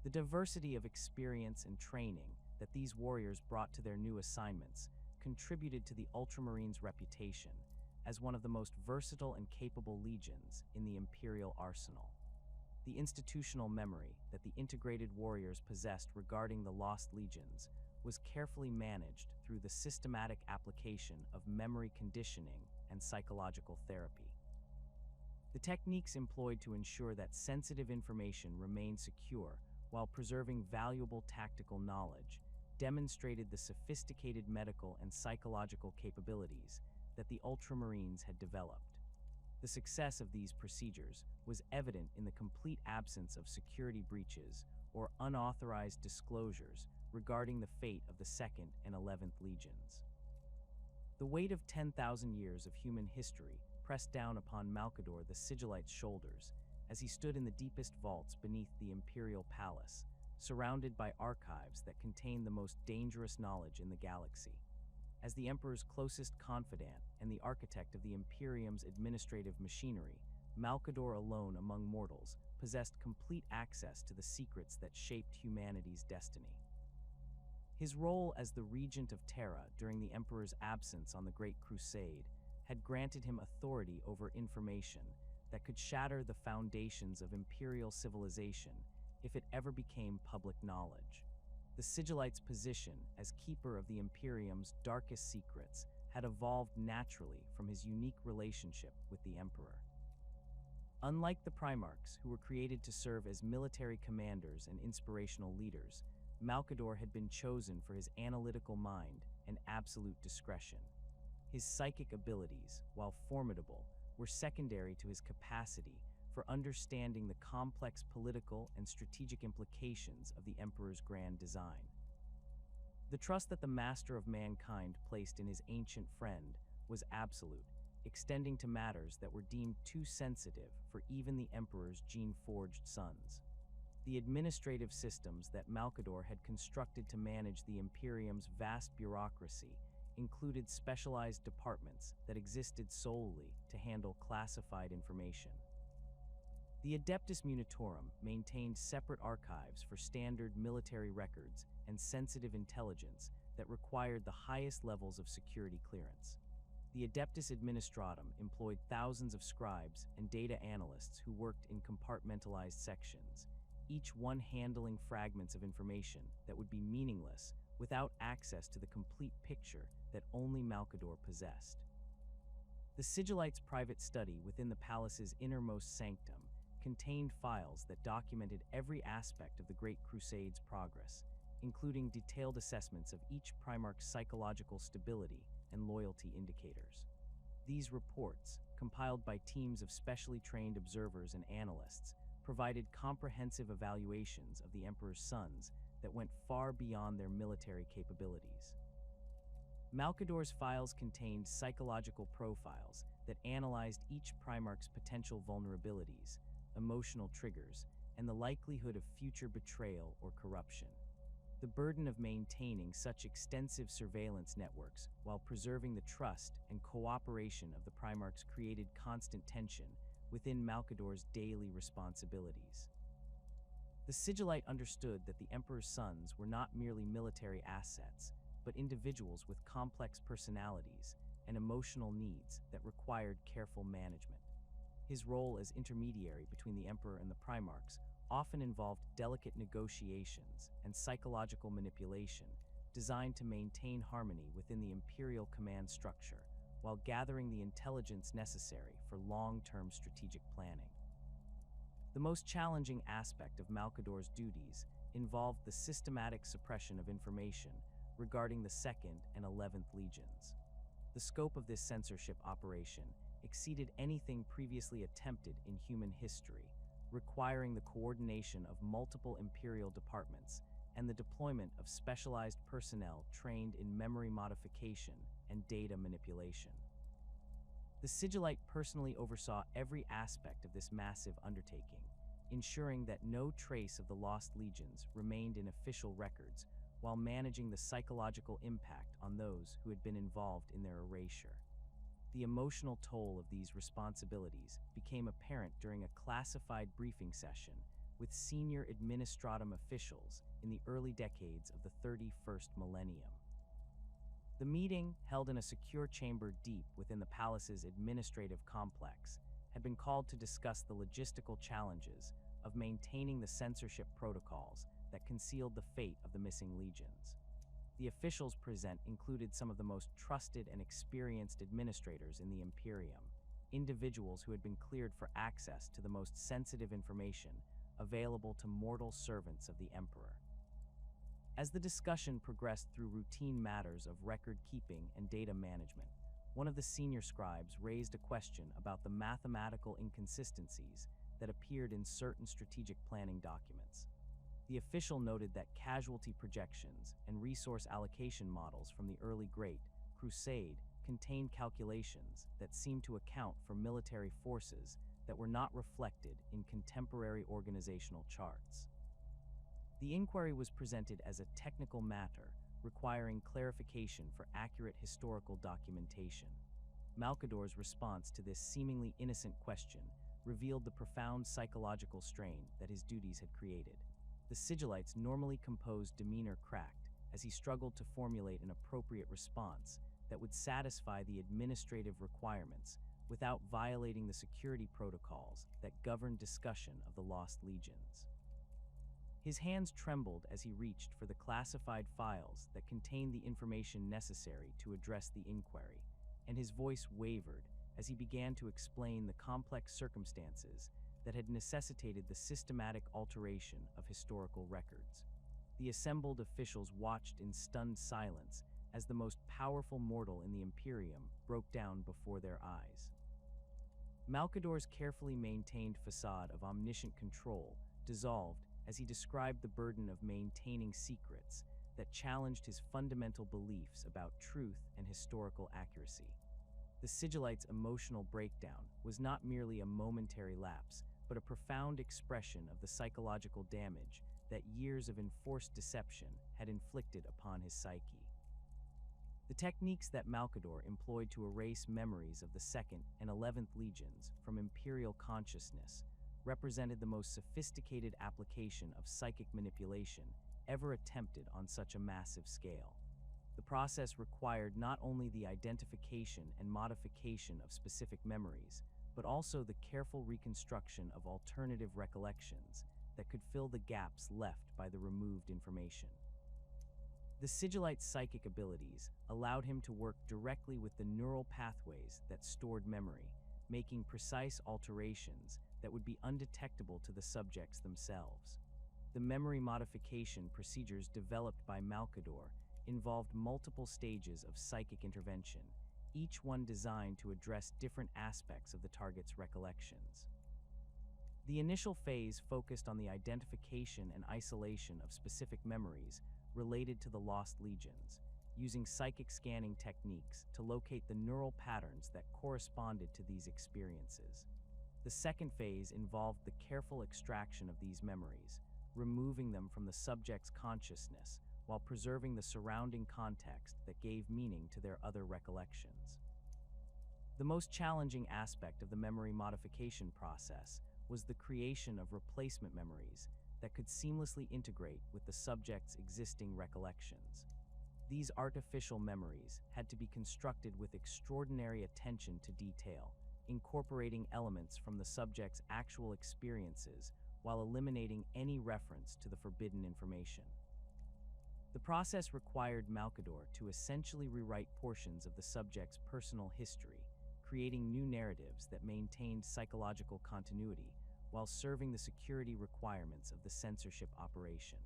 S1: The diversity of experience and training that these warriors brought to their new assignments contributed to the Ultramarines' reputation as one of the most versatile and capable legions in the Imperial arsenal. The institutional memory that the integrated warriors possessed regarding the Lost Legions was carefully managed through the systematic application of memory conditioning and psychological therapy. The techniques employed to ensure that sensitive information remained secure while preserving valuable tactical knowledge demonstrated the sophisticated medical and psychological capabilities that the Ultramarines had developed. The success of these procedures was evident in the complete absence of security breaches or unauthorized disclosures regarding the fate of the 2nd and 11th Legions. The weight of 10,000 years of human history pressed down upon Malcador the Sigillite's shoulders as he stood in the deepest vaults beneath the Imperial Palace, surrounded by archives that contained the most dangerous knowledge in the galaxy. As the Emperor's closest confidant and the architect of the Imperium's administrative machinery, Malcador alone among mortals possessed complete access to the secrets that shaped humanity's destiny. His role as the Regent of Terra during the Emperor's absence on the Great Crusade had granted him authority over information that could shatter the foundations of Imperial civilization if it ever became public knowledge. The Sigillite's position as keeper of the Imperium's darkest secrets had evolved naturally from his unique relationship with the Emperor. Unlike the Primarchs, who were created to serve as military commanders and inspirational leaders, Malcador had been chosen for his analytical mind and absolute discretion. His psychic abilities, while formidable, were secondary to his capacity for understanding the complex political and strategic implications of the Emperor's grand design. The trust that the Master of Mankind placed in his ancient friend was absolute, extending to matters that were deemed too sensitive for even the Emperor's gene-forged sons. The administrative systems that Malcador had constructed to manage the Imperium's vast bureaucracy included specialized departments that existed solely to handle classified information. The Adeptus Munitorum maintained separate archives for standard military records and sensitive intelligence that required the highest levels of security clearance. The Adeptus Administratum employed thousands of scribes and data analysts who worked in compartmentalized sections, each one handling fragments of information that would be meaningless without access to the complete picture that only Malcador possessed. The Sigillite's private study within the palace's innermost sanctum contained files that documented every aspect of the Great Crusade's progress, including detailed assessments of each Primarch's psychological stability and loyalty indicators. These reports, compiled by teams of specially trained observers and analysts, provided comprehensive evaluations of the Emperor's sons that went far beyond their military capabilities. Malkador's files contained psychological profiles that analyzed each Primarch's potential vulnerabilities, emotional triggers, and the likelihood of future betrayal or corruption. The burden of maintaining such extensive surveillance networks while preserving the trust and cooperation of the Primarchs created constant tension within Malkador's daily responsibilities. The Sigillite understood that the Emperor's sons were not merely military assets, but individuals with complex personalities and emotional needs that required careful management. His role as intermediary between the Emperor and the Primarchs often involved delicate negotiations and psychological manipulation designed to maintain harmony within the Imperial command structure while gathering the intelligence necessary for long-term strategic planning. The most challenging aspect of Malkador's duties involved the systematic suppression of information regarding the 2nd and 11th Legions. The scope of this censorship operation exceeded anything previously attempted in human history, requiring the coordination of multiple Imperial departments and the deployment of specialized personnel trained in memory modification and data manipulation. The Sigillite personally oversaw every aspect of this massive undertaking, ensuring that no trace of the Lost Legions remained in official records while managing the psychological impact on those who had been involved in their erasure. The emotional toll of these responsibilities became apparent during a classified briefing session with senior administratum officials in the early decades of the 31st millennium. The meeting, held in a secure chamber deep within the palace's administrative complex, had been called to discuss the logistical challenges of maintaining the censorship protocols that concealed the fate of the missing legions. The officials present included some of the most trusted and experienced administrators in the Imperium, individuals who had been cleared for access to the most sensitive information available to mortal servants of the Emperor. As the discussion progressed through routine matters of record-keeping and data management, one of the senior scribes raised a question about the mathematical inconsistencies that appeared in certain strategic planning documents. The official noted that casualty projections and resource allocation models from the early Great Crusade contained calculations that seemed to account for military forces that were not reflected in contemporary organizational charts. The inquiry was presented as a technical matter requiring clarification for accurate historical documentation. Malkador's response to this seemingly innocent question revealed the profound psychological strain that his duties had created. The Sigillite's normally composed demeanor cracked as he struggled to formulate an appropriate response that would satisfy the administrative requirements without violating the security protocols that govern discussion of the Lost Legions. His hands trembled as he reached for the classified files that contained the information necessary to address the inquiry, and his voice wavered as he began to explain the complex circumstances that had necessitated the systematic alteration of historical records. The assembled officials watched in stunned silence as the most powerful mortal in the Imperium broke down before their eyes. Malkador's carefully maintained facade of omniscient control dissolved as he described the burden of maintaining secrets that challenged his fundamental beliefs about truth and historical accuracy. The Sigillite's emotional breakdown was not merely a momentary lapse, but a profound expression of the psychological damage that years of enforced deception had inflicted upon his psyche. The techniques that Malkador employed to erase memories of the 2nd and 11th Legions from Imperial consciousness represented the most sophisticated application of psychic manipulation ever attempted on such a massive scale. The process required not only the identification and modification of specific memories, but also the careful reconstruction of alternative recollections that could fill the gaps left by the removed information. The Sigillite's psychic abilities allowed him to work directly with the neural pathways that stored memory, making precise alterations that would be undetectable to the subjects themselves. The memory modification procedures developed by Malkador involved multiple stages of psychic intervention, each one designed to address different aspects of the target's recollections. The initial phase focused on the identification and isolation of specific memories related to the lost legions, using psychic scanning techniques to locate the neural patterns that corresponded to these experiences. The second phase involved the careful extraction of these memories, removing them from the subject's consciousness while preserving the surrounding context that gave meaning to their other recollections. The most challenging aspect of the memory modification process was the creation of replacement memories that could seamlessly integrate with the subject's existing recollections. These artificial memories had to be constructed with extraordinary attention to detail, incorporating elements from the subject's actual experiences while eliminating any reference to the forbidden information. The process required Malcador to essentially rewrite portions of the subject's personal history, creating new narratives that maintained psychological continuity while serving the security requirements of the censorship operation.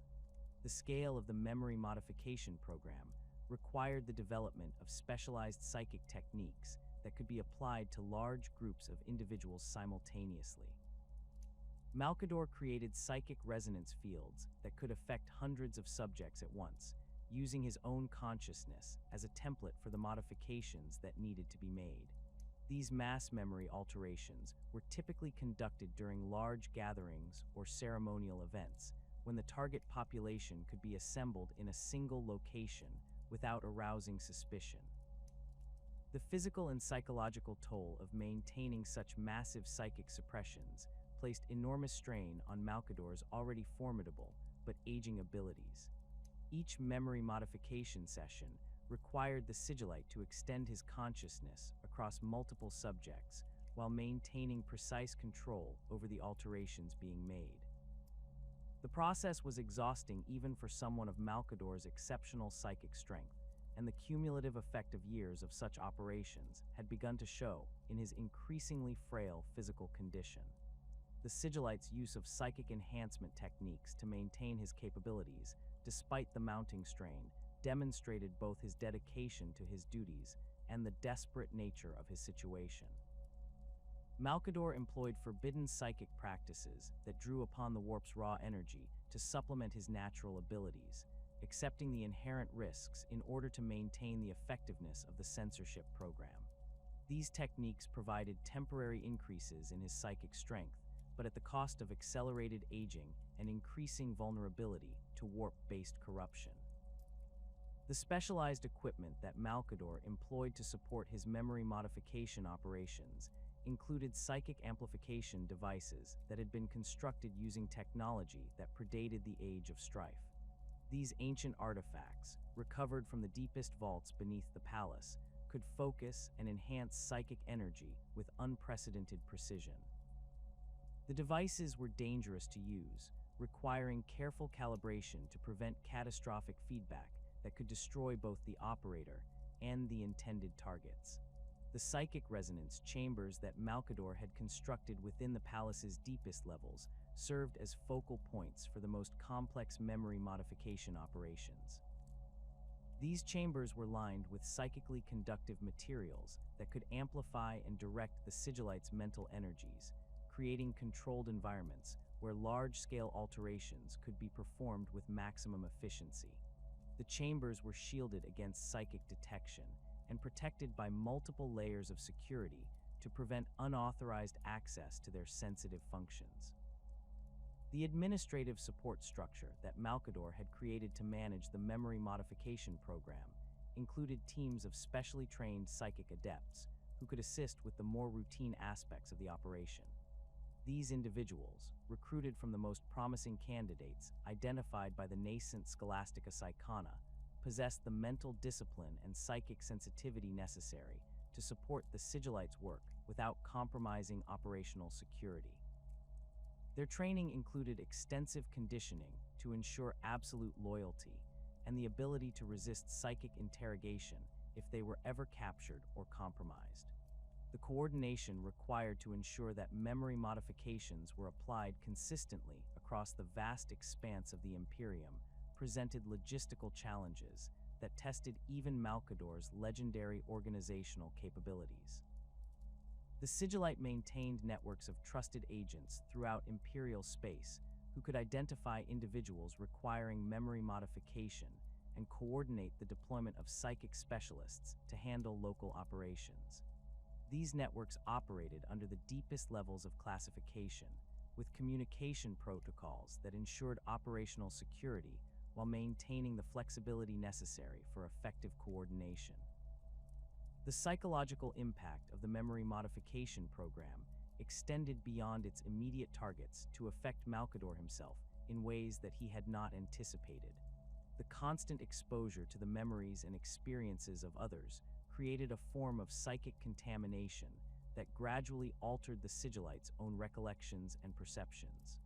S1: The scale of the memory modification program required the development of specialized psychic techniques that could be applied to large groups of individuals simultaneously. Malcador created psychic resonance fields that could affect hundreds of subjects at once, using his own consciousness as a template for the modifications that needed to be made. These mass memory alterations were typically conducted during large gatherings or ceremonial events, when the target population could be assembled in a single location without arousing suspicion. The physical and psychological toll of maintaining such massive psychic suppressions placed enormous strain on Malcador's already formidable but aging abilities. Each memory modification session required the sigillite to extend his consciousness across multiple subjects while maintaining precise control over the alterations being made. The process was exhausting even for someone of Malcador's exceptional psychic strength, and the cumulative effect of years of such operations had begun to show in his increasingly frail physical condition. The sigillite's use of psychic enhancement techniques to maintain his capabilities, despite the mounting strain, demonstrated both his dedication to his duties and the desperate nature of his situation. Malcador employed forbidden psychic practices that drew upon the warp's raw energy to supplement his natural abilities, accepting the inherent risks in order to maintain the effectiveness of the censorship program. These techniques provided temporary increases in his psychic strength, but at the cost of accelerated aging and increasing vulnerability to warp-based corruption. The specialized equipment that Malcador employed to support his memory modification operations included psychic amplification devices that had been constructed using technology that predated the Age of Strife. These ancient artifacts, recovered from the deepest vaults beneath the palace, could focus and enhance psychic energy with unprecedented precision. The devices were dangerous to use, requiring careful calibration to prevent catastrophic feedback that could destroy both the operator and the intended targets. The psychic resonance chambers that Malcador had constructed within the palace's deepest levels served as focal points for the most complex memory modification operations. These chambers were lined with psychically conductive materials that could amplify and direct the sigillite's mental energies, creating controlled environments where large-scale alterations could be performed with maximum efficiency. The chambers were shielded against psychic detection and protected by multiple layers of security to prevent unauthorized access to their sensitive functions. The administrative support structure that Malcador had created to manage the memory modification program included teams of specially trained psychic adepts who could assist with the more routine aspects of the operation. These individuals, recruited from the most promising candidates identified by the nascent Scholastica Psychona, possessed the mental discipline and psychic sensitivity necessary to support the sigillite's work without compromising operational security. Their training included extensive conditioning to ensure absolute loyalty and the ability to resist psychic interrogation if they were ever captured or compromised. The coordination required to ensure that memory modifications were applied consistently across the vast expanse of the Imperium presented logistical challenges that tested even Malkador's legendary organizational capabilities. The Sigillite maintained networks of trusted agents throughout Imperial space who could identify individuals requiring memory modification and coordinate the deployment of psychic specialists to handle local operations. These networks operated under the deepest levels of classification, with communication protocols that ensured operational security while maintaining the flexibility necessary for effective coordination. The psychological impact of the memory modification program extended beyond its immediate targets to affect Malkador himself in ways that he had not anticipated. The constant exposure to the memories and experiences of others created a form of psychic contamination that gradually altered the Sigillite's own recollections and perceptions.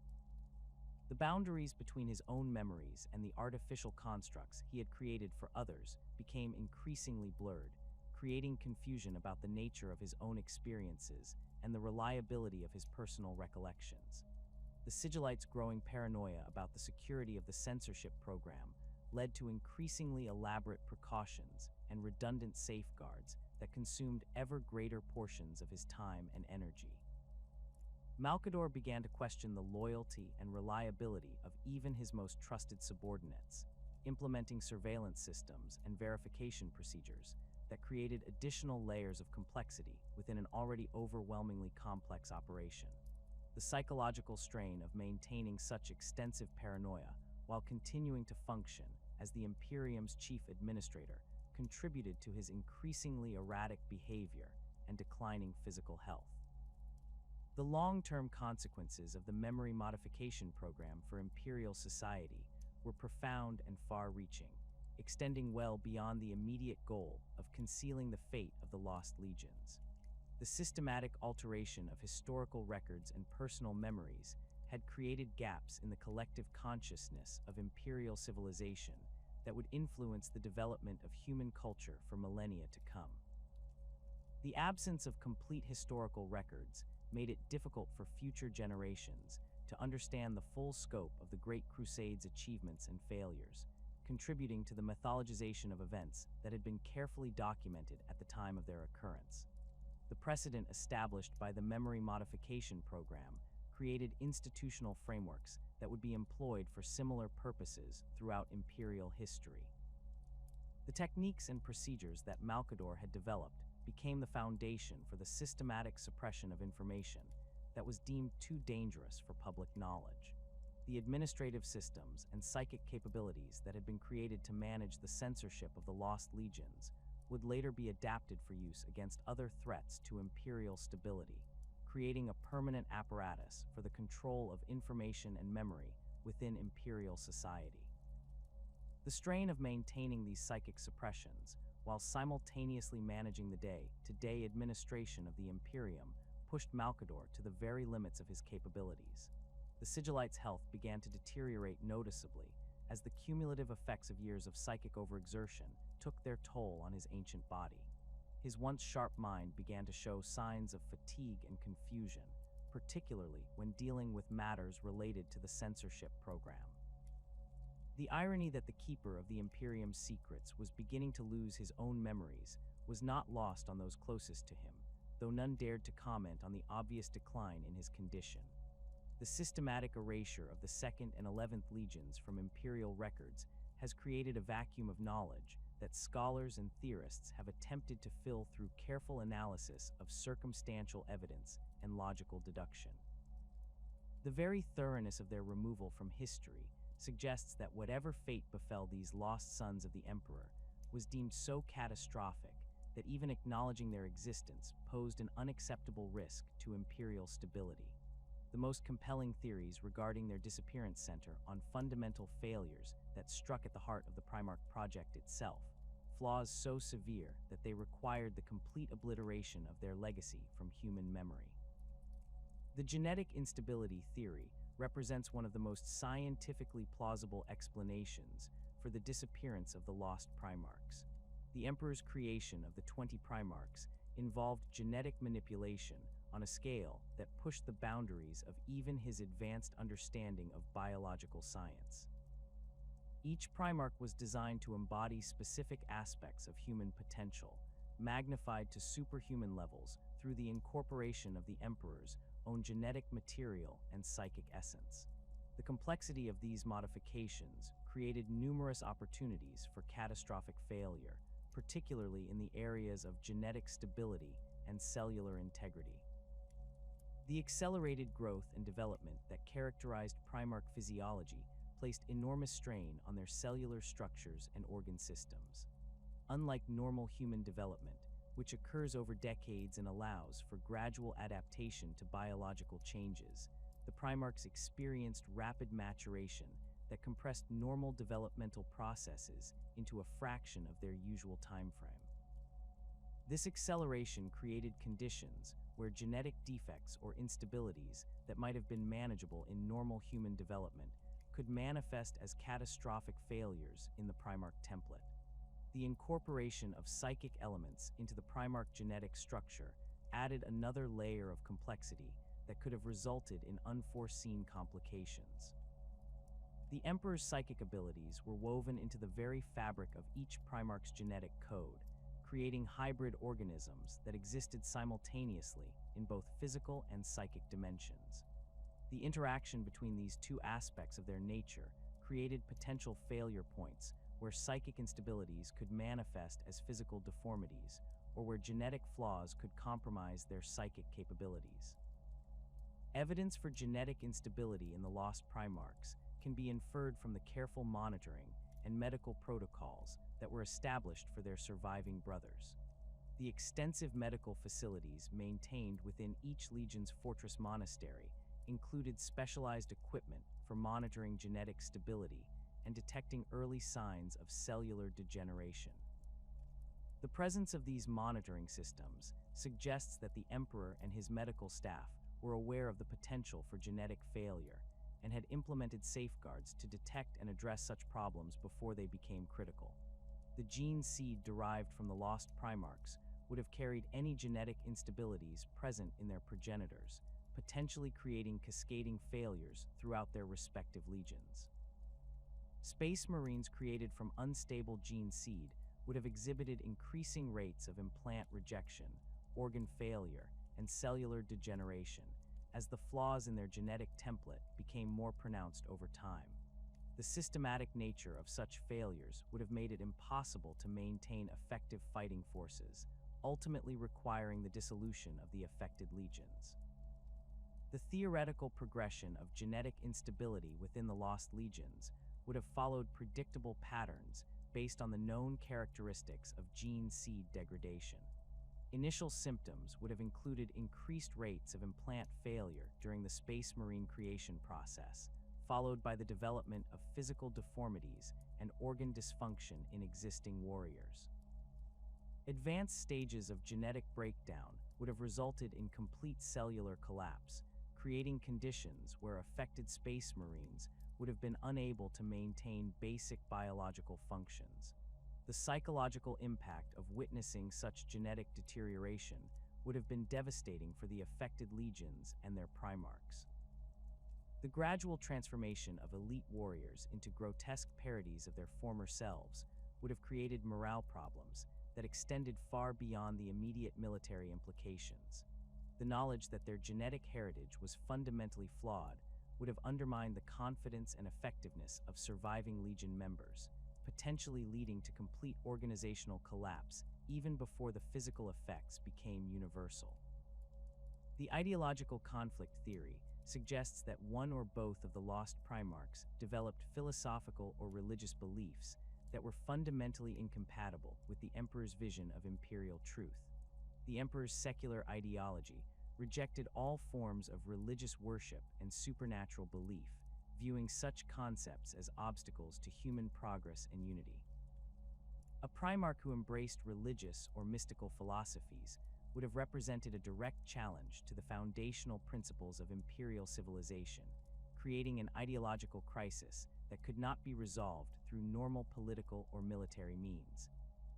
S1: The boundaries between his own memories and the artificial constructs he had created for others became increasingly blurred, creating confusion about the nature of his own experiences and the reliability of his personal recollections. The Sigillite's growing paranoia about the security of the censorship program led to increasingly elaborate precautions and redundant safeguards that consumed ever greater portions of his time and energy. Malkador began to question the loyalty and reliability of even his most trusted subordinates, implementing surveillance systems and verification procedures that created additional layers of complexity within an already overwhelmingly complex operation. The psychological strain of maintaining such extensive paranoia while continuing to function as the Imperium's chief administrator contributed to his increasingly erratic behavior and declining physical health. The long-term consequences of the memory modification program for Imperial society were profound and far-reaching, extending well beyond the immediate goal of concealing the fate of the lost legions. The systematic alteration of historical records and personal memories had created gaps in the collective consciousness of Imperial civilization that would influence the development of human culture for millennia to come. The absence of complete historical records made it difficult for future generations to understand the full scope of the Great Crusade's achievements and failures, contributing to the mythologization of events that had been carefully documented at the time of their occurrence. The precedent established by the memory modification program created institutional frameworks that would be employed for similar purposes throughout Imperial history. The techniques and procedures that Malkador had developed became the foundation for the systematic suppression of information that was deemed too dangerous for public knowledge. The administrative systems and psychic capabilities that had been created to manage the censorship of the lost legions would later be adapted for use against other threats to Imperial stability, creating a permanent apparatus for the control of information and memory within Imperial society. The strain of maintaining these psychic suppressions, while simultaneously managing the day-to-day administration of the Imperium, pushed Malkador to the very limits of his capabilities. The Sigillite's health began to deteriorate noticeably as the cumulative effects of years of psychic overexertion took their toll on his ancient body. His once sharp mind began to show signs of fatigue and confusion, particularly when dealing with matters related to the censorship program. The irony that the keeper of the Imperium's secrets was beginning to lose his own memories was not lost on those closest to him, though none dared to comment on the obvious decline in his condition. The systematic erasure of the 2nd and 11th Legions from Imperial records has created a vacuum of knowledge that scholars and theorists have attempted to fill through careful analysis of circumstantial evidence and logical deduction. The very thoroughness of their removal from history suggests that whatever fate befell these lost sons of the Emperor was deemed so catastrophic that even acknowledging their existence posed an unacceptable risk to Imperial stability. The most compelling theories regarding their disappearance center on fundamental failures that struck at the heart of the Primarch project itself, flaws so severe that they required the complete obliteration of their legacy from human memory. The genetic instability theory represents one of the most scientifically plausible explanations for the disappearance of the Lost Primarchs. The Emperor's creation of the 20 Primarchs involved genetic manipulation on a scale that pushed the boundaries of even his advanced understanding of biological science. Each Primarch was designed to embody specific aspects of human potential, magnified to superhuman levels through the incorporation of the Emperor's own genetic material and psychic essence. The complexity of these modifications created numerous opportunities for catastrophic failure, particularly in the areas of genetic stability and cellular integrity. The accelerated growth and development that characterized Primarch physiology placed enormous strain on their cellular structures and organ systems. Unlike normal human development, which occurs over decades and allows for gradual adaptation to biological changes, the Primarchs experienced rapid maturation that compressed normal developmental processes into a fraction of their usual timeframe. This acceleration created conditions where genetic defects or instabilities that might have been manageable in normal human development could manifest as catastrophic failures in the Primarch template. The incorporation of psychic elements into the Primarch genetic structure added another layer of complexity that could have resulted in unforeseen complications. The Emperor's psychic abilities were woven into the very fabric of each Primarch's genetic code, creating hybrid organisms that existed simultaneously in both physical and psychic dimensions. The interaction between these two aspects of their nature created potential failure points where psychic instabilities could manifest as physical deformities, or where genetic flaws could compromise their psychic capabilities. Evidence for genetic instability in the Lost Primarchs can be inferred from the careful monitoring and medical protocols that were established for their surviving brothers. The extensive medical facilities maintained within each legion's fortress monastery included specialized equipment for monitoring genetic stability and detecting early signs of cellular degeneration. The presence of these monitoring systems suggests that the Emperor and his medical staff were aware of the potential for genetic failure and had implemented safeguards to detect and address such problems before they became critical. The gene seed derived from the Lost Primarchs would have carried any genetic instabilities present in their progenitors, potentially creating cascading failures throughout their respective legions. Space Marines created from unstable gene seed would have exhibited increasing rates of implant rejection, organ failure, and cellular degeneration, as the flaws in their genetic template became more pronounced over time. The systematic nature of such failures would have made it impossible to maintain effective fighting forces, ultimately requiring the dissolution of the affected legions. The theoretical progression of genetic instability within the Lost Legions would have followed predictable patterns based on the known characteristics of gene seed degradation. Initial symptoms would have included increased rates of implant failure during the Space Marine creation process, followed by the development of physical deformities and organ dysfunction in existing warriors. Advanced stages of genetic breakdown would have resulted in complete cellular collapse, creating conditions where affected Space Marines would have been unable to maintain basic biological functions. The psychological impact of witnessing such genetic deterioration would have been devastating for the affected legions and their Primarchs. The gradual transformation of elite warriors into grotesque parodies of their former selves would have created morale problems that extended far beyond the immediate military implications. The knowledge that their genetic heritage was fundamentally flawed would have undermined the confidence and effectiveness of surviving Legion members, potentially leading to complete organizational collapse even before the physical effects became universal. The ideological conflict theory suggests that one or both of the Lost Primarchs developed philosophical or religious beliefs that were fundamentally incompatible with the Emperor's vision of imperial truth. The Emperor's secular ideology rejected all forms of religious worship and supernatural belief, viewing such concepts as obstacles to human progress and unity. A Primarch who embraced religious or mystical philosophies would have represented a direct challenge to the foundational principles of imperial civilization, creating an ideological crisis that could not be resolved through normal political or military means.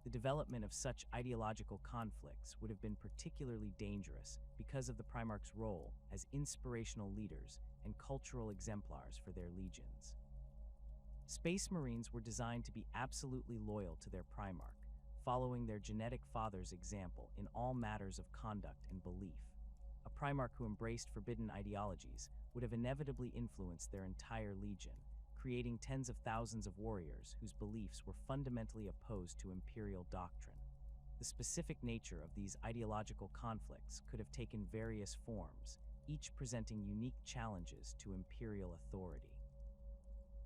S1: The development of such ideological conflicts would have been particularly dangerous because of the Primarchs' role as inspirational leaders and cultural exemplars for their legions. Space Marines were designed to be absolutely loyal to their Primarch, following their genetic father's example in all matters of conduct and belief. A Primarch who embraced forbidden ideologies would have inevitably influenced their entire legion, creating tens of thousands of warriors whose beliefs were fundamentally opposed to Imperial doctrine. The specific nature of these ideological conflicts could have taken various forms, each presenting unique challenges to Imperial authority.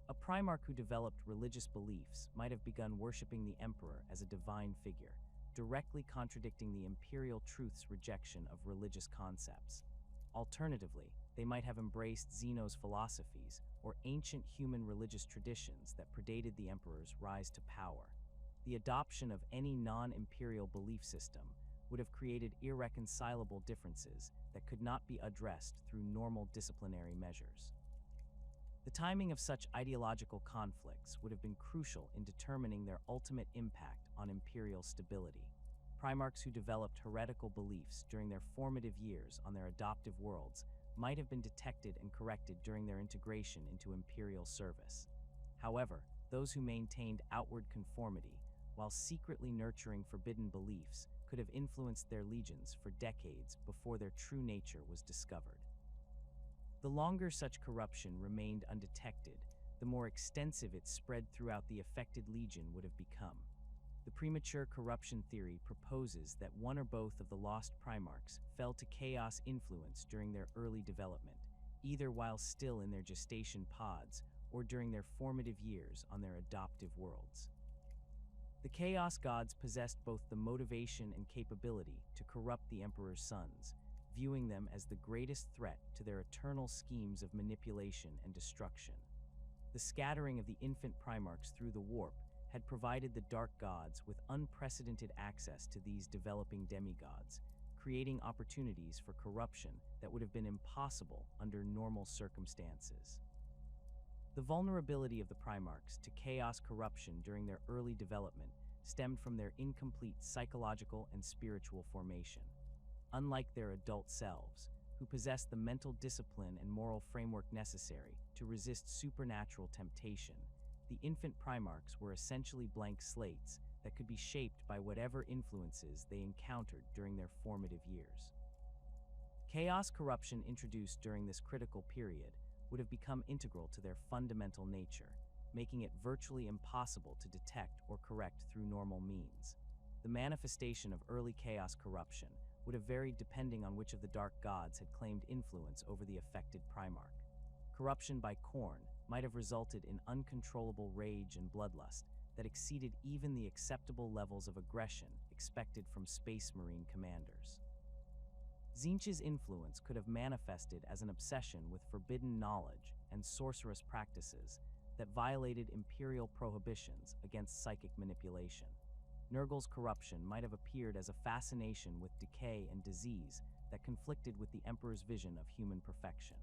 S1: A Primarch who developed religious beliefs might have begun worshipping the Emperor as a divine figure, directly contradicting the Imperial truth's rejection of religious concepts. Alternatively, they might have embraced Zeno's philosophies or ancient human religious traditions that predated the Emperor's rise to power. The adoption of any non-imperial belief system would have created irreconcilable differences that could not be addressed through normal disciplinary measures. The timing of such ideological conflicts would have been crucial in determining their ultimate impact on imperial stability. Primarchs who developed heretical beliefs during their formative years on their adoptive worlds might have been detected and corrected during their integration into imperial service. However, those who maintained outward conformity while secretly nurturing forbidden beliefs could have influenced their legions for decades before their true nature was discovered. The longer such corruption remained undetected, the more extensive it spread throughout the affected legion would have become. The premature corruption theory proposes that one or both of the Lost Primarchs fell to chaos influence during their early development, either while still in their gestation pods or during their formative years on their adoptive worlds. The Chaos Gods possessed both the motivation and capability to corrupt the Emperor's sons, viewing them as the greatest threat to their eternal schemes of manipulation and destruction. The scattering of the infant Primarchs through the warp had provided the Dark Gods with unprecedented access to these developing demigods, creating opportunities for corruption that would have been impossible under normal circumstances. The vulnerability of the Primarchs to chaos corruption during their early development stemmed from their incomplete psychological and spiritual formation. Unlike their adult selves, who possessed the mental discipline and moral framework necessary to resist supernatural temptation, the infant Primarchs were essentially blank slates that could be shaped by whatever influences they encountered during their formative years. Chaos corruption introduced during this critical period would have become integral to their fundamental nature, making it virtually impossible to detect or correct through normal means. The manifestation of early chaos corruption would have varied depending on which of the Dark Gods had claimed influence over the affected Primarch. Corruption by Khorne might have resulted in uncontrollable rage and bloodlust that exceeded even the acceptable levels of aggression expected from Space Marine commanders. Tzeentch's influence could have manifested as an obsession with forbidden knowledge and sorcerous practices that violated Imperial prohibitions against psychic manipulation. Nurgle's corruption might have appeared as a fascination with decay and disease that conflicted with the Emperor's vision of human perfection.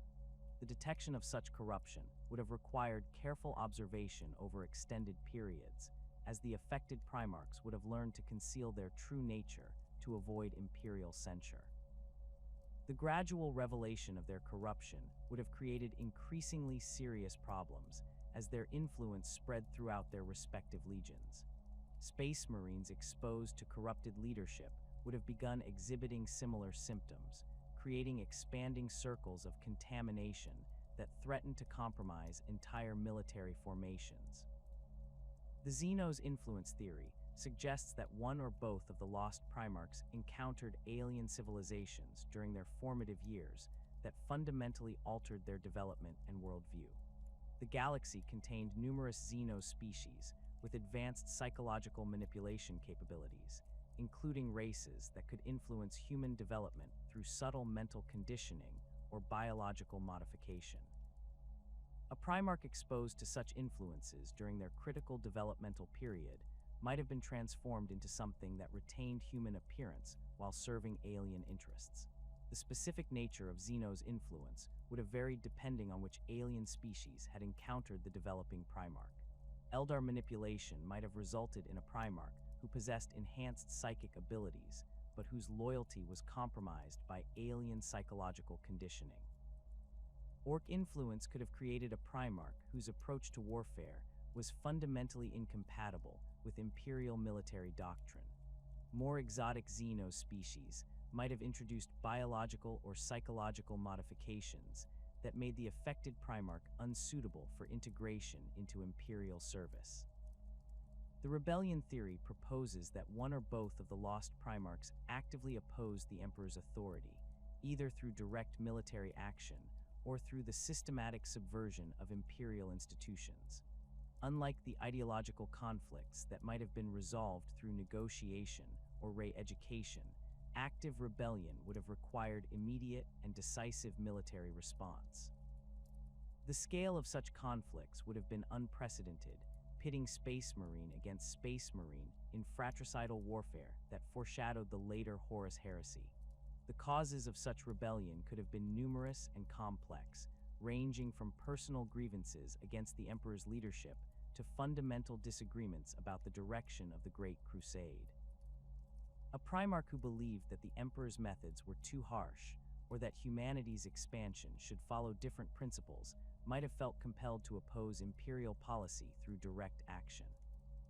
S1: The detection of such corruption would have required careful observation over extended periods, as the affected Primarchs would have learned to conceal their true nature to avoid Imperial censure. The gradual revelation of their corruption would have created increasingly serious problems as their influence spread throughout their respective legions. Space Marines exposed to corrupted leadership would have begun exhibiting similar symptoms, creating expanding circles of contamination that threatened to compromise entire military formations. The Xenos influence theory suggests that one or both of the Lost Primarchs encountered alien civilizations during their formative years that fundamentally altered their development and worldview. The galaxy contained numerous Xeno species with advanced psychological manipulation capabilities, including races that could influence human development through subtle mental conditioning or biological modification. A Primarch exposed to such influences during their critical developmental period might have been transformed into something that retained human appearance while serving alien interests. The specific nature of Xeno's influence would have varied depending on which alien species had encountered the developing Primarch. Eldar manipulation might have resulted in a Primarch who possessed enhanced psychic abilities, but whose loyalty was compromised by alien psychological conditioning. Orc influence could have created a Primarch whose approach to warfare was fundamentally incompatible with Imperial military doctrine. More exotic Xeno species might have introduced biological or psychological modifications that made the affected Primarch unsuitable for integration into Imperial service. The rebellion theory proposes that one or both of the Lost Primarchs actively opposed the Emperor's authority, either through direct military action or through the systematic subversion of Imperial institutions. Unlike the ideological conflicts that might have been resolved through negotiation or re-education, active rebellion would have required immediate and decisive military response. The scale of such conflicts would have been unprecedented, pitting Space Marine against Space Marine in fratricidal warfare that foreshadowed the later Horus Heresy. The causes of such rebellion could have been numerous and complex, ranging from personal grievances against the Emperor's leadership to fundamental disagreements about the direction of the Great Crusade. A Primarch who believed that the Emperor's methods were too harsh, or that humanity's expansion should follow different principles, might have felt compelled to oppose Imperial policy through direct action.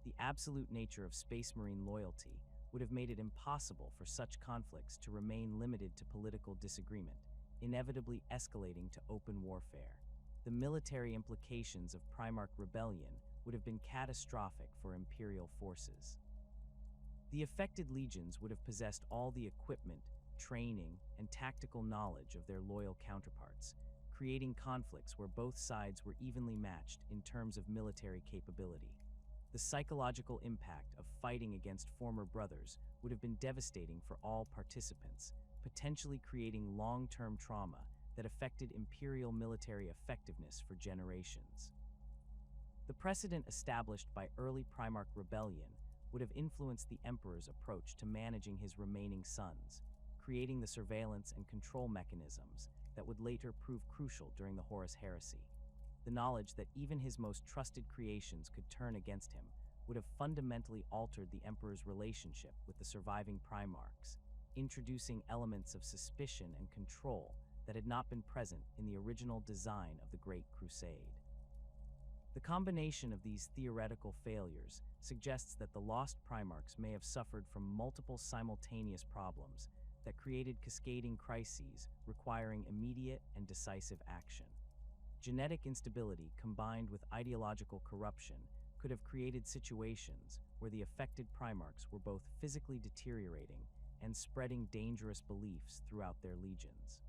S1: The absolute nature of Space Marine loyalty would have made it impossible for such conflicts to remain limited to political disagreement, inevitably escalating to open warfare. The military implications of Primarch rebellion would have been catastrophic for Imperial forces. The affected legions would have possessed all the equipment, training, and tactical knowledge of their loyal counterparts, creating conflicts where both sides were evenly matched in terms of military capability. The psychological impact of fighting against former brothers would have been devastating for all participants, potentially creating long-term trauma that affected Imperial military effectiveness for generations. The precedent established by early Primarch rebellion would have influenced the Emperor's approach to managing his remaining sons, creating the surveillance and control mechanisms that would later prove crucial during the Horus Heresy. The knowledge that even his most trusted creations could turn against him would have fundamentally altered the Emperor's relationship with the surviving Primarchs, introducing elements of suspicion and control that had not been present in the original design of the Great Crusade. The combination of these theoretical failures suggests that the Lost Primarchs may have suffered from multiple simultaneous problems that created cascading crises requiring immediate and decisive action. Genetic instability combined with ideological corruption could have created situations where the affected Primarchs were both physically deteriorating and spreading dangerous beliefs throughout their legions.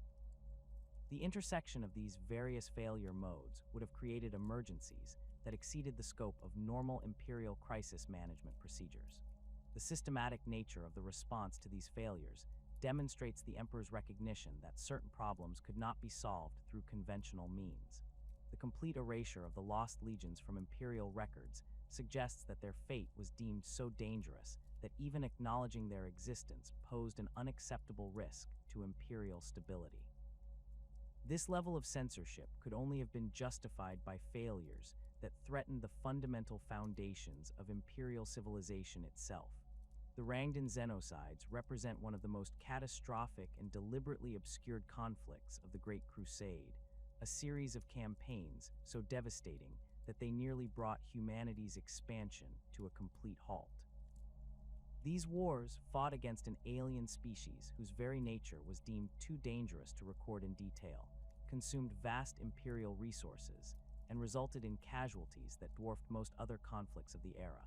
S1: The intersection of these various failure modes would have created emergencies that exceeded the scope of normal Imperial crisis management procedures. The systematic nature of the response to these failures demonstrates the Emperor's recognition that certain problems could not be solved through conventional means. The complete erasure of the lost legions from Imperial records suggests that their fate was deemed so dangerous that even acknowledging their existence posed an unacceptable risk to Imperial stability. This level of censorship could only have been justified by failures that threatened the fundamental foundations of Imperial civilization itself. The Rangdan genocides represent one of the most catastrophic and deliberately obscured conflicts of the Great Crusade, a series of campaigns so devastating that they nearly brought humanity's expansion to a complete halt. These wars, fought against an alien species whose very nature was deemed too dangerous to record in detail, consumed vast Imperial resources, and resulted in casualties that dwarfed most other conflicts of the era.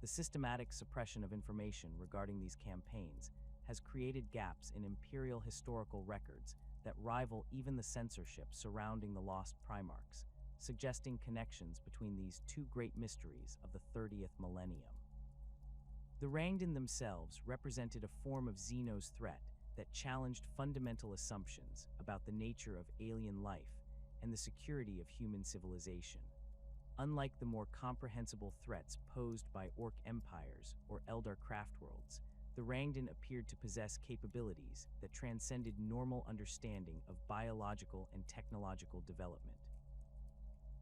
S1: The systematic suppression of information regarding these campaigns has created gaps in Imperial historical records that rival even the censorship surrounding the Lost Primarchs, suggesting connections between these two great mysteries of the 30th millennium. The Rangdan themselves represented a form of Xeno's threat that challenged fundamental assumptions about the nature of alien life and the security of human civilization. Unlike the more comprehensible threats posed by Orc empires or Eldar craftworlds, the Rangdan appeared to possess capabilities that transcended normal understanding of biological and technological development.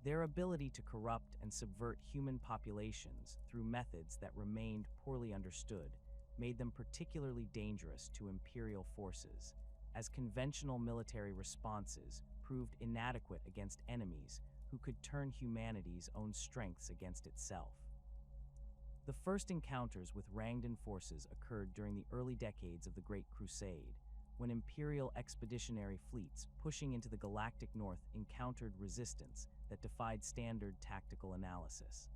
S1: Their ability to corrupt and subvert human populations through methods that remained poorly understood made them particularly dangerous to Imperial forces, as conventional military responses proved inadequate against enemies who could turn humanity's own strengths against itself. The first encounters with Rangdan forces occurred during the early decades of the Great Crusade, when Imperial expeditionary fleets pushing into the galactic north encountered resistance that defied standard tactical analysis.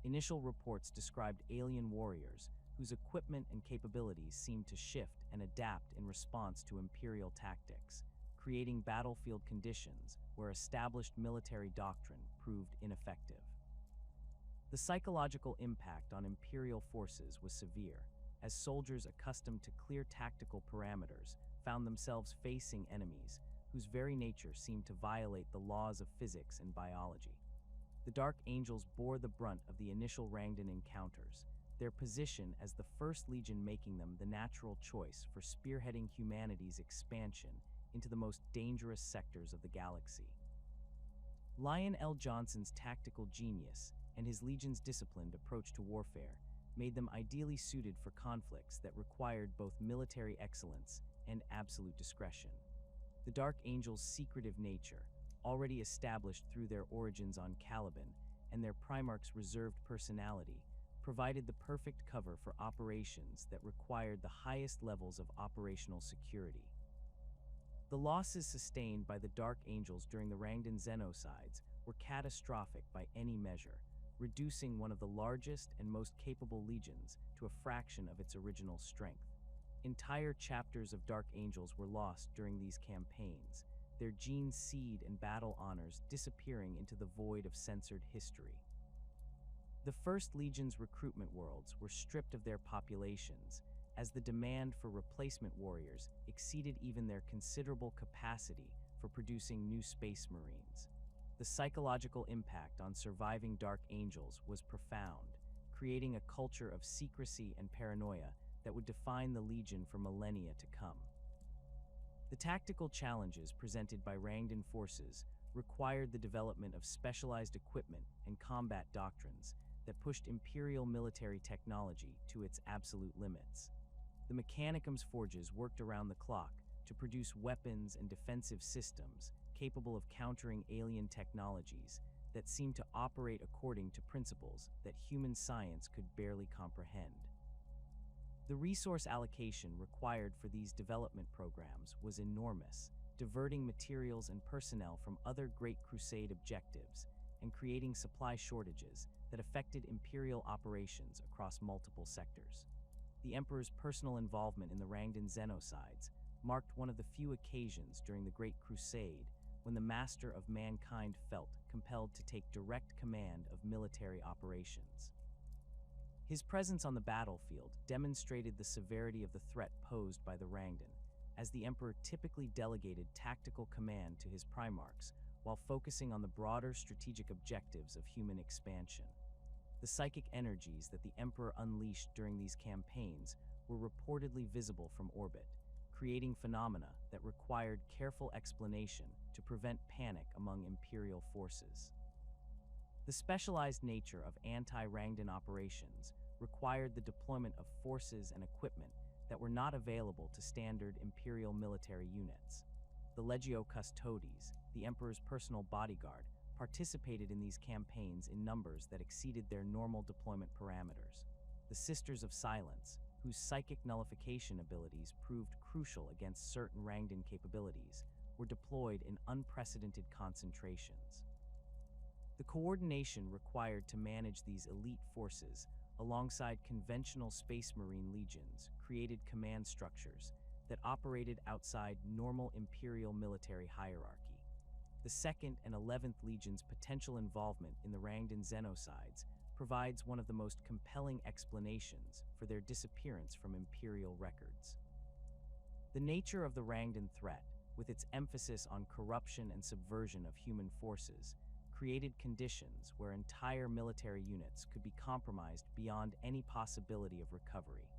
S1: Initial reports described alien warriors whose equipment and capabilities seemed to shift and adapt in response to Imperial tactics, creating battlefield conditions where established military doctrine proved ineffective. The psychological impact on Imperial forces was severe, as soldiers accustomed to clear tactical parameters found themselves facing enemies whose very nature seemed to violate the laws of physics and biology. The Dark Angels bore the brunt of the initial Rangdan encounters, their position as the First Legion making them the natural choice for spearheading humanity's expansion into the most dangerous sectors of the galaxy. Lyon L. Johnson's tactical genius and his Legion's disciplined approach to warfare made them ideally suited for conflicts that required both military excellence and absolute discretion. The Dark Angels' secretive nature, already established through their origins on Caliban, and their Primarchs' reserved personality, provided the perfect cover for operations that required the highest levels of operational security. The losses sustained by the Dark Angels during the Rangdan genocides were catastrophic by any measure, reducing one of the largest and most capable legions to a fraction of its original strength. Entire chapters of Dark Angels were lost during these campaigns, their gene seed and battle honors disappearing into the void of censored history. The First Legion's recruitment worlds were stripped of their populations, as the demand for replacement warriors exceeded even their considerable capacity for producing new Space Marines. The psychological impact on surviving Dark Angels was profound, creating a culture of secrecy and paranoia that would define the Legion for millennia to come. The tactical challenges presented by Rangdan forces required the development of specialized equipment and combat doctrines that pushed Imperial military technology to its absolute limits. The Mechanicum's forges worked around the clock to produce weapons and defensive systems capable of countering alien technologies that seemed to operate according to principles that human science could barely comprehend. The resource allocation required for these development programs was enormous, diverting materials and personnel from other Great Crusade objectives and creating supply shortages that affected Imperial operations across multiple sectors. The Emperor's personal involvement in the Rangdan genocides marked one of the few occasions during the Great Crusade when the Master of Mankind felt compelled to take direct command of military operations. His presence on the battlefield demonstrated the severity of the threat posed by the Rangdan, as the Emperor typically delegated tactical command to his Primarchs while focusing on the broader strategic objectives of human expansion. The psychic energies that the Emperor unleashed during these campaigns were reportedly visible from orbit, creating phenomena that required careful explanation to prevent panic among Imperial forces. The specialized nature of anti-Rangdan operations required the deployment of forces and equipment that were not available to standard Imperial military units. The Legio Custodes, the Emperor's personal bodyguard, participated in these campaigns in numbers that exceeded their normal deployment parameters. The Sisters of Silence, whose psychic nullification abilities proved crucial against certain Rangdan capabilities, were deployed in unprecedented concentrations. The coordination required to manage these elite forces, alongside conventional Space Marine legions, created command structures that operated outside normal Imperial military hierarchy. The 2nd and 11th Legion's potential involvement in the Rangdan genocides provides one of the most compelling explanations for their disappearance from Imperial records. The nature of the Rangdan threat, with its emphasis on corruption and subversion of human forces, created conditions where entire military units could be compromised beyond any possibility of recovery.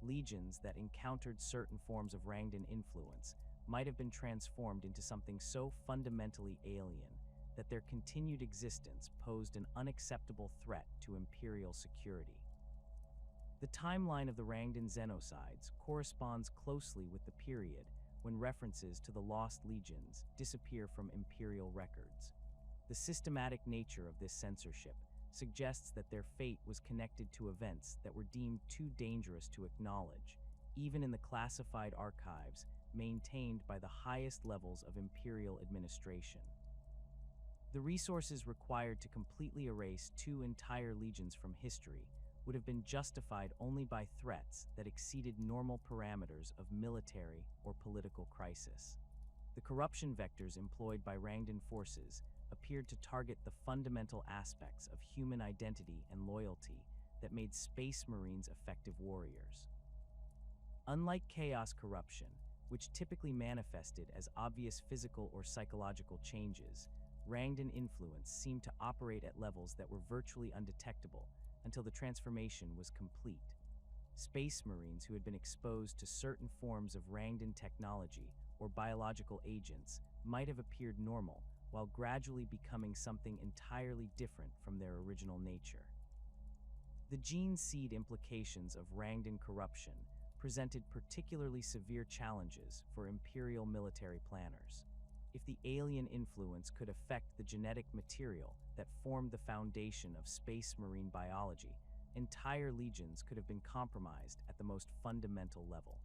S1: Legions that encountered certain forms of Rangdan influence might have been transformed into something so fundamentally alien that their continued existence posed an unacceptable threat to Imperial security. The timeline of the Rangdan genocides corresponds closely with the period when references to the Lost Legions disappear from Imperial records. The systematic nature of this censorship suggests that their fate was connected to events that were deemed too dangerous to acknowledge, even in the classified archives maintained by the highest levels of imperial administration. The resources required to completely erase two entire legions from history would have been justified only by threats that exceeded normal parameters of military or political crisis. The corruption vectors employed by Rangdan forces appeared to target the fundamental aspects of human identity and loyalty that made Space Marines effective warriors. Unlike Chaos corruption, which typically manifested as obvious physical or psychological changes, Rangdan influence seemed to operate at levels that were virtually undetectable until the transformation was complete. Space Marines who had been exposed to certain forms of Rangdan technology or biological agents might have appeared normal, while gradually becoming something entirely different from their original nature. The gene seed implications of Rangdan corruption presented particularly severe challenges for Imperial military planners. If the alien influence could affect the genetic material that formed the foundation of Space Marine biology, entire legions could have been compromised at the most fundamental level.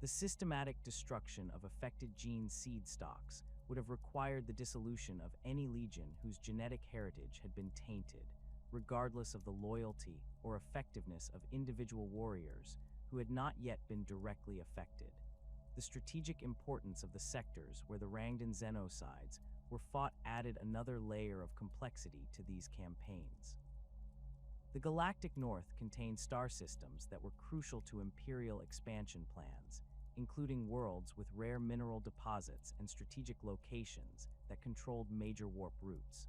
S1: The systematic destruction of affected gene seed stocks would have required the dissolution of any legion whose genetic heritage had been tainted, regardless of the loyalty or effectiveness of individual warriors who had not yet been directly affected. The strategic importance of the sectors where the Rangdan genocides were fought added another layer of complexity to these campaigns. The Galactic North contained star systems that were crucial to Imperial expansion plans, including worlds with rare mineral deposits and strategic locations that controlled major warp routes.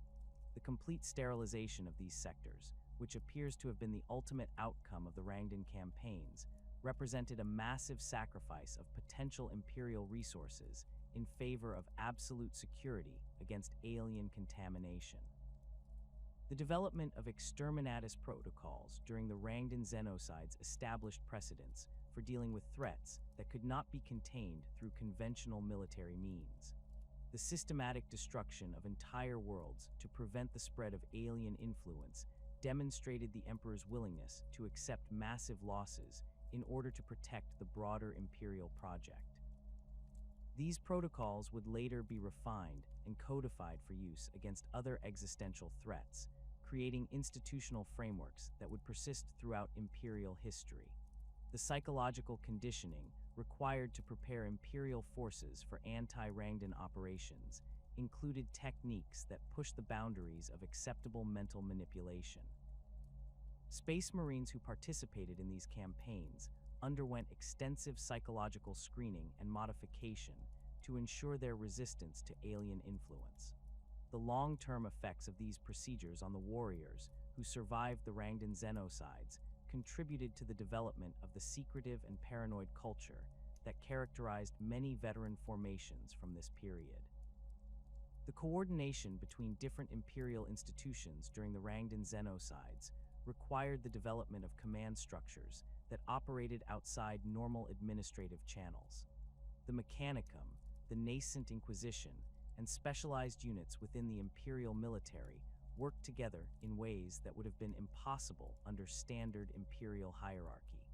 S1: The complete sterilization of these sectors, which appears to have been the ultimate outcome of the Rangdan campaigns, represented a massive sacrifice of potential Imperial resources in favor of absolute security against alien contamination. The development of exterminatus protocols during the Rangdan genocides established precedents for dealing with threats that could not be contained through conventional military means. The systematic destruction of entire worlds to prevent the spread of alien influence demonstrated the Emperor's willingness to accept massive losses in order to protect the broader Imperial project. These protocols would later be refined and codified for use against other existential threats, creating institutional frameworks that would persist throughout Imperial history. The psychological conditioning required to prepare Imperial forces for anti-Rangdan operations included techniques that pushed the boundaries of acceptable mental manipulation. Space Marines who participated in these campaigns underwent extensive psychological screening and modification to ensure their resistance to alien influence. The long-term effects of these procedures on the warriors who survived the Rangdan genocides contributed to the development of the secretive and paranoid culture that characterized many veteran formations from this period. The coordination between different Imperial institutions during the Rangdan genocides required the development of command structures that operated outside normal administrative channels. The Mechanicum, the nascent Inquisition, and specialized units within the Imperial military worked together in ways that would have been impossible under standard Imperial hierarchy.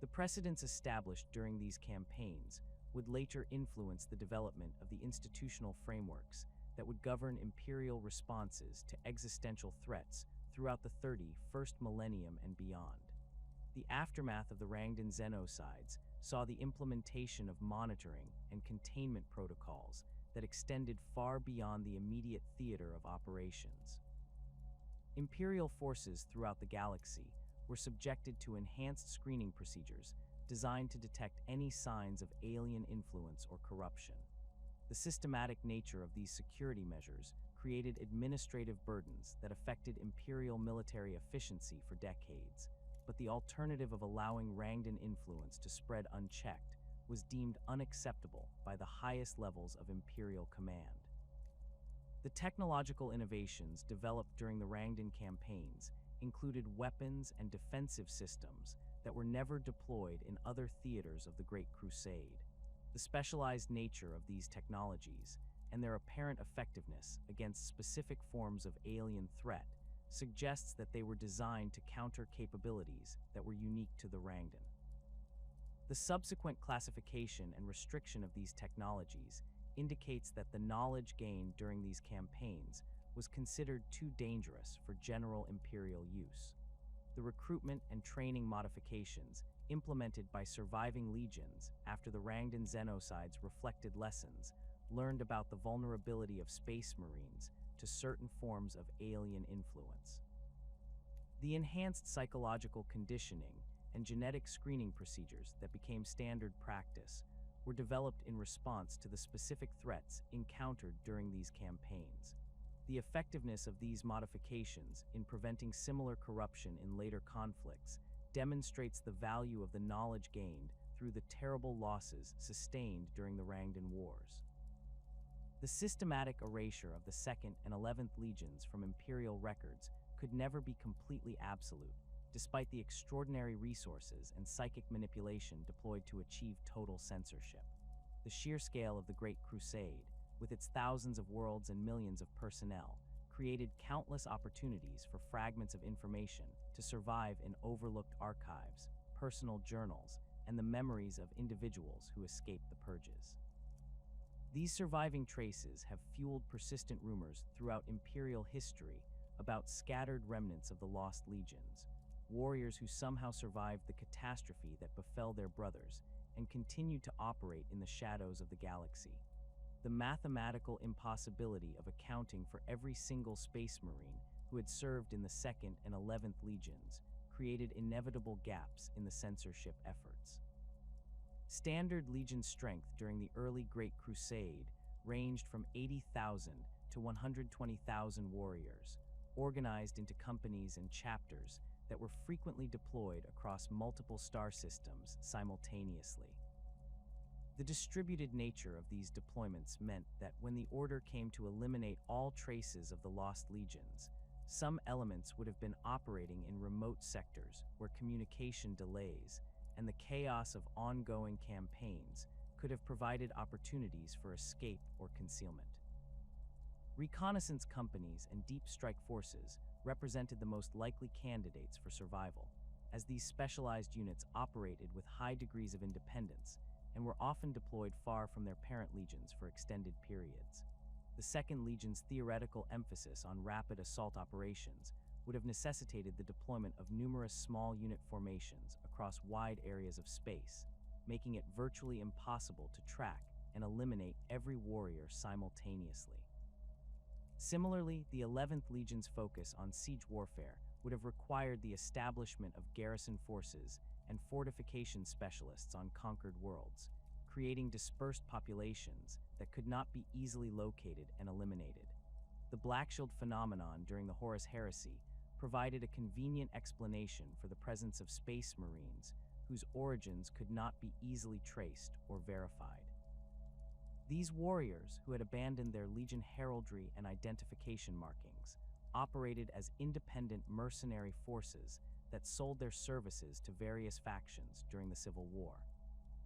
S1: The precedents established during these campaigns would later influence the development of the institutional frameworks that would govern Imperial responses to existential threats throughout the 31st millennium and beyond. The aftermath of the Rangdan genocides saw the implementation of monitoring and containment protocols that extended far beyond the immediate theater of operations. Imperial forces throughout the galaxy were subjected to enhanced screening procedures designed to detect any signs of alien influence or corruption. The systematic nature of these security measures created administrative burdens that affected Imperial military efficiency for decades, but the alternative of allowing Rangdan influence to spread unchecked was deemed unacceptable by the highest levels of Imperial command. The technological innovations developed during the Rangdan campaigns included weapons and defensive systems that were never deployed in other theaters of the Great Crusade. The specialized nature of these technologies and their apparent effectiveness against specific forms of alien threat suggests that they were designed to counter capabilities that were unique to the Rangdan. The subsequent classification and restriction of these technologies indicates that the knowledge gained during these campaigns was considered too dangerous for general Imperial use. The recruitment and training modifications implemented by surviving legions after the Rangdan genocides reflected lessons learned about the vulnerability of space marines to certain forms of alien influence. The enhanced psychological conditioning and genetic screening procedures that became standard practice were developed in response to the specific threats encountered during these campaigns. The effectiveness of these modifications in preventing similar corruption in later conflicts demonstrates the value of the knowledge gained through the terrible losses sustained during the Rangdan Wars. The systematic erasure of the 2nd and 11th Legions from Imperial records could never be completely absolute, despite the extraordinary resources and psychic manipulation deployed to achieve total censorship. The sheer scale of the Great Crusade, with its thousands of worlds and millions of personnel, created countless opportunities for fragments of information to survive in overlooked archives, personal journals, and the memories of individuals who escaped the purges. These surviving traces have fueled persistent rumors throughout Imperial history about scattered remnants of the Lost Legions, warriors who somehow survived the catastrophe that befell their brothers and continued to operate in the shadows of the galaxy. The mathematical impossibility of accounting for every single space marine who had served in the 2nd and 11th Legions created inevitable gaps in the censorship efforts. Standard Legion strength during the early Great Crusade ranged from 80,000 to 120,000 warriors, organized into companies and chapters that were frequently deployed across multiple star systems simultaneously. The distributed nature of these deployments meant that when the Order came to eliminate all traces of the Lost Legions, some elements would have been operating in remote sectors where communication delays and the chaos of ongoing campaigns could have provided opportunities for escape or concealment. Reconnaissance companies and deep strike forces represented the most likely candidates for survival, as these specialized units operated with high degrees of independence and were often deployed far from their parent legions for extended periods. The 2nd Legion's theoretical emphasis on rapid assault operations would have necessitated the deployment of numerous small unit formations across wide areas of space, making it virtually impossible to track and eliminate every warrior simultaneously. Similarly, the 11th Legion's focus on siege warfare would have required the establishment of garrison forces and fortification specialists on conquered worlds, creating dispersed populations that could not be easily located and eliminated. The Black Shield phenomenon during the Horus Heresy provided a convenient explanation for the presence of space marines whose origins could not be easily traced or verified. These warriors, who had abandoned their Legion heraldry and identification markings, operated as independent mercenary forces that sold their services to various factions during the Civil War.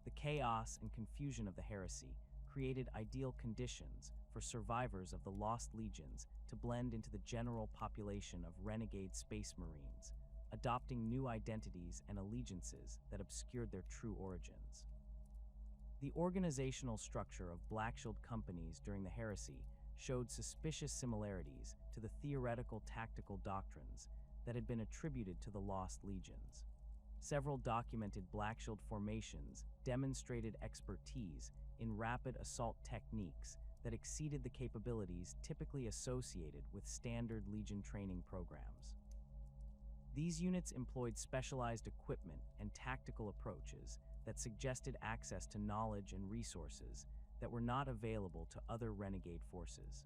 S1: The chaos and confusion of the heresy created ideal conditions for survivors of the Lost Legions to blend into the general population of renegade space marines, adopting new identities and allegiances that obscured their true origins. The organizational structure of Black Shield companies during the heresy showed suspicious similarities to the theoretical tactical doctrines that had been attributed to the Lost Legions. Several documented Black Shield formations demonstrated expertise in rapid assault techniques that exceeded the capabilities typically associated with standard Legion training programs. These units employed specialized equipment and tactical approaches that suggested access to knowledge and resources that were not available to other renegade forces.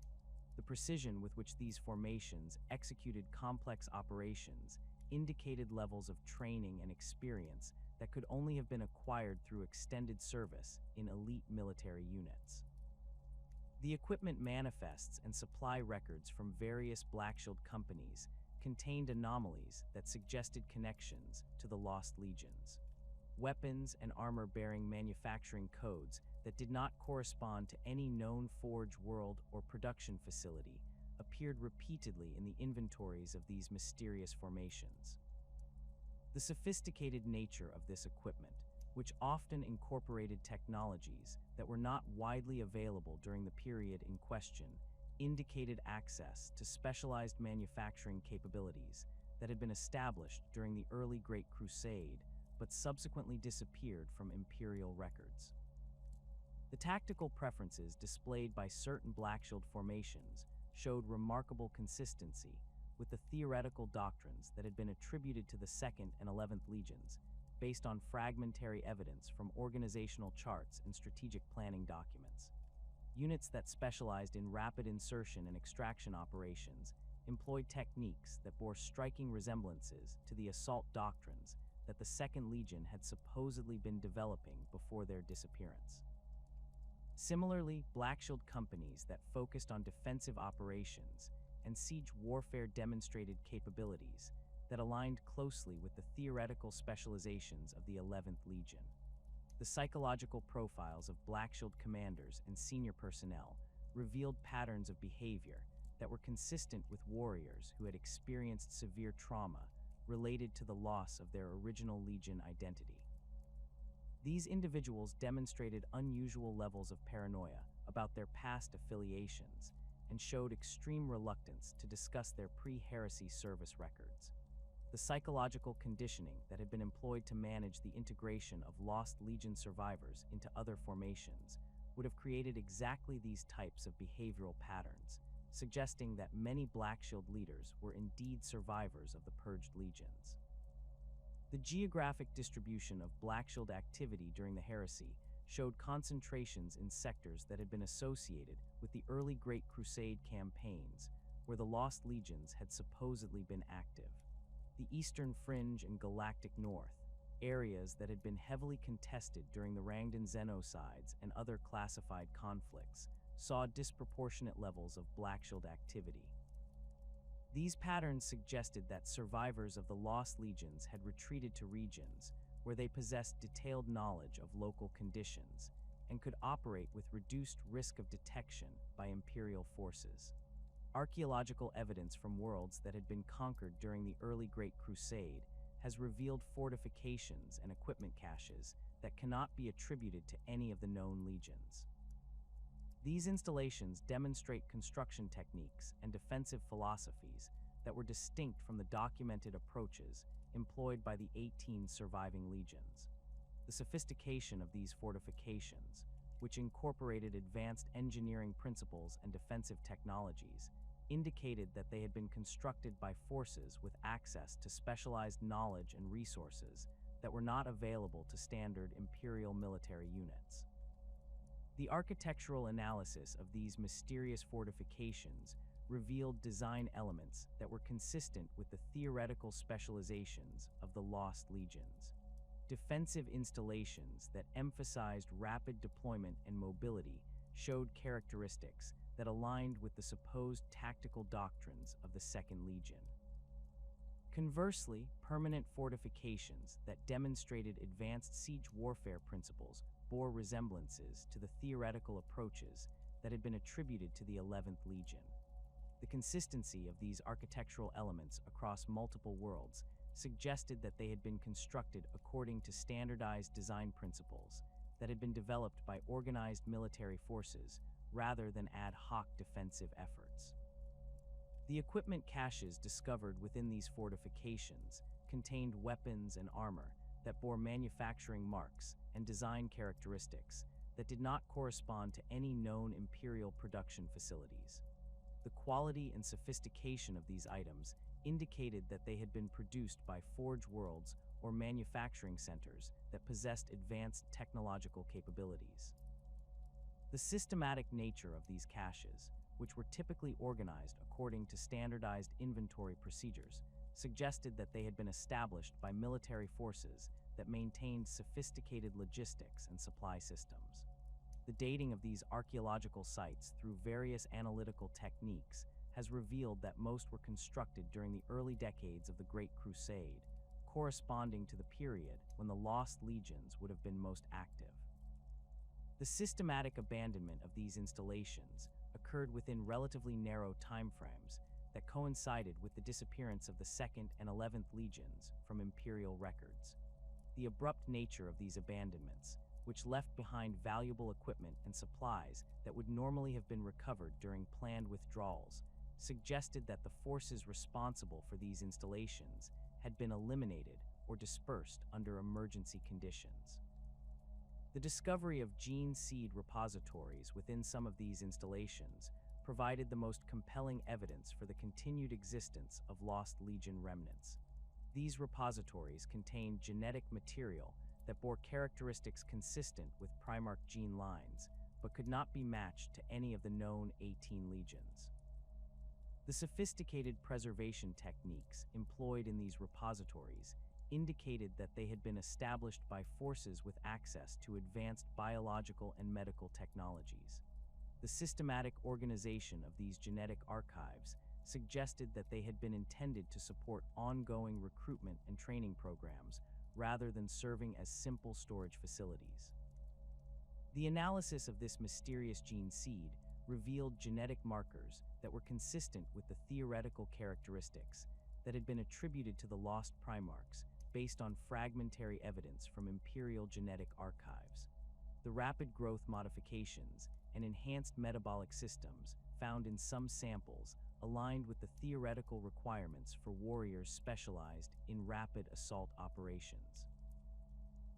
S1: The precision with which these formations executed complex operations indicated levels of training and experience that could only have been acquired through extended service in elite military units. The equipment manifests and supply records from various Black Shield companies contained anomalies that suggested connections to the Lost Legions. Weapons and armor-bearing manufacturing codes that did not correspond to any known forge world or production facility appeared repeatedly in the inventories of these mysterious formations. The sophisticated nature of this equipment, which often incorporated technologies that were not widely available during the period in question, indicated access to specialized manufacturing capabilities that had been established during the early Great Crusade but subsequently disappeared from Imperial records. The tactical preferences displayed by certain Blackshield formations showed remarkable consistency with the theoretical doctrines that had been attributed to the 2nd and 11th Legions, based on fragmentary evidence from organizational charts and strategic planning documents. Units that specialized in rapid insertion and extraction operations employed techniques that bore striking resemblances to the assault doctrines that the 2nd Legion had supposedly been developing before their disappearance. Similarly, Blackshield companies that focused on defensive operations and siege warfare demonstrated capabilities that aligned closely with the theoretical specializations of the 11th Legion. The psychological profiles of Blackshield commanders and senior personnel revealed patterns of behavior that were consistent with warriors who had experienced severe trauma related to the loss of their original Legion identity. These individuals demonstrated unusual levels of paranoia about their past affiliations and showed extreme reluctance to discuss their pre-heresy service records. The psychological conditioning that had been employed to manage the integration of lost Legion survivors into other formations would have created exactly these types of behavioral patterns, suggesting that many Blackshield leaders were indeed survivors of the purged legions. The geographic distribution of Blackshield activity during the heresy showed concentrations in sectors that had been associated with the early Great Crusade campaigns, where the Lost Legions had supposedly been active. The Eastern Fringe and Galactic North, areas that had been heavily contested during the Rangdan Xenocides and other classified conflicts, saw disproportionate levels of Blackshield activity. These patterns suggested that survivors of the Lost Legions had retreated to regions where they possessed detailed knowledge of local conditions and could operate with reduced risk of detection by Imperial forces. Archaeological evidence from worlds that had been conquered during the early Great Crusade has revealed fortifications and equipment caches that cannot be attributed to any of the known legions. These installations demonstrate construction techniques and defensive philosophies that were distinct from the documented approaches employed by the 18 surviving legions. The sophistication of these fortifications, which incorporated advanced engineering principles and defensive technologies, indicated that they had been constructed by forces with access to specialized knowledge and resources that were not available to standard Imperial military units. The architectural analysis of these mysterious fortifications revealed design elements that were consistent with the theoretical specializations of the Lost Legions. Defensive installations that emphasized rapid deployment and mobility showed characteristics that aligned with the supposed tactical doctrines of the 2nd Legion. Conversely, permanent fortifications that demonstrated advanced siege warfare principles bore resemblances to the theoretical approaches that had been attributed to the 11th Legion. The consistency of these architectural elements across multiple worlds suggested that they had been constructed according to standardized design principles that had been developed by organized military forces rather than ad hoc defensive efforts. The equipment caches discovered within these fortifications contained weapons and armor that bore manufacturing marks and design characteristics that did not correspond to any known Imperial production facilities. The quality and sophistication of these items indicated that they had been produced by forge worlds or manufacturing centers that possessed advanced technological capabilities. The systematic nature of these caches, which were typically organized according to standardized inventory procedures, suggested that they had been established by military forces that maintained sophisticated logistics and supply systems. The dating of these archaeological sites through various analytical techniques has revealed that most were constructed during the early decades of the Great Crusade, corresponding to the period when the Lost Legions would have been most active. The systematic abandonment of these installations occurred within relatively narrow timeframes that coincided with the disappearance of the 2nd and 11th Legions from Imperial records. The abrupt nature of these abandonments, which left behind valuable equipment and supplies that would normally have been recovered during planned withdrawals, suggested that the forces responsible for these installations had been eliminated or dispersed under emergency conditions. The discovery of gene seed repositories within some of these installations provided the most compelling evidence for the continued existence of Lost Legion remnants. These repositories contained genetic material that bore characteristics consistent with Primarch gene lines, but could not be matched to any of the known 18 legions. The sophisticated preservation techniques employed in these repositories indicated that they had been established by forces with access to advanced biological and medical technologies. The systematic organization of these genetic archives suggested that they had been intended to support ongoing recruitment and training programs rather than serving as simple storage facilities. The analysis of this mysterious gene seed revealed genetic markers that were consistent with the theoretical characteristics that had been attributed to the Lost Primarchs based on fragmentary evidence from Imperial genetic archives. The rapid growth modifications and enhanced metabolic systems found in some samples aligned with the theoretical requirements for warriors specialized in rapid assault operations.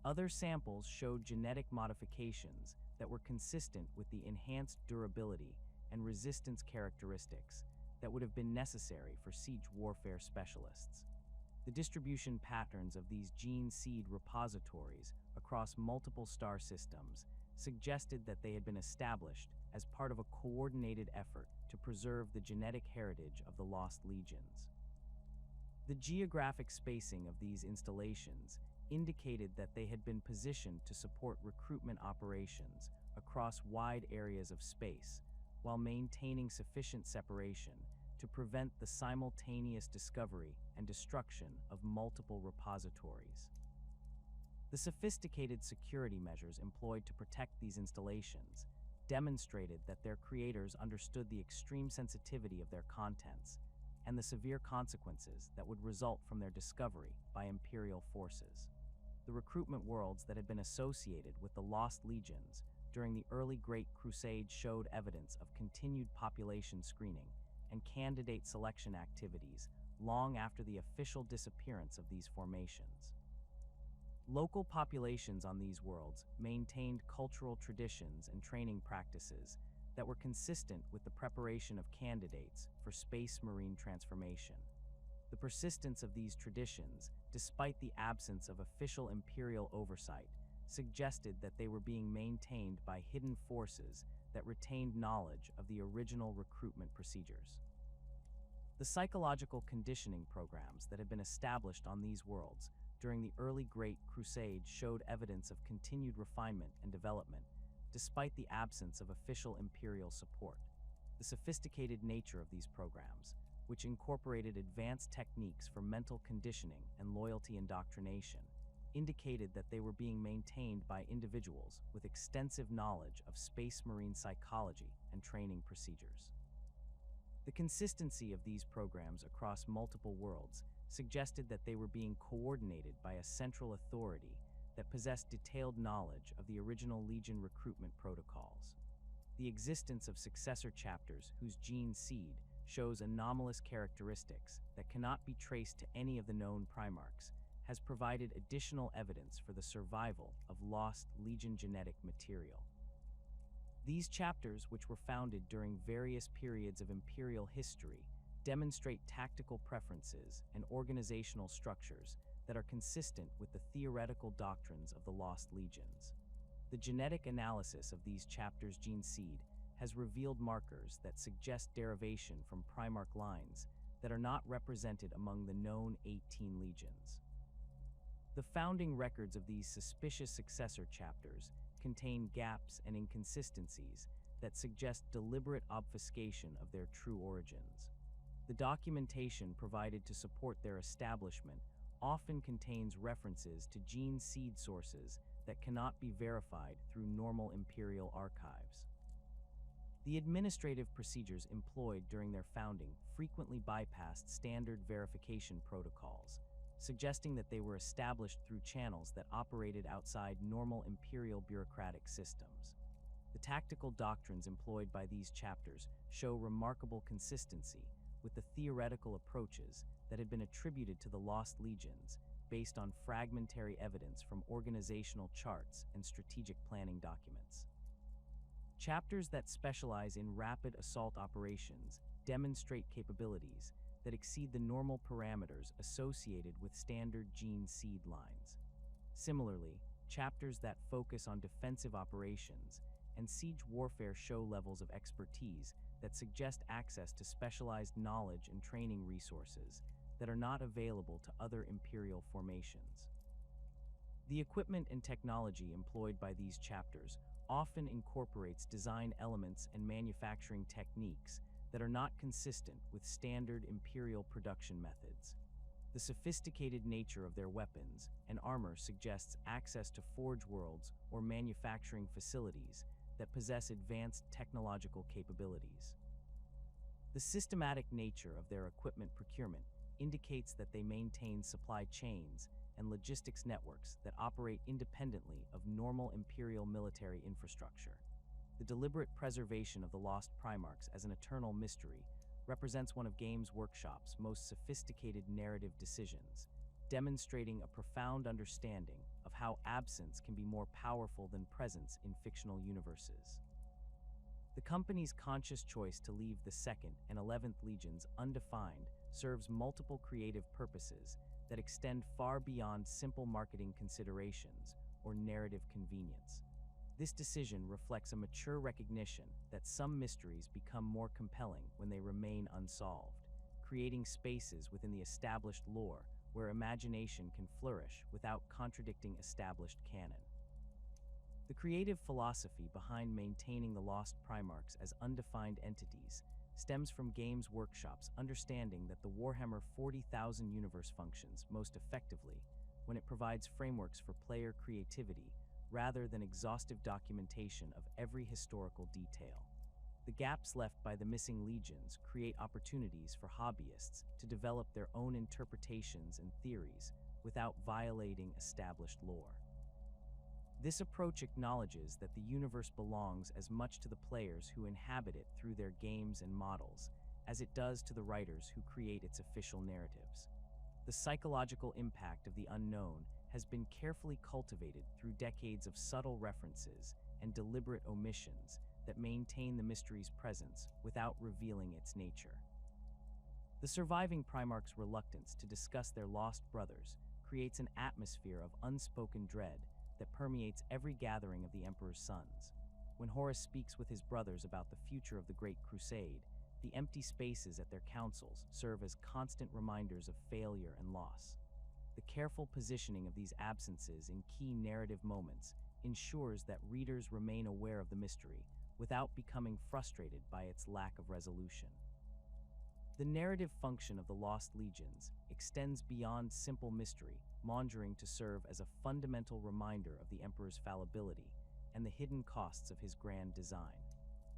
S1: Other samples showed genetic modifications that were consistent with the enhanced durability and resistance characteristics that would have been necessary for siege warfare specialists. The distribution patterns of these gene seed repositories across multiple star systems suggested that they had been established as part of a coordinated effort to preserve the genetic heritage of the Lost Legions. The geographic spacing of these installations indicated that they had been positioned to support recruitment operations across wide areas of space, while maintaining sufficient separation to prevent the simultaneous discovery and destruction of multiple repositories. The sophisticated security measures employed to protect these installations demonstrated that their creators understood the extreme sensitivity of their contents and the severe consequences that would result from their discovery by Imperial forces. The recruitment worlds that had been associated with the Lost Legions during the early Great Crusade showed evidence of continued population screening and candidate selection activities long after the official disappearance of these formations. Local populations on these worlds maintained cultural traditions and training practices that were consistent with the preparation of candidates for space marine transformation. The persistence of these traditions, despite the absence of official Imperial oversight, suggested that they were being maintained by hidden forces that retained knowledge of the original recruitment procedures. The psychological conditioning programs that had been established on these worlds during the early Great Crusade showed evidence of continued refinement and development, despite the absence of official Imperial support. The sophisticated nature of these programs, which incorporated advanced techniques for mental conditioning and loyalty indoctrination, indicated that they were being maintained by individuals with extensive knowledge of space marine psychology and training procedures. The consistency of these programs across multiple worlds suggested that they were being coordinated by a central authority that possessed detailed knowledge of the original Legion recruitment protocols. The existence of successor chapters whose gene seed shows anomalous characteristics that cannot be traced to any of the known Primarchs has provided additional evidence for the survival of lost Legion genetic material. These chapters, which were founded during various periods of Imperial history, demonstrate tactical preferences and organizational structures that are consistent with the theoretical doctrines of the Lost Legions. The genetic analysis of these chapters' gene seed has revealed markers that suggest derivation from Primarch lines that are not represented among the known 18 legions. The founding records of these suspicious successor chapters contain gaps and inconsistencies that suggest deliberate obfuscation of their true origins. The documentation provided to support their establishment often contains references to gene seed sources that cannot be verified through normal Imperial archives. The administrative procedures employed during their founding frequently bypassed standard verification protocols, suggesting that they were established through channels that operated outside normal Imperial bureaucratic systems. The tactical doctrines employed by these chapters show remarkable consistency with the theoretical approaches that had been attributed to the Lost Legions based on fragmentary evidence from organizational charts and strategic planning documents. Chapters that specialize in rapid assault operations demonstrate capabilities that exceed the normal parameters associated with standard gene seed lines. Similarly, chapters that focus on defensive operations and siege warfare show levels of expertise that suggest access to specialized knowledge and training resources that are not available to other Imperial formations. The equipment and technology employed by these chapters often incorporates design elements and manufacturing techniques that are not consistent with standard Imperial production methods. The sophisticated nature of their weapons and armor suggests access to forge worlds or manufacturing facilities that possess advanced technological capabilities. The systematic nature of their equipment procurement indicates that they maintain supply chains and logistics networks that operate independently of normal Imperial military infrastructure. The deliberate preservation of the Lost Primarchs as an eternal mystery represents one of Games Workshop's most sophisticated narrative decisions, demonstrating a profound understanding of how absence can be more powerful than presence in fictional universes. The company's conscious choice to leave the 2nd and 11th Legions undefined serves multiple creative purposes that extend far beyond simple marketing considerations or narrative convenience. This decision reflects a mature recognition that some mysteries become more compelling when they remain unsolved, creating spaces within the established lore where imagination can flourish without contradicting established canon. The creative philosophy behind maintaining the Lost Primarchs as undefined entities stems from Games Workshop's understanding that the Warhammer 40,000 universe functions most effectively when it provides frameworks for player creativity rather than exhaustive documentation of every historical detail. The gaps left by the missing legions create opportunities for hobbyists to develop their own interpretations and theories without violating established lore. This approach acknowledges that the universe belongs as much to the players who inhabit it through their games and models as it does to the writers who create its official narratives. The psychological impact of the unknown has been carefully cultivated through decades of subtle references and deliberate omissions that maintain the mystery's presence without revealing its nature. The surviving Primarchs' reluctance to discuss their lost brothers creates an atmosphere of unspoken dread that permeates every gathering of the Emperor's Sons. When Horus speaks with his brothers about the future of the Great Crusade, the empty spaces at their councils serve as constant reminders of failure and loss. The careful positioning of these absences in key narrative moments ensures that readers remain aware of the mystery without becoming frustrated by its lack of resolution. The narrative function of the Lost Legions extends beyond simple mystery, conjuring to serve as a fundamental reminder of the Emperor's fallibility and the hidden costs of his grand design.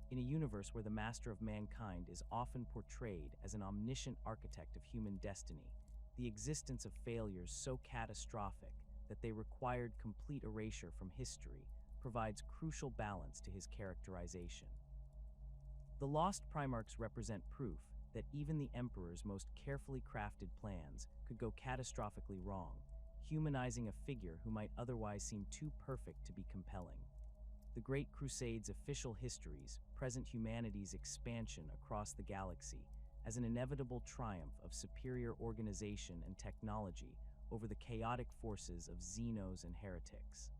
S1: In a universe where the Master of Mankind is often portrayed as an omniscient architect of human destiny, the existence of failures so catastrophic that they required complete erasure from history provides crucial balance to his characterization. The Lost Primarchs represent proof that even the Emperor's most carefully crafted plans could go catastrophically wrong, humanizing a figure who might otherwise seem too perfect to be compelling. The Great Crusade's official histories present humanity's expansion across the galaxy as an inevitable triumph of superior organization and technology over the chaotic forces of Xenos and heretics.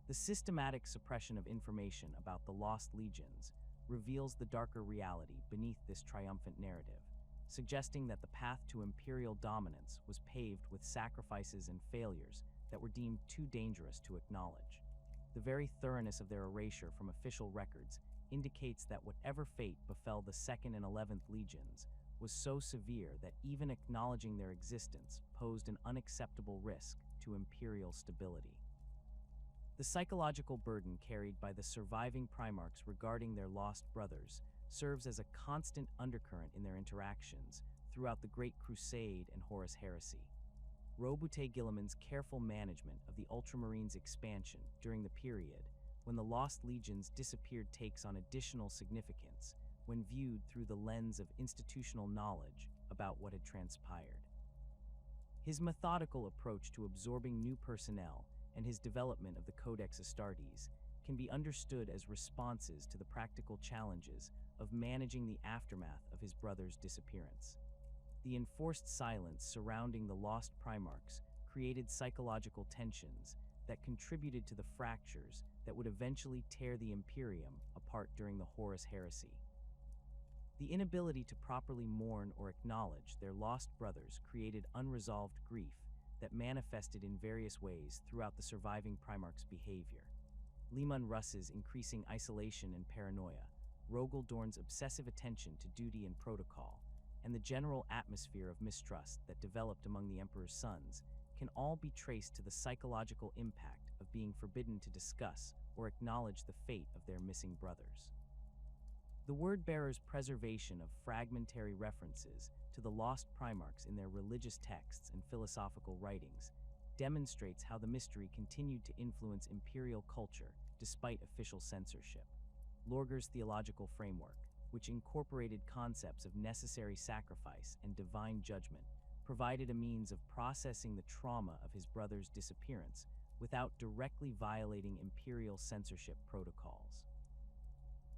S1: The systematic suppression of information about the Lost Legions reveals the darker reality beneath this triumphant narrative, suggesting that the path to Imperial dominance was paved with sacrifices and failures that were deemed too dangerous to acknowledge. The very thoroughness of their erasure from official records indicates that whatever fate befell the 2nd and 11th Legions was so severe that even acknowledging their existence posed an unacceptable risk to Imperial stability. The psychological burden carried by the surviving Primarchs regarding their lost brothers serves as a constant undercurrent in their interactions throughout the Great Crusade and Horus Heresy. Robute Guilliman's careful management of the Ultramarines' expansion during the period when the Lost Legions disappeared takes on additional significance when viewed through the lens of institutional knowledge about what had transpired. His methodical approach to absorbing new personnel and his development of the Codex Astartes can be understood as responses to the practical challenges of managing the aftermath of his brother's disappearance. The enforced silence surrounding the Lost Primarchs created psychological tensions that contributed to the fractures that would eventually tear the Imperium apart during the Horus Heresy. The inability to properly mourn or acknowledge their lost brothers created unresolved grief that manifested in various ways throughout the surviving Primarchs' behavior. Leman Russ's increasing isolation and paranoia, Rogel Dorn's obsessive attention to duty and protocol, and the general atmosphere of mistrust that developed among the Emperor's sons can all be traced to the psychological impact of being forbidden to discuss or acknowledge the fate of their missing brothers. The Word-Bearers' preservation of fragmentary references to the Lost Primarchs in their religious texts and philosophical writings demonstrates how the mystery continued to influence imperial culture despite official censorship. Lorger's theological framework, which incorporated concepts of necessary sacrifice and divine judgment, provided a means of processing the trauma of his brother's disappearance without directly violating imperial censorship protocols.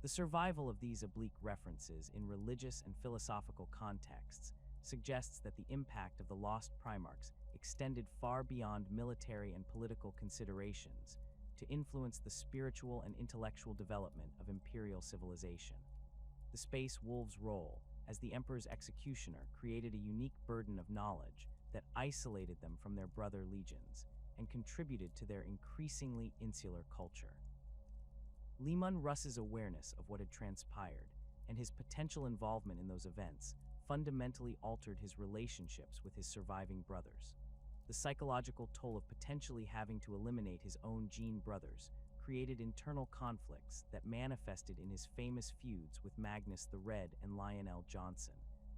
S1: The survival of these oblique references in religious and philosophical contexts suggests that the impact of the Lost Primarchs extended far beyond military and political considerations to influence the spiritual and intellectual development of imperial civilization. The Space Wolves' role as the Emperor's executioner created a unique burden of knowledge that isolated them from their brother legions and contributed to their increasingly insular culture. Leman Russ's awareness of what had transpired and his potential involvement in those events fundamentally altered his relationships with his surviving brothers. The psychological toll of potentially having to eliminate his own gene brothers created internal conflicts that manifested in his famous feuds with Magnus the Red and Lionel Johnson,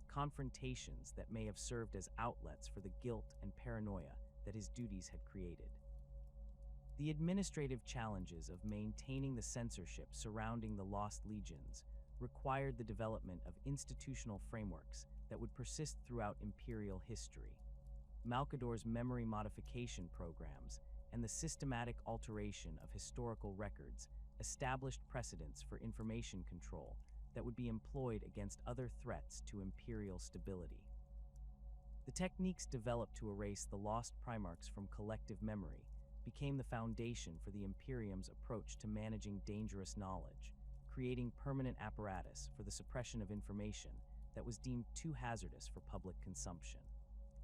S1: confrontations that may have served as outlets for the guilt and paranoia that his duties had created. The administrative challenges of maintaining the censorship surrounding the Lost Legions required the development of institutional frameworks that would persist throughout imperial history. Malcador's memory modification programs and the systematic alteration of historical records established precedents for information control that would be employed against other threats to imperial stability. The techniques developed to erase the Lost Primarchs from collective memory became the foundation for the Imperium's approach to managing dangerous knowledge, creating permanent apparatus for the suppression of information that was deemed too hazardous for public consumption.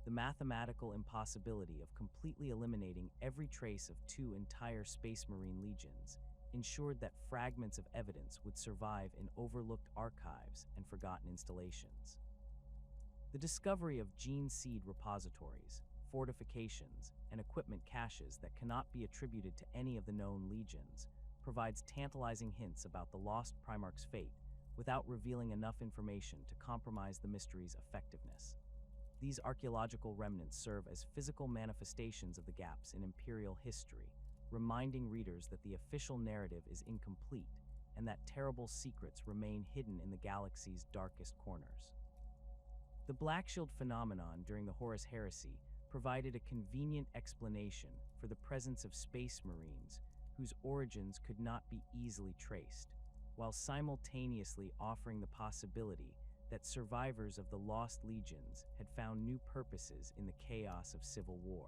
S1: The mathematical impossibility of completely eliminating every trace of two entire Space Marine legions ensured that fragments of evidence would survive in overlooked archives and forgotten installations. The discovery of gene seed repositories, fortifications, and equipment caches that cannot be attributed to any of the known legions provides tantalizing hints about the Lost Primarch's fate without revealing enough information to compromise the mystery's effectiveness. These archaeological remnants serve as physical manifestations of the gaps in imperial history, reminding readers that the official narrative is incomplete and that terrible secrets remain hidden in the galaxy's darkest corners. The Black Shield phenomenon during the Horus Heresy provided a convenient explanation for the presence of Space Marines whose origins could not be easily traced, while simultaneously offering the possibility that survivors of the Lost Legions had found new purposes in the chaos of civil war.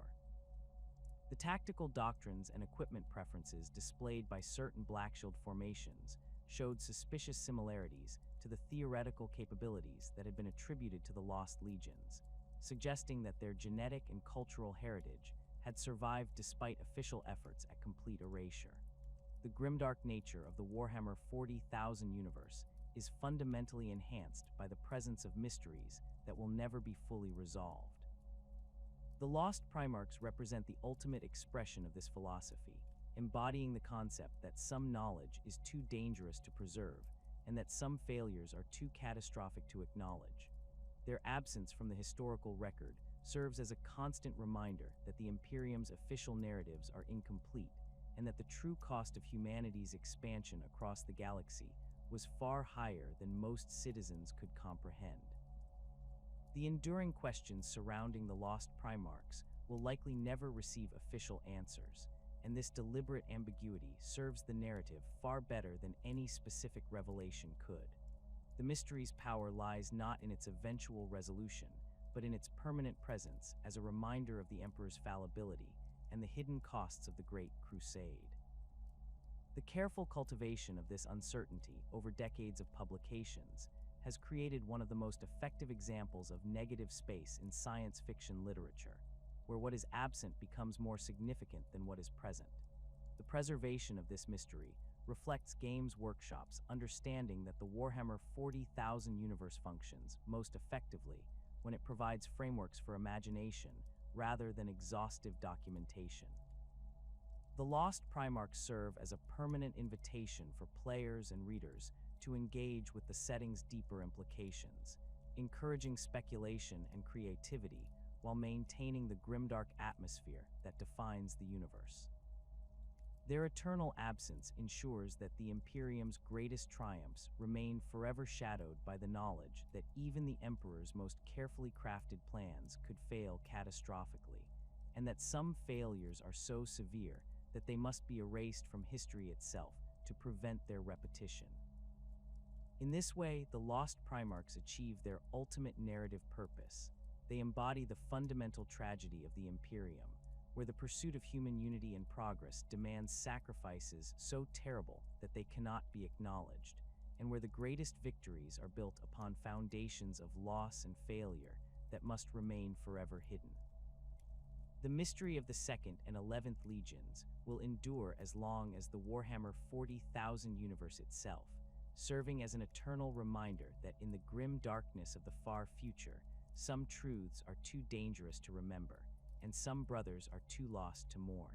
S1: The tactical doctrines and equipment preferences displayed by certain Black Shield formations showed suspicious similarities to the theoretical capabilities that had been attributed to the Lost Legions, suggesting that their genetic and cultural heritage had survived despite official efforts at complete erasure. The grimdark nature of the Warhammer 40,000 universe is fundamentally enhanced by the presence of mysteries that will never be fully resolved. The Lost Primarchs represent the ultimate expression of this philosophy, embodying the concept that some knowledge is too dangerous to preserve and that some failures are too catastrophic to acknowledge. Their absence from the historical record serves as a constant reminder that the Imperium's official narratives are incomplete and that the true cost of humanity's expansion across the galaxy was far higher than most citizens could comprehend. The enduring questions surrounding the Lost Primarchs will likely never receive official answers, and this deliberate ambiguity serves the narrative far better than any specific revelation could. The mystery's power lies not in its eventual resolution, but in its permanent presence as a reminder of the Emperor's fallibility and the hidden costs of the Great Crusade. The careful cultivation of this uncertainty over decades of publications has created one of the most effective examples of negative space in science fiction literature, where what is absent becomes more significant than what is present. The preservation of this mystery reflects Games Workshop's understanding that the Warhammer 40,000 universe functions most effectively when it provides frameworks for imagination rather than exhaustive documentation. The Lost Primarchs serve as a permanent invitation for players and readers to engage with the setting's deeper implications, encouraging speculation and creativity while maintaining the grimdark atmosphere that defines the universe. Their eternal absence ensures that the Imperium's greatest triumphs remain forever shadowed by the knowledge that even the Emperor's most carefully crafted plans could fail catastrophically, and that some failures are so severe that they must be erased from history itself to prevent their repetition. In this way, the Lost Primarchs achieve their ultimate narrative purpose. They embody the fundamental tragedy of the Imperium, where the pursuit of human unity and progress demands sacrifices so terrible that they cannot be acknowledged, and where the greatest victories are built upon foundations of loss and failure that must remain forever hidden. The mystery of the 2nd and 11th Legions will endure as long as the Warhammer 40,000 universe itself, serving as an eternal reminder that in the grim darkness of the far future, some truths are too dangerous to remember, and some brothers are too lost to mourn.